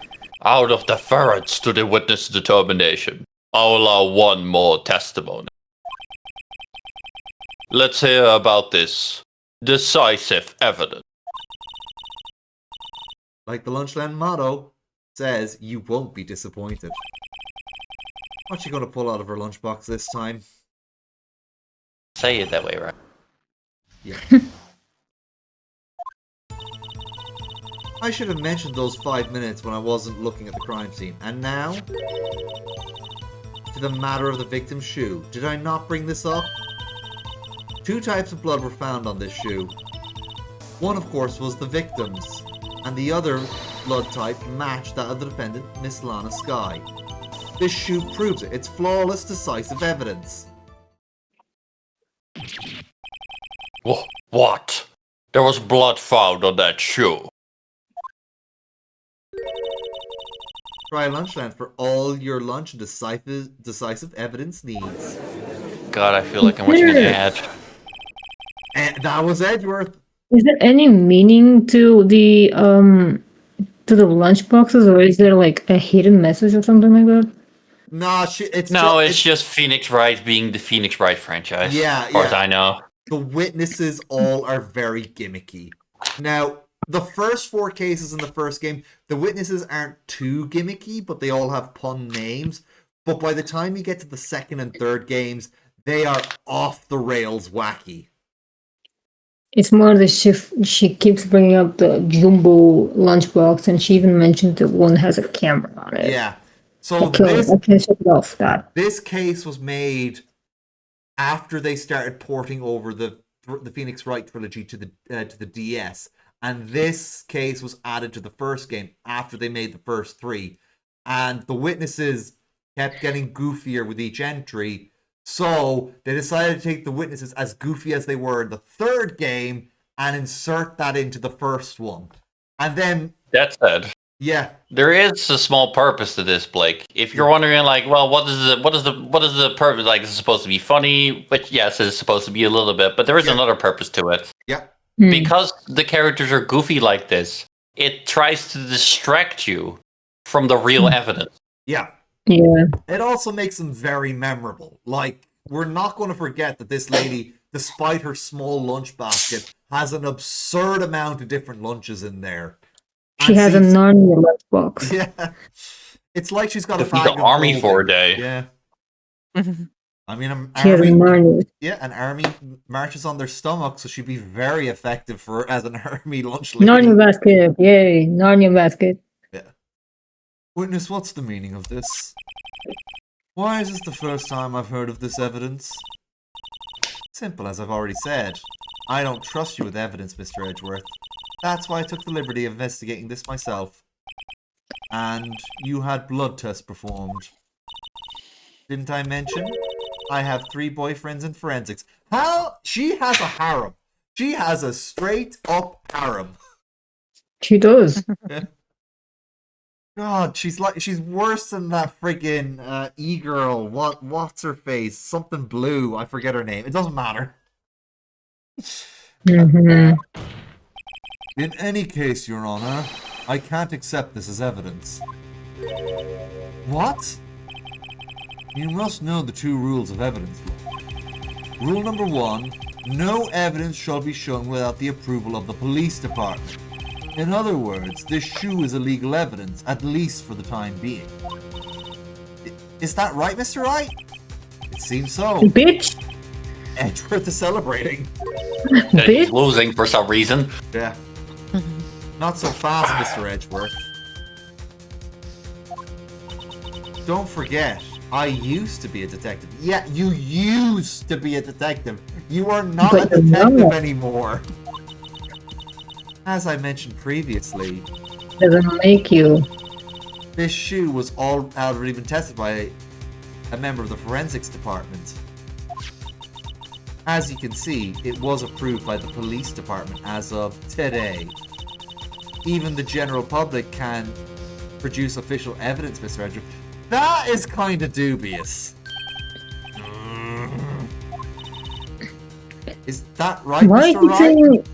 Speaker 2: Out of deference to the witness determination, I'll allow one more testimony. Let's hear about this decisive evidence.
Speaker 1: Like the Lunchland motto says, you won't be disappointed. What's she gonna pull out of her lunchbox this time?
Speaker 2: Say it that way, right?
Speaker 1: Yeah. I should have mentioned those 5 minutes when I wasn't looking at the crime scene. And now, to the matter of the victim's shoe. Did I not bring this up? 2 types of blood were found on this shoe. One, of course, was the victim's, and the other blood type matched that of the defendant, Miss Lana Sky. This shoe proves it. It's flawless, decisive evidence.
Speaker 2: What? There was blood found on that shoe.
Speaker 1: Try Lunchland for all your lunch and decisive evidence needs.
Speaker 2: God, I feel like I'm watching an ad.
Speaker 1: And that was Edgeworth.
Speaker 5: Is there any meaning to the lunchboxes, or is there like a hidden message or something like that?
Speaker 1: Nah,
Speaker 2: it's just Phoenix Wright being the Phoenix Wright franchise.
Speaker 1: Yeah,
Speaker 2: as far as I know.
Speaker 1: The witnesses all are very gimmicky. Now, the first 4 cases in the first game, the witnesses aren't too gimmicky, but they all have pun names. But by the time you get to the second and third games, they are off the rails wacky.
Speaker 5: It's more that she keeps bringing up the jumbo lunchbox, and she even mentioned that one has a camera on it.
Speaker 1: Yeah. So
Speaker 5: I can shut it off that.
Speaker 1: This case was made after they started porting over the Phoenix Wright trilogy to the DS, and this case was added to the first game after they made the first 3, and the witnesses kept getting goofier with each entry, so they decided to take the witnesses as goofy as they were in the third game and insert that into the first one. And then
Speaker 2: that said,
Speaker 1: yeah,
Speaker 2: there is a small purpose to this, Blake. If you're wondering, like, well, what is the purpose? Like, is it supposed to be funny? But yes, it's supposed to be a little bit. But there is another purpose to it.
Speaker 1: Yeah.
Speaker 2: Because the characters are goofy like this, it tries to distract you from the real evidence.
Speaker 1: Yeah.
Speaker 5: Yeah.
Speaker 1: It also makes them very memorable. Like, we're not going to forget that this lady, despite her small lunch basket, has an absurd amount of different lunches in there.
Speaker 5: She has a Narnia lunchbox.
Speaker 1: Yeah. It's like she's got
Speaker 2: to
Speaker 1: a
Speaker 2: feed
Speaker 1: bag
Speaker 2: the
Speaker 1: of
Speaker 2: army
Speaker 1: gold.
Speaker 2: for a day.
Speaker 1: Yeah. I mean,
Speaker 5: She has a Narnia.
Speaker 1: Yeah, an army marches on their stomach, so she'd be very effective as an army lunch lady.
Speaker 5: Narnia basket. Yay. Narnia basket.
Speaker 1: Yeah. Witness, what's the meaning of this? Why is this the first time I've heard of this evidence? Simple, as I've already said. I don't trust you with evidence, Mr. Edgeworth. That's why I took the liberty of investigating this myself. And you had blood tests performed. Didn't I mention? I have 3 boyfriends in forensics. How? She has a harem. She has a straight up harem.
Speaker 5: She does.
Speaker 1: God, she's worse than that friggin' e-girl. What's her face? Something blue. I forget her name. It doesn't matter.
Speaker 5: Mm-hmm.
Speaker 1: In any case, Your Honor, I can't accept this as evidence. What? You must know the 2 rules of evidence law. Rule number 1, no evidence shall be shown without the approval of the police department. In other words, this shoe is illegal evidence, at least for the time being. Is that right, Mr. Wright? It seems so.
Speaker 5: Bitch!
Speaker 1: Edgeworth is celebrating.
Speaker 2: He's losing for some reason.
Speaker 1: Yeah. Not so fast, Mr. Edgeworth. Don't forget, I used to be a detective. Yeah, you used to be a detective. You are not a detective anymore. As I mentioned previously,
Speaker 5: doesn't make you.
Speaker 1: This shoe was already been tested by a member of the forensics department. As you can see, it was approved by the police department as of today. Even the general public can produce official evidence, Mr. Edgeworth. That is kind of dubious. Is that right,
Speaker 5: Why
Speaker 1: Mr.
Speaker 5: are you
Speaker 1: Wright?
Speaker 5: saying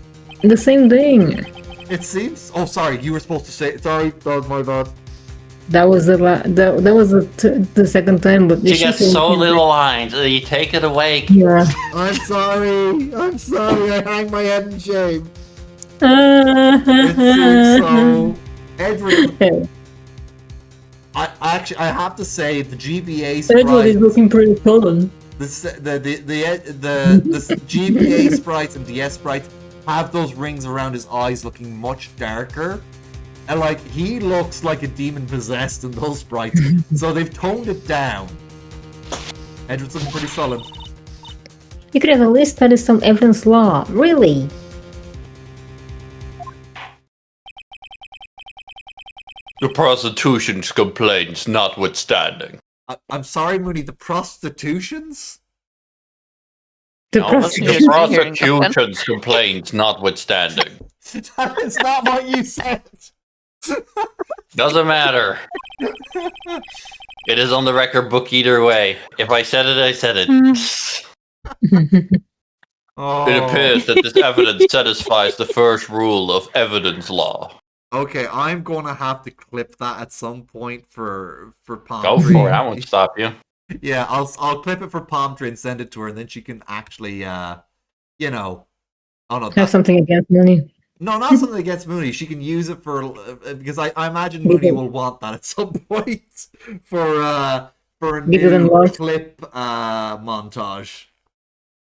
Speaker 5: the same thing?
Speaker 1: It seems. Oh, sorry. You were supposed to say. Sorry, that was my bad.
Speaker 5: That was the second time, but
Speaker 2: She gets so little lines. You take it away.
Speaker 5: Yeah.
Speaker 1: I'm sorry. I'm sorry. I hang my head in shame. It's so. Edward. I have to say the GBA sprites.
Speaker 5: Edward is looking pretty sullen.
Speaker 1: The GBA sprites and DS sprites have those rings around his eyes looking much darker. And like, he looks like a demon possessed in those sprites. So they've toned it down. Edward's looking pretty sullen.
Speaker 5: You could have at least studied some evidence law. Really?
Speaker 2: The prostitution's complaints notwithstanding.
Speaker 1: I'm sorry, Mooney, the prostitutions?
Speaker 5: The
Speaker 2: No,
Speaker 5: prosecution.
Speaker 2: prosecution's complaints notwithstanding.
Speaker 1: That is not what you said.
Speaker 2: Doesn't matter. It is on the record book either way. If I said it, I said it.
Speaker 1: Oh.
Speaker 2: It appears that this evidence satisfies the first rule of evidence law.
Speaker 1: Okay, I'm gonna have to clip that at some point for Palm
Speaker 2: Go
Speaker 1: Tree.
Speaker 2: for it. I won't stop you.
Speaker 1: Yeah, I'll clip it for Palm Tree and send it to her, and then she can actually, you know, oh no,
Speaker 5: Have something against Mooney.
Speaker 1: no, not something against Mooney. She can use it for because I imagine Mooney will want that at some point for a
Speaker 5: Bigger than
Speaker 1: new
Speaker 5: life.
Speaker 1: clip montage.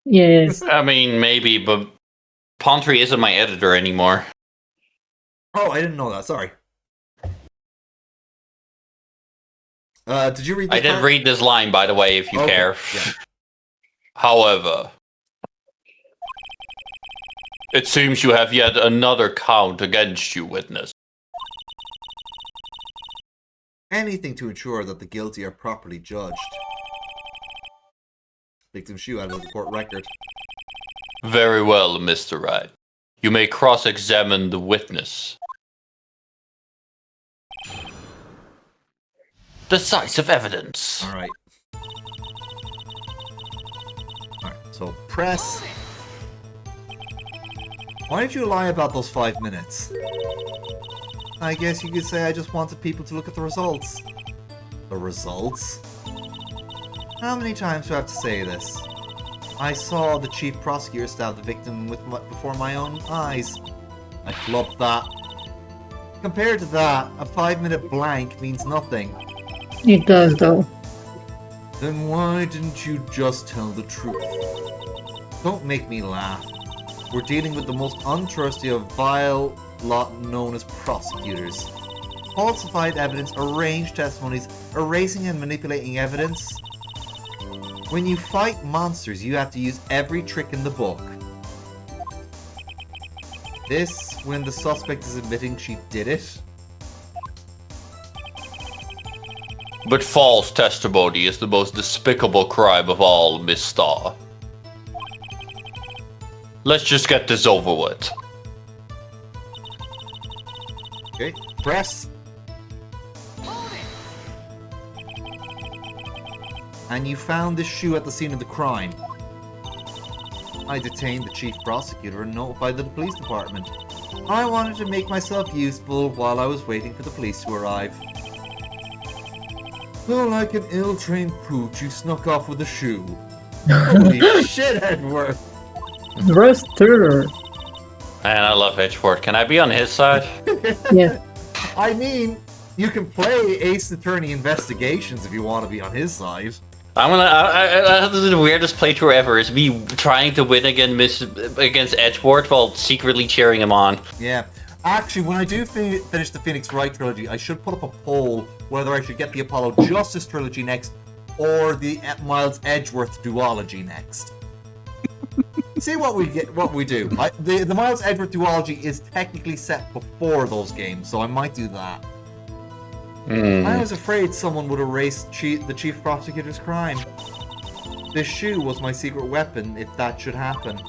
Speaker 5: Yes.
Speaker 2: I mean, maybe, but Pontry isn't my editor anymore.
Speaker 1: Oh, I didn't know that. Sorry. Did you read this
Speaker 2: I did
Speaker 1: part?
Speaker 2: read this line, by the way, if you
Speaker 1: Okay,
Speaker 2: care.
Speaker 1: yeah.
Speaker 2: However, it seems you have yet another count against you, witness.
Speaker 1: Anything to ensure that the guilty are properly judged. Victim shoe out of the court record.
Speaker 2: Very well, Mr. Wright. You may cross-examine the witness. Decisive evidence.
Speaker 1: Alright. Alright, so press. Why did you lie about those 5 minutes? I guess you could say I just wanted people to look at the results. The results? How many times do I have to say this? I saw the chief prosecutor stab the victim before my own eyes. I flubbed that. Compared to that, a 5-minute blank means nothing.
Speaker 5: It does, though.
Speaker 1: Then why didn't you just tell the truth? Don't make me laugh. We're dealing with the most untrusty of vile lot known as prosecutors. Falsified evidence, arranged testimonies, erasing and manipulating evidence. When you fight monsters, you have to use every trick in the book. This, when the suspect is admitting she did it.
Speaker 2: But false testimony is the most despicable crime of all, Miss Starr. Let's just get this over with.
Speaker 1: Okay, press. And you found this shoe at the scene of the crime. I detained the chief prosecutor and notified the police department. I wanted to make myself useful while I was waiting for the police to arrive. So like an ill-trained pooch, you snuck off with a shoe. Holy shit, Edward!
Speaker 5: Roaster.
Speaker 2: And I love Edgeworth. Can I be on his side?
Speaker 5: Yeah.
Speaker 1: I mean, you can play Ace Attorney Investigations if you want to be on his side.
Speaker 2: This is the weirdest playthrough ever. Is me trying to win against Edgeworth while secretly cheering him on.
Speaker 1: Yeah. Actually, when I do finish the Phoenix Wright trilogy, I should put up a poll whether I should get the Apollo Justice trilogy next or the Miles Edgeworth duology next. See what we do. The Miles Edgeworth duology is technically set before those games, so I might do that. I was afraid someone would erase the chief prosecutor's crime. This shoe was my secret weapon if that should happen.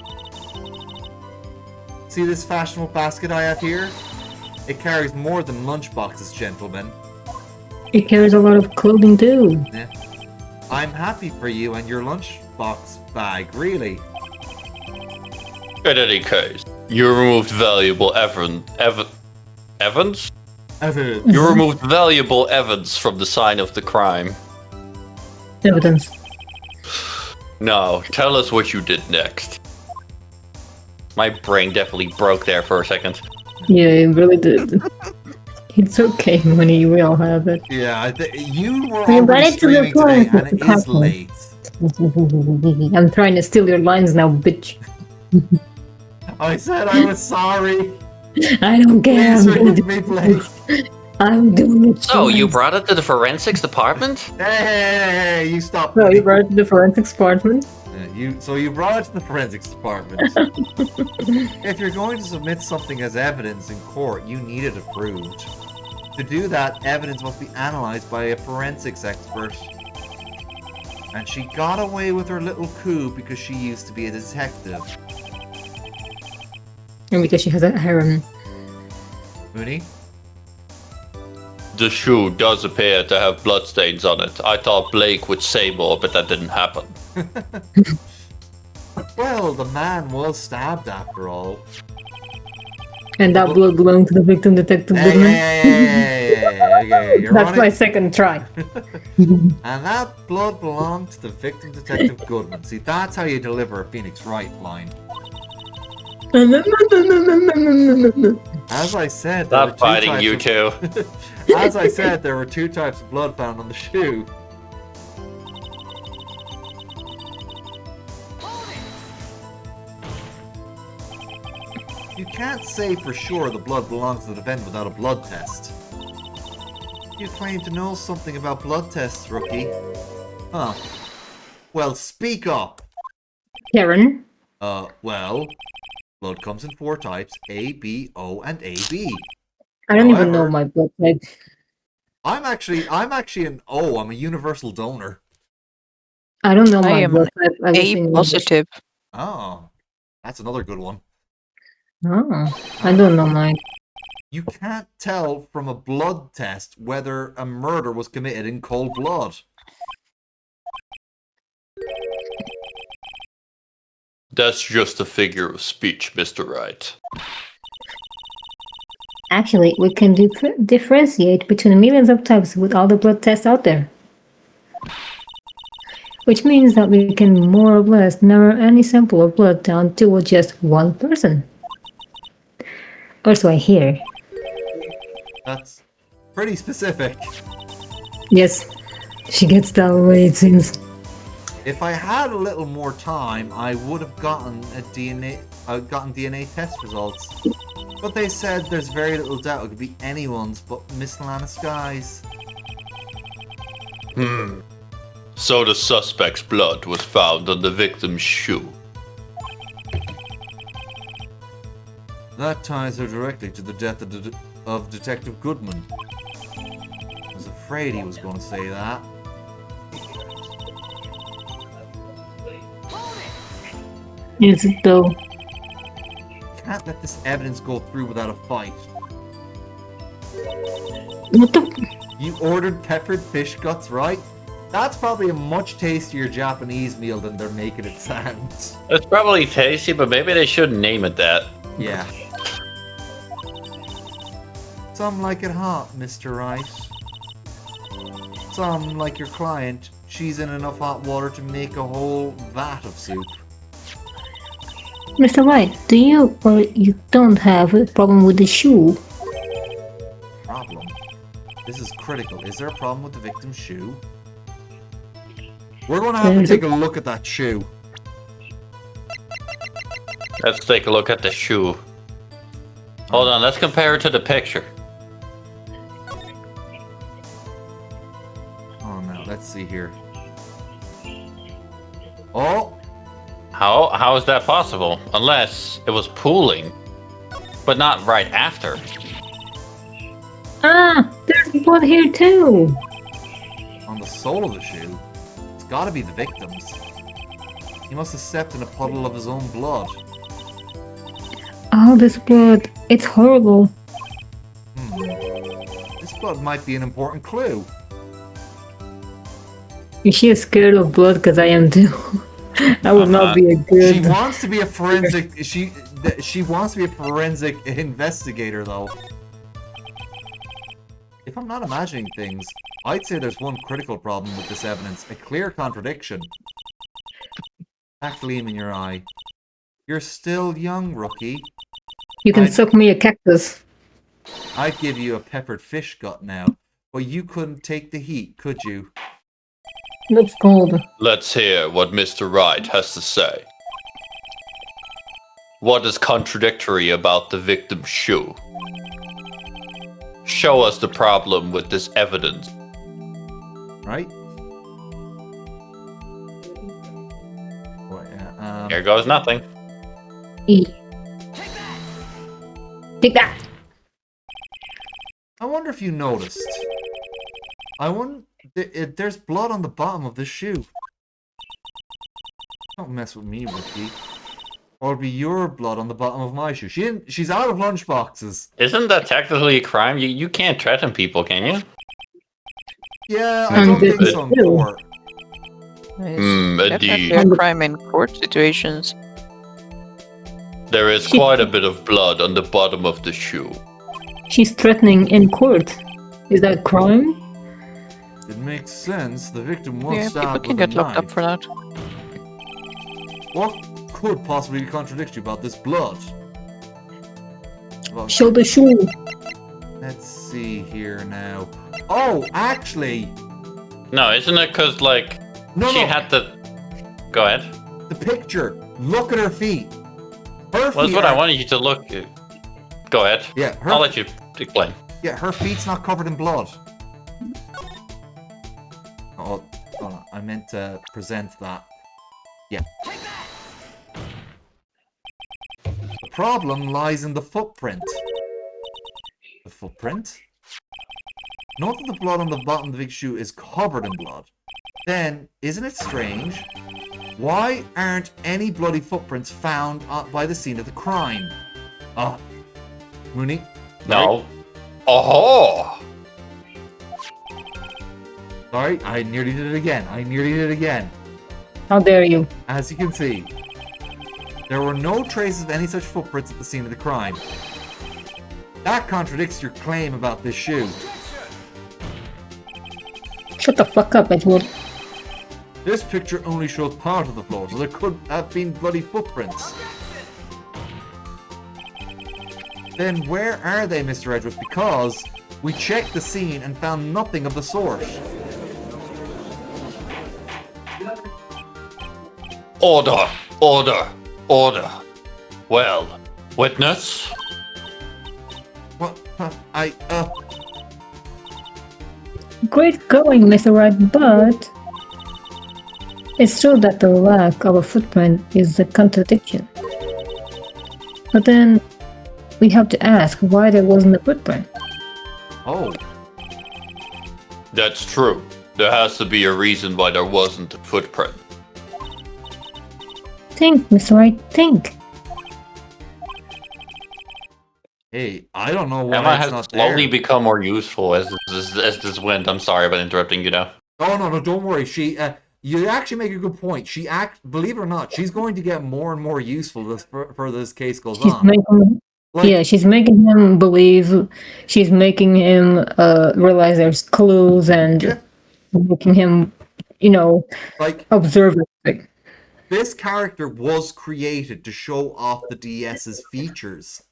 Speaker 1: See this fashionable basket I have here? It carries more than lunchboxes, gentlemen.
Speaker 5: It carries a lot of clothing, too.
Speaker 1: Yeah. I'm happy for you and your lunchbox bag, really.
Speaker 2: In any case, you removed valuable evidence. You removed valuable evidence from the scene of the crime.
Speaker 5: Evidence.
Speaker 2: Now, tell us what you did next. My brain definitely broke there for a second.
Speaker 5: Yeah, it really did. It's okay, Money. We all have it.
Speaker 1: Yeah, you were
Speaker 5: We
Speaker 1: already
Speaker 5: brought it to the
Speaker 1: streaming today,
Speaker 5: point.
Speaker 1: and it is late.
Speaker 5: I'm trying to steal your lines now, bitch.
Speaker 1: I said I was sorry.
Speaker 5: I don't care.
Speaker 1: Please forgive me, Blake.
Speaker 5: I'm doing it.
Speaker 2: So, you brought it to the forensics department?
Speaker 1: Hey, you stop.
Speaker 5: So you brought it to the forensics department?
Speaker 1: So you brought it to the forensics department. If you're going to submit something as evidence in court, you need it approved. To do that, evidence must be analyzed by a forensics expert. And she got away with her little coup because she used to be a detective.
Speaker 5: And because she has a harem.
Speaker 1: Mooney?
Speaker 2: The shoe does appear to have bloodstains on it. I thought Blake would say more, but that didn't happen.
Speaker 1: Well, the man was stabbed after all.
Speaker 5: And that blood belonged to the victim, Detective Goodman.
Speaker 1: Okay, you're
Speaker 5: That's
Speaker 1: on
Speaker 5: my
Speaker 1: it.
Speaker 5: second try.
Speaker 1: And that blood belonged to the victim, Detective Goodman. See, that's how you deliver a Phoenix Wright line. As I said, there were
Speaker 2: Stop fighting,
Speaker 1: types
Speaker 2: you
Speaker 1: of-
Speaker 2: two.
Speaker 1: As I said, there were 2 types of blood found on the shoe. You can't say for sure the blood belongs to the defendant without a blood test. You claim to know something about blood tests, rookie. Huh. Well, speak up.
Speaker 5: Karen?
Speaker 1: Well, blood comes in 4 types, A, B, O, and AB.
Speaker 5: I don't even know
Speaker 1: However-
Speaker 5: my blood type.
Speaker 1: I'm actually an O. I'm a universal donor.
Speaker 5: I don't know
Speaker 3: I
Speaker 5: my
Speaker 3: am
Speaker 5: blood type. I was
Speaker 3: A
Speaker 5: in English.
Speaker 3: positive.
Speaker 1: Oh, that's another good one.
Speaker 5: Oh, I don't know mine.
Speaker 1: You can't tell from a blood test whether a murder was committed in cold blood.
Speaker 2: That's just a figure of speech, Mr. Wright.
Speaker 5: Actually, we can differentiate between millions of types with all the blood tests out there. Which means that we can more or less narrow any sample of blood down to just one person. Or so I hear.
Speaker 1: That's pretty specific.
Speaker 5: Yes, she gets that way it seems.
Speaker 1: If I had a little more time, I would have gotten DNA test results. But they said there's very little doubt it could be anyone's but Miss Lana Skies.
Speaker 2: So the suspect's blood was found on the victim's shoe.
Speaker 1: That ties her directly to the death of Detective Goodman. I was afraid he was going to say that.
Speaker 5: Is it though?
Speaker 1: Can't let this evidence go through without a fight.
Speaker 5: What the?
Speaker 1: You ordered peppered fish guts, right? That's probably a much tastier Japanese meal than they're making it sound.
Speaker 2: It's probably tasty, but maybe they shouldn't name it that.
Speaker 1: Yeah. Some like it hot, Mr. Rice. Some, like your client, she's in enough hot water to make a whole vat of soup.
Speaker 5: Mr. White, do you or you don't have a problem with the shoe?
Speaker 1: Problem? This is critical. Is there a problem with the victim's shoe? We're going to have to take a look at that shoe.
Speaker 2: Let's take a look at the shoe. Hold on, let's compare it to the picture.
Speaker 1: Oh no, let's see here. Oh!
Speaker 2: How is that possible? Unless it was pooling, but not right after.
Speaker 5: Ah, there's blood here too.
Speaker 1: On the sole of the shoe? It's gotta be the victim's. He must have stepped in a puddle of his own blood.
Speaker 5: All this blood, it's horrible.
Speaker 1: This blood might be an important clue.
Speaker 5: Is she scared of blood? Because I am too. That would not be a
Speaker 1: She
Speaker 5: good.
Speaker 1: wants to be a forensic. She wants to be a forensic investigator, though. If I'm not imagining things, I'd say there's one critical problem with this evidence: a clear contradiction. That gleam in your eye. You're still young, rookie.
Speaker 5: You can
Speaker 1: I'd-
Speaker 5: suck me a cactus.
Speaker 1: I'd give you a peppered fish gut now, but you couldn't take the heat, could you?
Speaker 5: Looks cold.
Speaker 2: Let's hear what Mr. Wright has to say. What is contradictory about the victim's shoe? Show us the problem with this evidence.
Speaker 1: Right? What, yeah,
Speaker 2: Here goes nothing.
Speaker 5: E. Take that.
Speaker 1: I wonder wonder if you noticed. There's blood on the bottom of this shoe. Don't mess with me, Ricky. Or it'll be your blood on the bottom of my shoe. She's out of lunchboxes.
Speaker 2: Isn't that technically a crime? You can't threaten people, can you?
Speaker 1: Yeah, I don't think so in court.
Speaker 3: Definitely
Speaker 2: Indeed.
Speaker 3: a crime in court situations.
Speaker 2: There is quite a bit of blood on the bottom of the shoe.
Speaker 5: She's threatening in court. Is that a crime?
Speaker 1: It makes sense. The victim was
Speaker 3: Yeah, people
Speaker 1: stabbed
Speaker 3: can
Speaker 1: with a
Speaker 3: get locked up
Speaker 1: knife.
Speaker 3: for that.
Speaker 1: What could possibly contradict you about this blood? Well,
Speaker 5: Show the shoe.
Speaker 1: let's see here now. Oh, actually,
Speaker 2: No, isn't it because, like, she
Speaker 1: no.
Speaker 2: had the... Go ahead.
Speaker 1: The picture. Look at her feet. Her
Speaker 2: Well, that's
Speaker 1: feet
Speaker 2: what I
Speaker 1: are-
Speaker 2: wanted you to look... Go ahead.
Speaker 1: Yeah,
Speaker 2: I'll let you explain.
Speaker 1: Yeah, her feet's not covered in blood. Oh, hold on. I meant to present that. Yeah. The problem lies in the footprint. The footprint? Note that the blood on the bottom of the big shoe is covered in blood. Then, isn't it strange? Why aren't any bloody footprints found by the scene of the crime? Ah, Mooney?
Speaker 2: No. Oh!
Speaker 1: Sorry, I nearly did it again.
Speaker 5: How dare you?
Speaker 1: As you can see, there were no traces of any such footprints at the scene of the crime. That contradicts your claim about this shoe.
Speaker 5: Shut the fuck up, Edward.
Speaker 1: This picture only shows part of the floor, so there could have been bloody footprints. Then where are they, Mr. Edwards? Because we checked the scene and found nothing of the sort.
Speaker 2: Order! Order! Order! Well, witness?
Speaker 1: What?
Speaker 5: Great going, Mr. Wright, but it's true that the lack of a footprint is a contradiction. But then we have to ask why there wasn't a footprint.
Speaker 1: Oh,
Speaker 2: That's true. There has to be a reason why there wasn't a footprint.
Speaker 5: Think, Mr. Wright, think.
Speaker 1: hey, I don't know why
Speaker 2: Emma
Speaker 1: it's
Speaker 2: has
Speaker 1: not
Speaker 2: slowly
Speaker 1: there.
Speaker 2: become more useful as this went. I'm sorry about interrupting you now.
Speaker 1: Oh no, don't worry. You actually make a good point. Believe it or not, she's going to get more and more useful as further this case goes
Speaker 5: She's
Speaker 1: on.
Speaker 5: making,
Speaker 1: Like,
Speaker 5: she's making him believe. She's making him realize there's clues and
Speaker 1: Yeah.
Speaker 5: making him,
Speaker 1: like
Speaker 5: observe it.
Speaker 1: this character was created to show off the DS's features.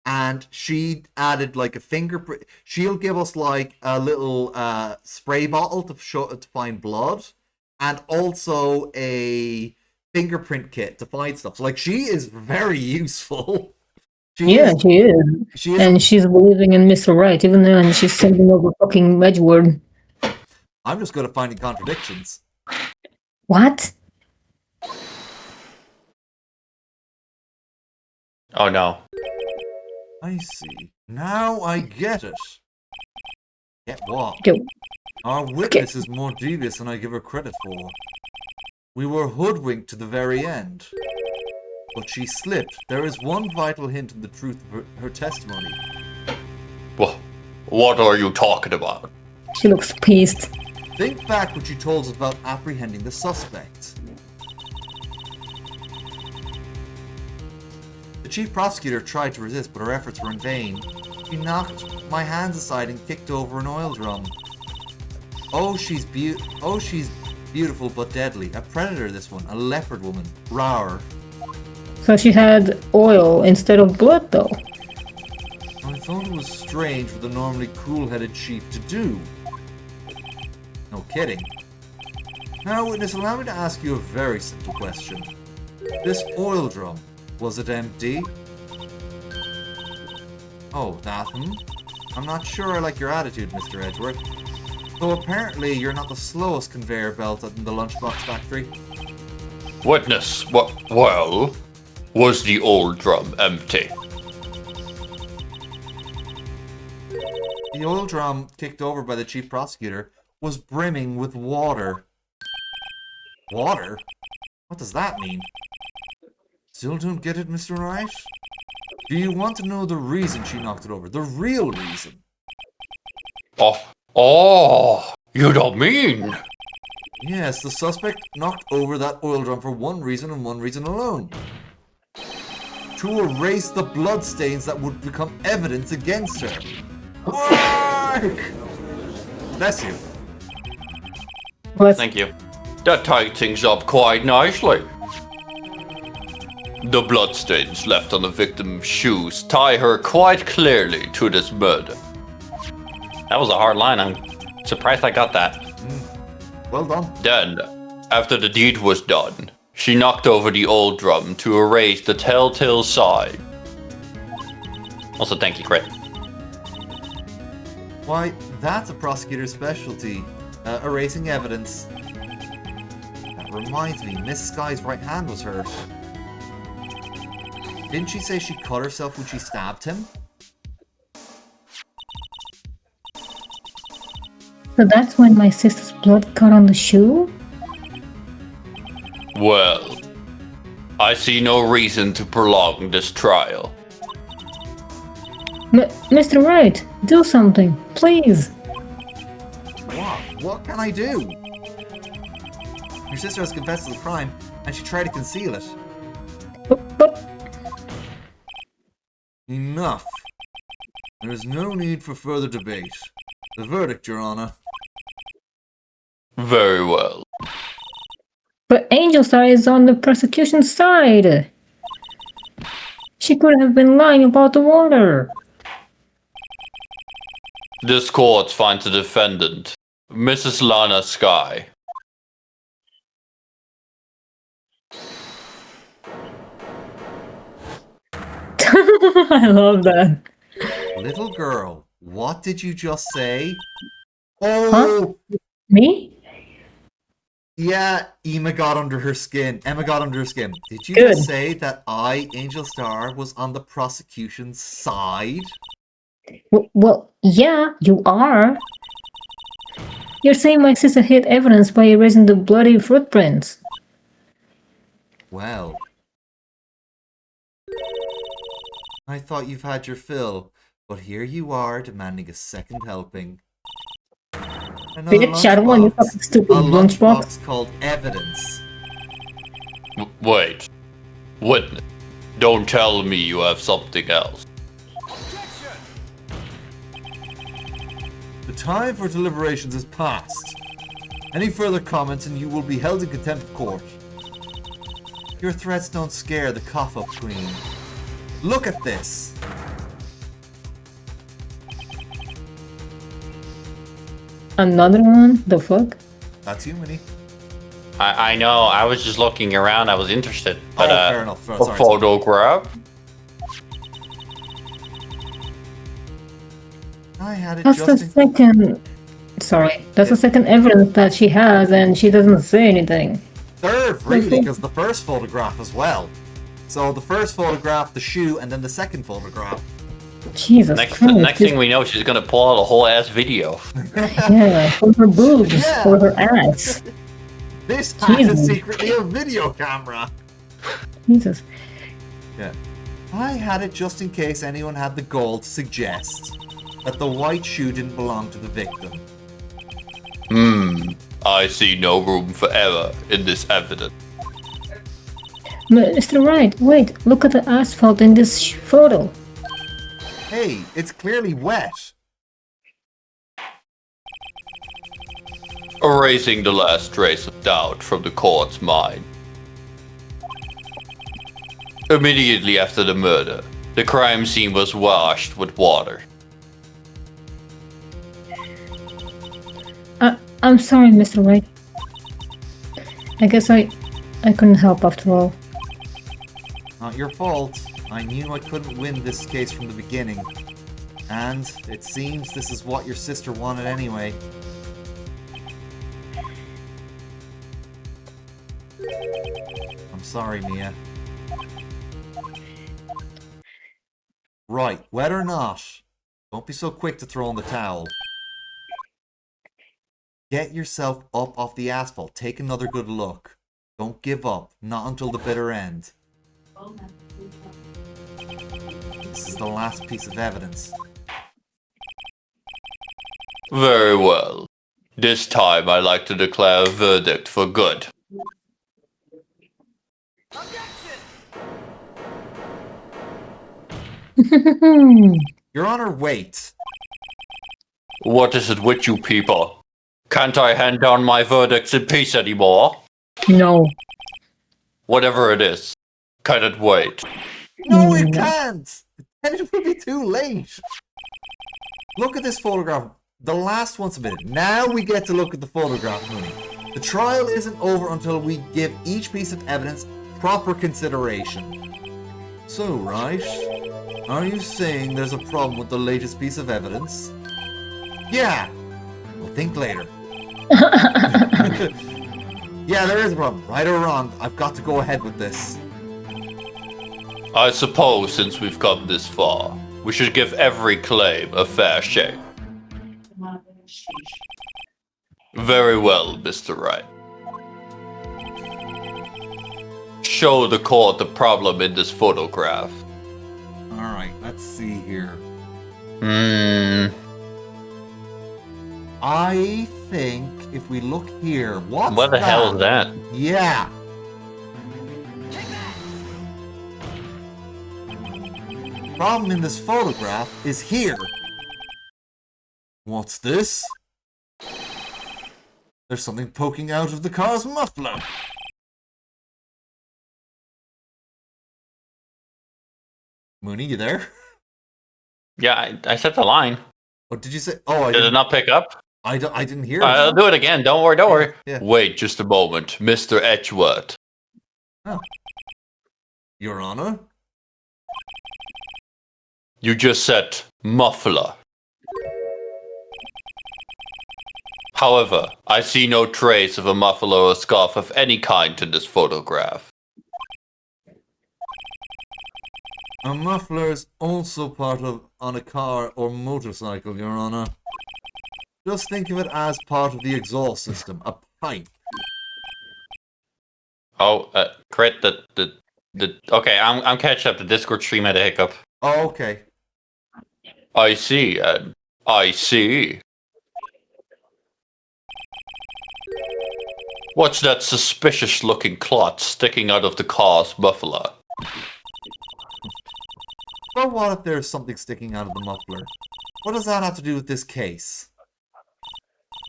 Speaker 1: And she added like a fingerprint. She'll give us like a little spray bottle to find blood, and also a fingerprint kit to find stuff. So, like, she is very useful. She is.
Speaker 5: She is. And she's believing in Mr. Wright, even though she's sending over fucking Edward.
Speaker 1: I'm just good at finding contradictions.
Speaker 5: What?
Speaker 2: Oh no.
Speaker 1: I see. Now I get it. Get what?
Speaker 5: Yo.
Speaker 1: Our witness is more devious than I give her credit for. We were hoodwinked to the very end. But she slipped. There is one vital hint in the truth of her testimony.
Speaker 2: What are you talking about?
Speaker 5: She looks pissed.
Speaker 1: Think back what you told us about apprehending the suspect. The chief prosecutor tried to resist, but her efforts were in vain. She knocked my hands aside and kicked over an oil drum. Oh, she's beautiful but deadly. A predator, this one. A leopard woman. Rawr.
Speaker 5: So she had oil instead of blood, though.
Speaker 1: I thought it was strange for the normally cool-headed chief to do. No kidding. Now, witness, allow me to ask you a very simple question. This oil drum, was it empty? Oh, that, I'm not sure I like your attitude, Mr. Edgeworth. Though apparently you're not the slowest conveyor belt in the lunchbox factory.
Speaker 2: Witness, well, was the old drum empty?
Speaker 1: The oil drum kicked over by the chief prosecutor was brimming with water. Water? What does that mean? Still don't get it, Mr. Wright? Do you want to know the reason she knocked it over? The real reason?
Speaker 2: Oh, you don't mean?
Speaker 1: Yes, the suspect knocked over that oil drum for one reason and one reason alone. To erase the bloodstains that would become evidence against her. Work! Bless you.
Speaker 5: What?
Speaker 2: Thank you. That tied things up quite nicely. The bloodstains left on the victim's shoes tie her quite clearly to this murder. That was a hard line. I'm surprised I got that.
Speaker 1: Well done.
Speaker 2: Then, after the deed was done, she knocked over the old drum to erase the telltale sign. Also, thank you, Crit.
Speaker 1: Why, that's a prosecutor's specialty. Erasing evidence. That reminds me, Miss Sky's right hand was hurt. Didn't she say she cut herself when she stabbed him?
Speaker 5: So that's when my sister's blood got on the shoe?
Speaker 2: Well, I see no reason to prolong this trial.
Speaker 5: Mr. Wright, do something, please.
Speaker 1: What? What can I do? Your sister has confessed to the crime, and she tried to conceal it.
Speaker 5: But
Speaker 1: Enough. There is no need for further debate. The verdict, Your Honor.
Speaker 2: Very well.
Speaker 5: But Angel Star is on the prosecution's side. She could have been lying about the water.
Speaker 2: This court finds the defendant, Mrs. Lana Sky.
Speaker 5: I love that.
Speaker 1: Little girl, what did you just say? Oh!
Speaker 5: Huh? Me?
Speaker 1: Yeah, Emma got under her skin. Emma got under her skin. Did you
Speaker 5: Good.
Speaker 1: just say that I, Angel Star, was on the prosecution's side?
Speaker 5: Well, yeah, you are. You're saying my sister hid evidence by erasing the bloody footprints.
Speaker 1: Well. I thought you've had your fill, but here you are demanding a second helping. Another
Speaker 5: Bitch, I don't want your
Speaker 1: lunchbox.
Speaker 5: fucking stupid
Speaker 1: A
Speaker 5: lunchbox.
Speaker 1: lunchbox called evidence.
Speaker 2: Wait. Witness. Don't tell me you have something else.
Speaker 1: The time for deliberations is past. Any further comments and you will be held in contempt of court. Your threats don't scare the cough-up queen. Look at this!
Speaker 5: Another one? The fuck?
Speaker 1: That's you, Minnie.
Speaker 2: I know, I was just looking around, I was interested. But,
Speaker 1: fair enough.
Speaker 2: a
Speaker 1: Sorry.
Speaker 2: photograph?
Speaker 1: I had it
Speaker 5: That's the
Speaker 1: just in...
Speaker 5: second. Sorry, that's the second evidence that she has, and she doesn't say anything.
Speaker 1: Third, really, because the first photograph as well. So the first photograph, the shoe, and then the second photograph.
Speaker 5: Jesus
Speaker 2: Next
Speaker 5: Christ.
Speaker 2: thing we know, she's gonna pull out a whole ass video.
Speaker 5: Yeah, for her boobs,
Speaker 1: Yeah.
Speaker 5: for her ass.
Speaker 1: This time is
Speaker 5: Jesus.
Speaker 1: secretly a video camera.
Speaker 5: Jesus.
Speaker 1: Yeah. I had it just in case anyone had the gall to suggest that the white shoe didn't belong to the victim.
Speaker 2: I see no room for error in this evidence.
Speaker 5: Mr. Wright, wait, look at the asphalt in this photo.
Speaker 1: Hey, it's clearly wet.
Speaker 2: Erasing the last trace of doubt from the court's mind. Immediately after the murder, the crime scene was washed with water.
Speaker 5: I'm sorry, Mr. Wright. I guess I couldn't help after all.
Speaker 1: Not your fault. I knew I couldn't win this case from the beginning. And it seems this is what your sister wanted anyway. I'm sorry, Mia. Right, wet or not, Don't be so quick to throw in the towel. Get yourself up off the asphalt. Take another good look. Don't give up. Not until the bitter end. This is the last piece of evidence.
Speaker 2: Very well. This time I like to declare a verdict for good.
Speaker 1: Your Honor, wait.
Speaker 2: What is it with you people? Can't I hand down my verdicts in peace anymore?
Speaker 5: No.
Speaker 2: Whatever it is, can it wait?
Speaker 1: No, it can't! And it will be too late. Look at this photograph. The last one submitted. Now we get to look at the photograph, Mooney. The trial isn't over until we give each piece of evidence proper consideration. So, right? Are you saying there's a problem with the latest piece of evidence? Yeah! We'll think later. Yeah, there is a problem. Right or wrong, I've got to go ahead with this.
Speaker 2: I suppose since we've come this far, we should give every claim a fair shake. Very well, Mr. Wright. Show the court the problem in this photograph.
Speaker 1: Alright, let's see here. I think if we look here, what's
Speaker 2: What the hell is that?
Speaker 1: Yeah. Problem in this photograph is here. What's this? There's something poking out of the car's muffler. Mooney, you there?
Speaker 2: Yeah, I said the line.
Speaker 1: What did you say? Oh, I
Speaker 2: Did it
Speaker 1: didn't,
Speaker 2: not pick up?
Speaker 1: I didn't hear
Speaker 2: I'll
Speaker 1: it.
Speaker 2: do it again. Don't worry.
Speaker 1: Yeah.
Speaker 2: Wait just a moment, Mr. Edgeworth.
Speaker 1: Oh. Your Honor?
Speaker 2: You just said muffler. However, I see no trace of a muffler or scarf of any kind in this photograph.
Speaker 1: A muffler is also part of on a car or motorcycle, Your Honor. Just think of it as part of the exhaust system, a pipe.
Speaker 2: Oh, crit the okay, I'm catching up. The Discord stream had a hiccup.
Speaker 1: Oh, okay.
Speaker 2: I see, I see. What's that suspicious-looking clot sticking out of the car's muffler?
Speaker 1: But what if there's something sticking out of the muffler? What does that have to do with this case?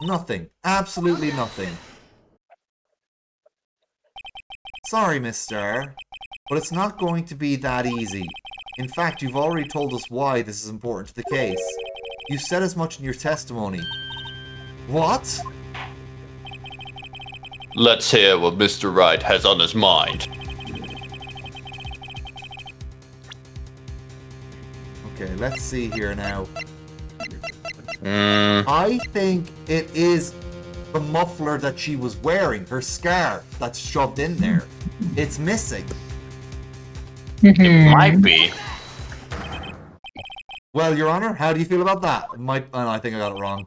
Speaker 1: Nothing. Absolutely nothing. Sorry, mister, but it's not going to be that easy. In fact, you've already told us why this is important to the case. You said as much in your testimony. What?
Speaker 2: Let's hear what Mr. Wright has on his mind.
Speaker 1: Okay, let's see here now. I think it is the muffler that she was wearing, her scarf that's shoved in there. It's missing.
Speaker 2: It might be.
Speaker 1: Well, Your Honor, how do you feel about that? Oh, no, I think I got it wrong.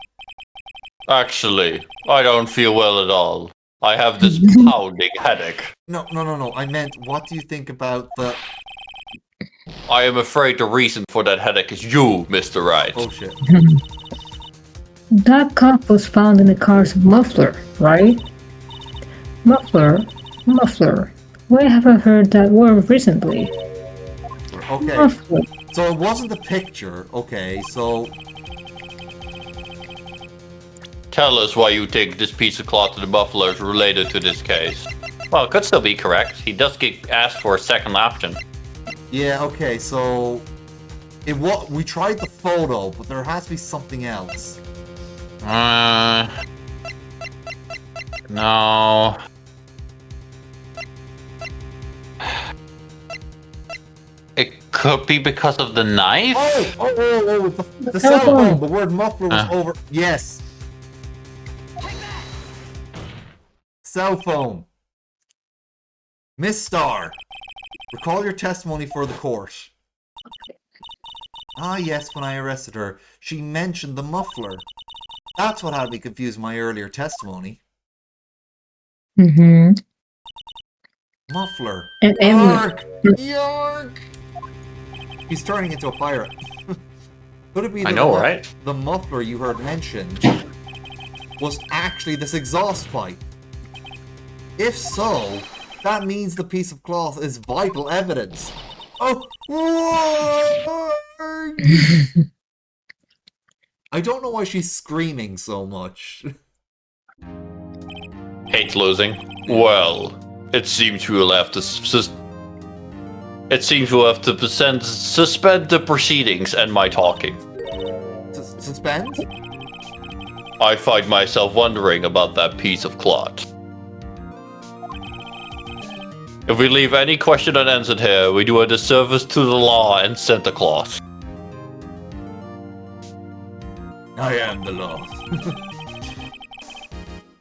Speaker 2: Actually, I don't feel well at all. I have this pounding headache.
Speaker 1: No. I meant, what do you think about the...
Speaker 2: I am afraid the reason for that headache is you, Mr. Wright.
Speaker 1: Oh, shit.
Speaker 5: That cup was found in the car's muffler, right? Muffler. Where have I heard that word recently?
Speaker 1: Okay,
Speaker 5: Muffler.
Speaker 1: so it wasn't the picture. Okay, so...
Speaker 2: Tell us why you think this piece of cloth in the muffler is related to this case. Well, it could still be correct. He does get asked for a second option.
Speaker 1: Yeah, okay, so... We tried the photo, but there has to be something else.
Speaker 2: No. It could be because of the knife?
Speaker 1: Oh, the cell phone. The word muffler was over... Yes. Cell phone. Miss Starr, recall your testimony for the court. Ah, yes, when I arrested her, she mentioned the muffler. That's what had me confuse my earlier testimony.
Speaker 5: Mm-hmm.
Speaker 1: Muffler.
Speaker 5: And
Speaker 1: Yark! Yark! He's turning into a pirate. Could it be
Speaker 2: I
Speaker 1: that
Speaker 2: know, right?
Speaker 1: the muffler you heard mentioned was actually this exhaust pipe? If so, that means the piece of cloth is vital evidence. Oh! I don't know why she's screaming so much.
Speaker 2: Hate losing. Well, it seems we will have to suspend the proceedings and my talking.
Speaker 1: Suspend?
Speaker 2: I find myself wondering about that piece of cloth. If we leave any question unanswered here, we do a disservice to the law and Santa Claus.
Speaker 1: I am the law.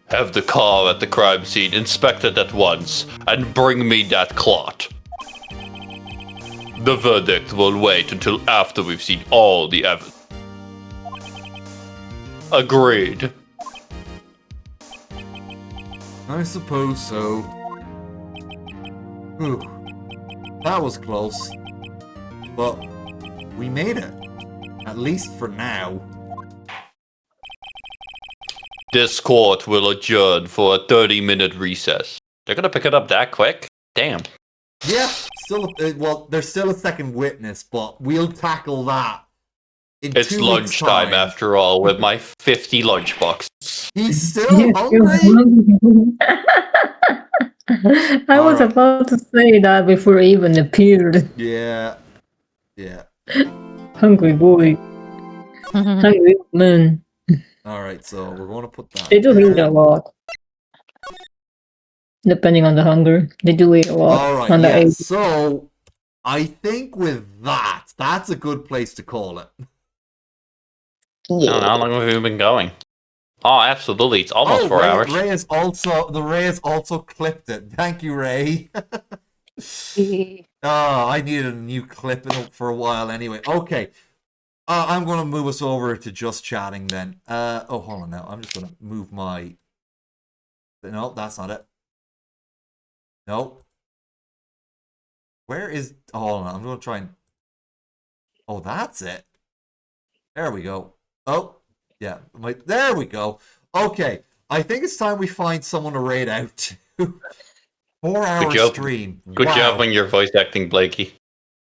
Speaker 2: Have the car at the crime scene inspected at once and bring me that cloth. The verdict will wait until after we've seen all the evidence. Agreed.
Speaker 1: I suppose so. Whew. That was close. But we made it. At least for now.
Speaker 2: This court will adjourn for a 30-minute recess. They're gonna pick it up that quick? Damn.
Speaker 1: Yeah, still. Well, there's still a second witness, but we'll tackle that.
Speaker 2: It's
Speaker 1: 2 weeks'
Speaker 2: lunchtime
Speaker 1: time.
Speaker 2: after all, with my 50 lunchboxes.
Speaker 1: He's still hungry?
Speaker 5: I was about to say that before it even appeared.
Speaker 1: Yeah. Yeah.
Speaker 5: Hungry boy. Hungry man.
Speaker 1: Alright, so we're going to put that.
Speaker 5: They do eat
Speaker 1: there.
Speaker 5: a lot. Depending on the hunger. They do eat a lot.
Speaker 1: Alright,
Speaker 5: on the
Speaker 1: yeah.
Speaker 5: age.
Speaker 1: So, I think with that, that's a good place to call it.
Speaker 2: I don't know how long have we been going? Oh, absolutely. It's almost 4 hours.
Speaker 1: Ray has also clipped it. Thank you, Ray. Oh, I needed a new clip for a while anyway. Okay. I'm going to move us over to just chatting then. Oh, hold on now. I'm just going to move my... No, that's not it. No. Where is... Oh, hold on. I'm going to try and... Oh, that's it. There we go. Oh, yeah. There we go. Okay. I think it's time we find someone to raid out to. 4-hour stream.
Speaker 2: Good
Speaker 1: Wow.
Speaker 2: job on your voice acting, Blakey.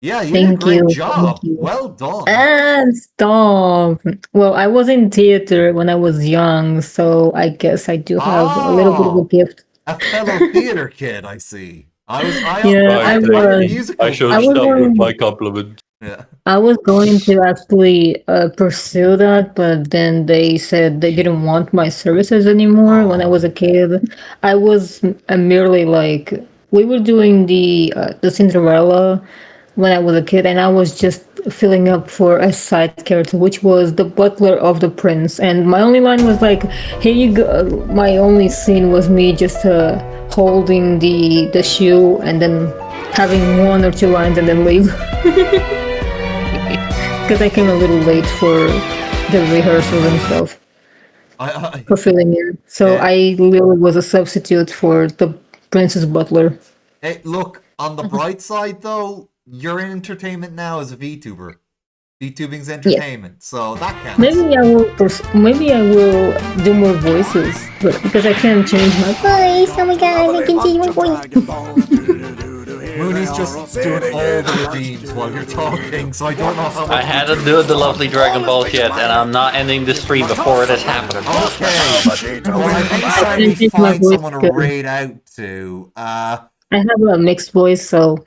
Speaker 1: Yeah, you did a
Speaker 5: Thank
Speaker 1: great
Speaker 5: you,
Speaker 1: job.
Speaker 5: thank you.
Speaker 1: Well done.
Speaker 5: Stop. Well, I was in theater when I was young, so I guess I do have a little bit of a gift.
Speaker 1: A fellow theater kid, I see. I was
Speaker 2: I should
Speaker 5: I was
Speaker 2: start with
Speaker 5: going-
Speaker 2: my compliment.
Speaker 1: Yeah.
Speaker 5: I was going to actually pursue that, but then they said they didn't want my services anymore when I was a kid. I was merely like, we were doing the Cinderella when I was a kid, and I was just filling up for a side character, which was the butler of the prince. And my only line was like, here you go. My only scene was me just holding the shoe and then having 1 or 2 lines and then leave. Because I came a little late for the rehearsals and stuff. For filling in. So
Speaker 1: Yeah.
Speaker 5: I literally was a substitute for the prince's butler.
Speaker 1: Hey, look, on the bright side though, you're in entertainment now as a VTuber. VTubing's entertainment, so that counts.
Speaker 5: Maybe I will do more voices, but because I can't change my voice. Oh my god, I can change my voice.
Speaker 1: Mooney's just doing all the redeems while you're talking, so I don't know how much.
Speaker 2: I hadn't do the lovely Dragon Ball yet, and I'm not ending the stream before it has happened.
Speaker 1: Okay. Well, I think it's time we
Speaker 5: Change my
Speaker 1: find
Speaker 5: voice
Speaker 1: someone to
Speaker 5: good.
Speaker 1: raid out to.
Speaker 5: I have a mixed voice, so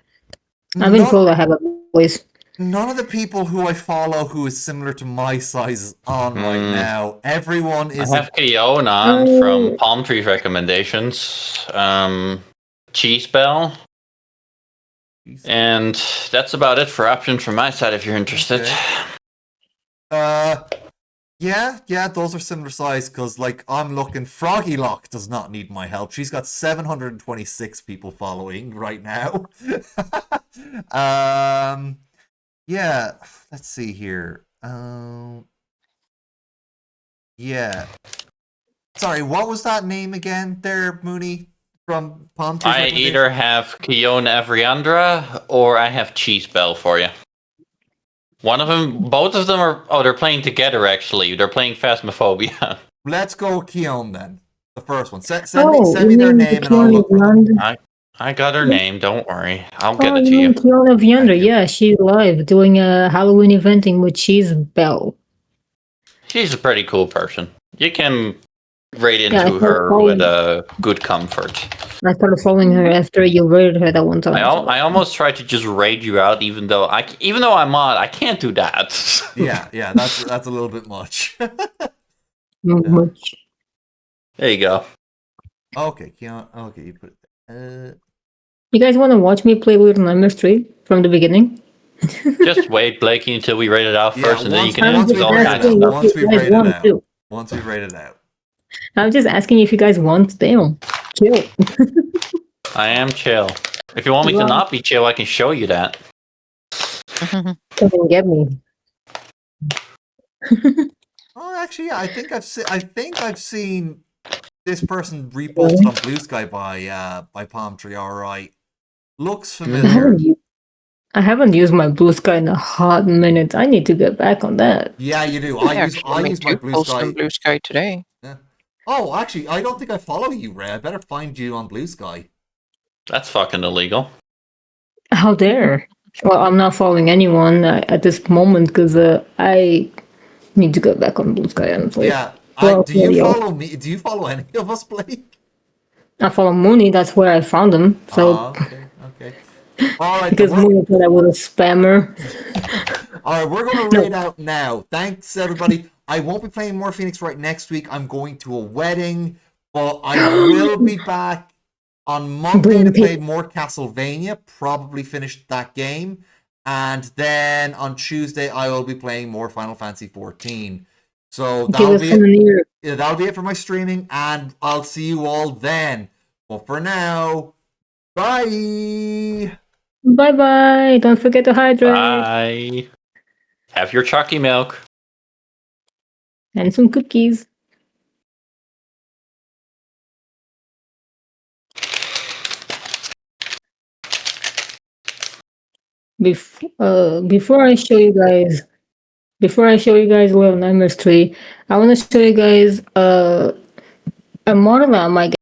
Speaker 5: I've been told I have a voice.
Speaker 1: None of the people who I follow who is similar to my size is on right now. Everyone
Speaker 2: I
Speaker 1: is.
Speaker 2: have Kiona on from Palm Tree's recommendations. Cheese Bell. And that's about it for options from my side if you're interested.
Speaker 1: Okay. Yeah, those are similar size because, like, I'm looking. Froggy Lock does not need my help. She's got 726 people following right now. Yeah, let's see here. Yeah. Sorry, what was that name again there, Mooney? From Palm Tree's
Speaker 2: I
Speaker 1: recommendation?
Speaker 2: either have Kiona Evriandra or I have Cheese Bell for you. One of them, both of them are. Oh, they're playing together. Actually, they're playing Phasmophobia.
Speaker 1: Let's go Keon then. The first one. Send
Speaker 5: you
Speaker 1: me their
Speaker 5: mean
Speaker 1: name and I'll
Speaker 5: Kiona
Speaker 1: look for them.
Speaker 5: Viandra?
Speaker 2: I got her name. Don't worry, I'll get
Speaker 5: Oh,
Speaker 2: it to
Speaker 5: you
Speaker 2: you.
Speaker 5: mean Kiona Viandra?
Speaker 1: Thank you.
Speaker 5: Yeah, she's live doing a Halloween eventing with Cheese Bell.
Speaker 2: She's a pretty cool person. You can rate
Speaker 5: Yeah, I
Speaker 2: into
Speaker 5: started
Speaker 2: her
Speaker 5: following-
Speaker 2: with a good comfort.
Speaker 5: I started following her after you rated her that one time.
Speaker 2: I almost tried to just raid you out, even though I'm on, I can't do that.
Speaker 1: Yeah, that's a little bit much.
Speaker 5: Much.
Speaker 2: There you go.
Speaker 1: Okay, Keon. Okay, you put it.
Speaker 5: You guys want to watch me play Little Nightmares 3 from the beginning?
Speaker 2: Just wait, Blakey, until we rate it out
Speaker 1: Yeah,
Speaker 2: first, and then you can
Speaker 1: once
Speaker 2: ask
Speaker 1: we
Speaker 2: all
Speaker 1: rate
Speaker 2: kinds
Speaker 1: it
Speaker 2: of
Speaker 1: out.
Speaker 2: stuff.
Speaker 1: Once we've rated
Speaker 5: want
Speaker 1: out.
Speaker 5: to.
Speaker 1: Once we've rated out.
Speaker 5: I'm just asking if you guys want. Damn. Chill.
Speaker 2: I am chill. If you want me to
Speaker 5: Well-
Speaker 2: not be chill, I can show you that.
Speaker 5: Come and get me.
Speaker 1: Oh, actually, yeah, I think I've seen this person reposted on Blue Sky by Palm Tree. All right, looks
Speaker 5: I
Speaker 1: familiar.
Speaker 5: haven't used my Blue Sky in a hot minute. I need to get back on that.
Speaker 1: Yeah, you do.
Speaker 3: I
Speaker 1: I use my Blue
Speaker 3: post
Speaker 1: Sky.
Speaker 3: on Blue Sky today.
Speaker 1: Oh, actually, I don't think I follow you, Ray. I better find you on Blue Sky.
Speaker 2: That's fucking illegal.
Speaker 5: How dare? Well, I'm not following anyone at this moment because I need to get back on Blue Sky. Honestly.
Speaker 1: Yeah.
Speaker 5: Well,
Speaker 1: Do you
Speaker 5: yeah.
Speaker 1: follow me? Do you follow any of us, Blake?
Speaker 5: I follow Mooney. That's where I found him. So
Speaker 1: Okay. All right.
Speaker 5: because Mooney thought I was a spammer.
Speaker 1: All right, we're going to rate out now. Thanks, everybody. I won't be playing more Phoenix Wright next week. I'm going to a wedding, but I will be back on Monday to play more Castlevania, probably finish that game. And then on Tuesday, I will be playing more Final Fantasy 14. So that'll be it. Yeah, that'll be it for my streaming, and I'll see you all then. But for now, bye!
Speaker 5: Bye. Don't forget to hydrate
Speaker 2: Bye. Have your chalky milk.
Speaker 5: and some cookies. Before I show you guys Little Nightmares 3, I want to show you guys a model I might get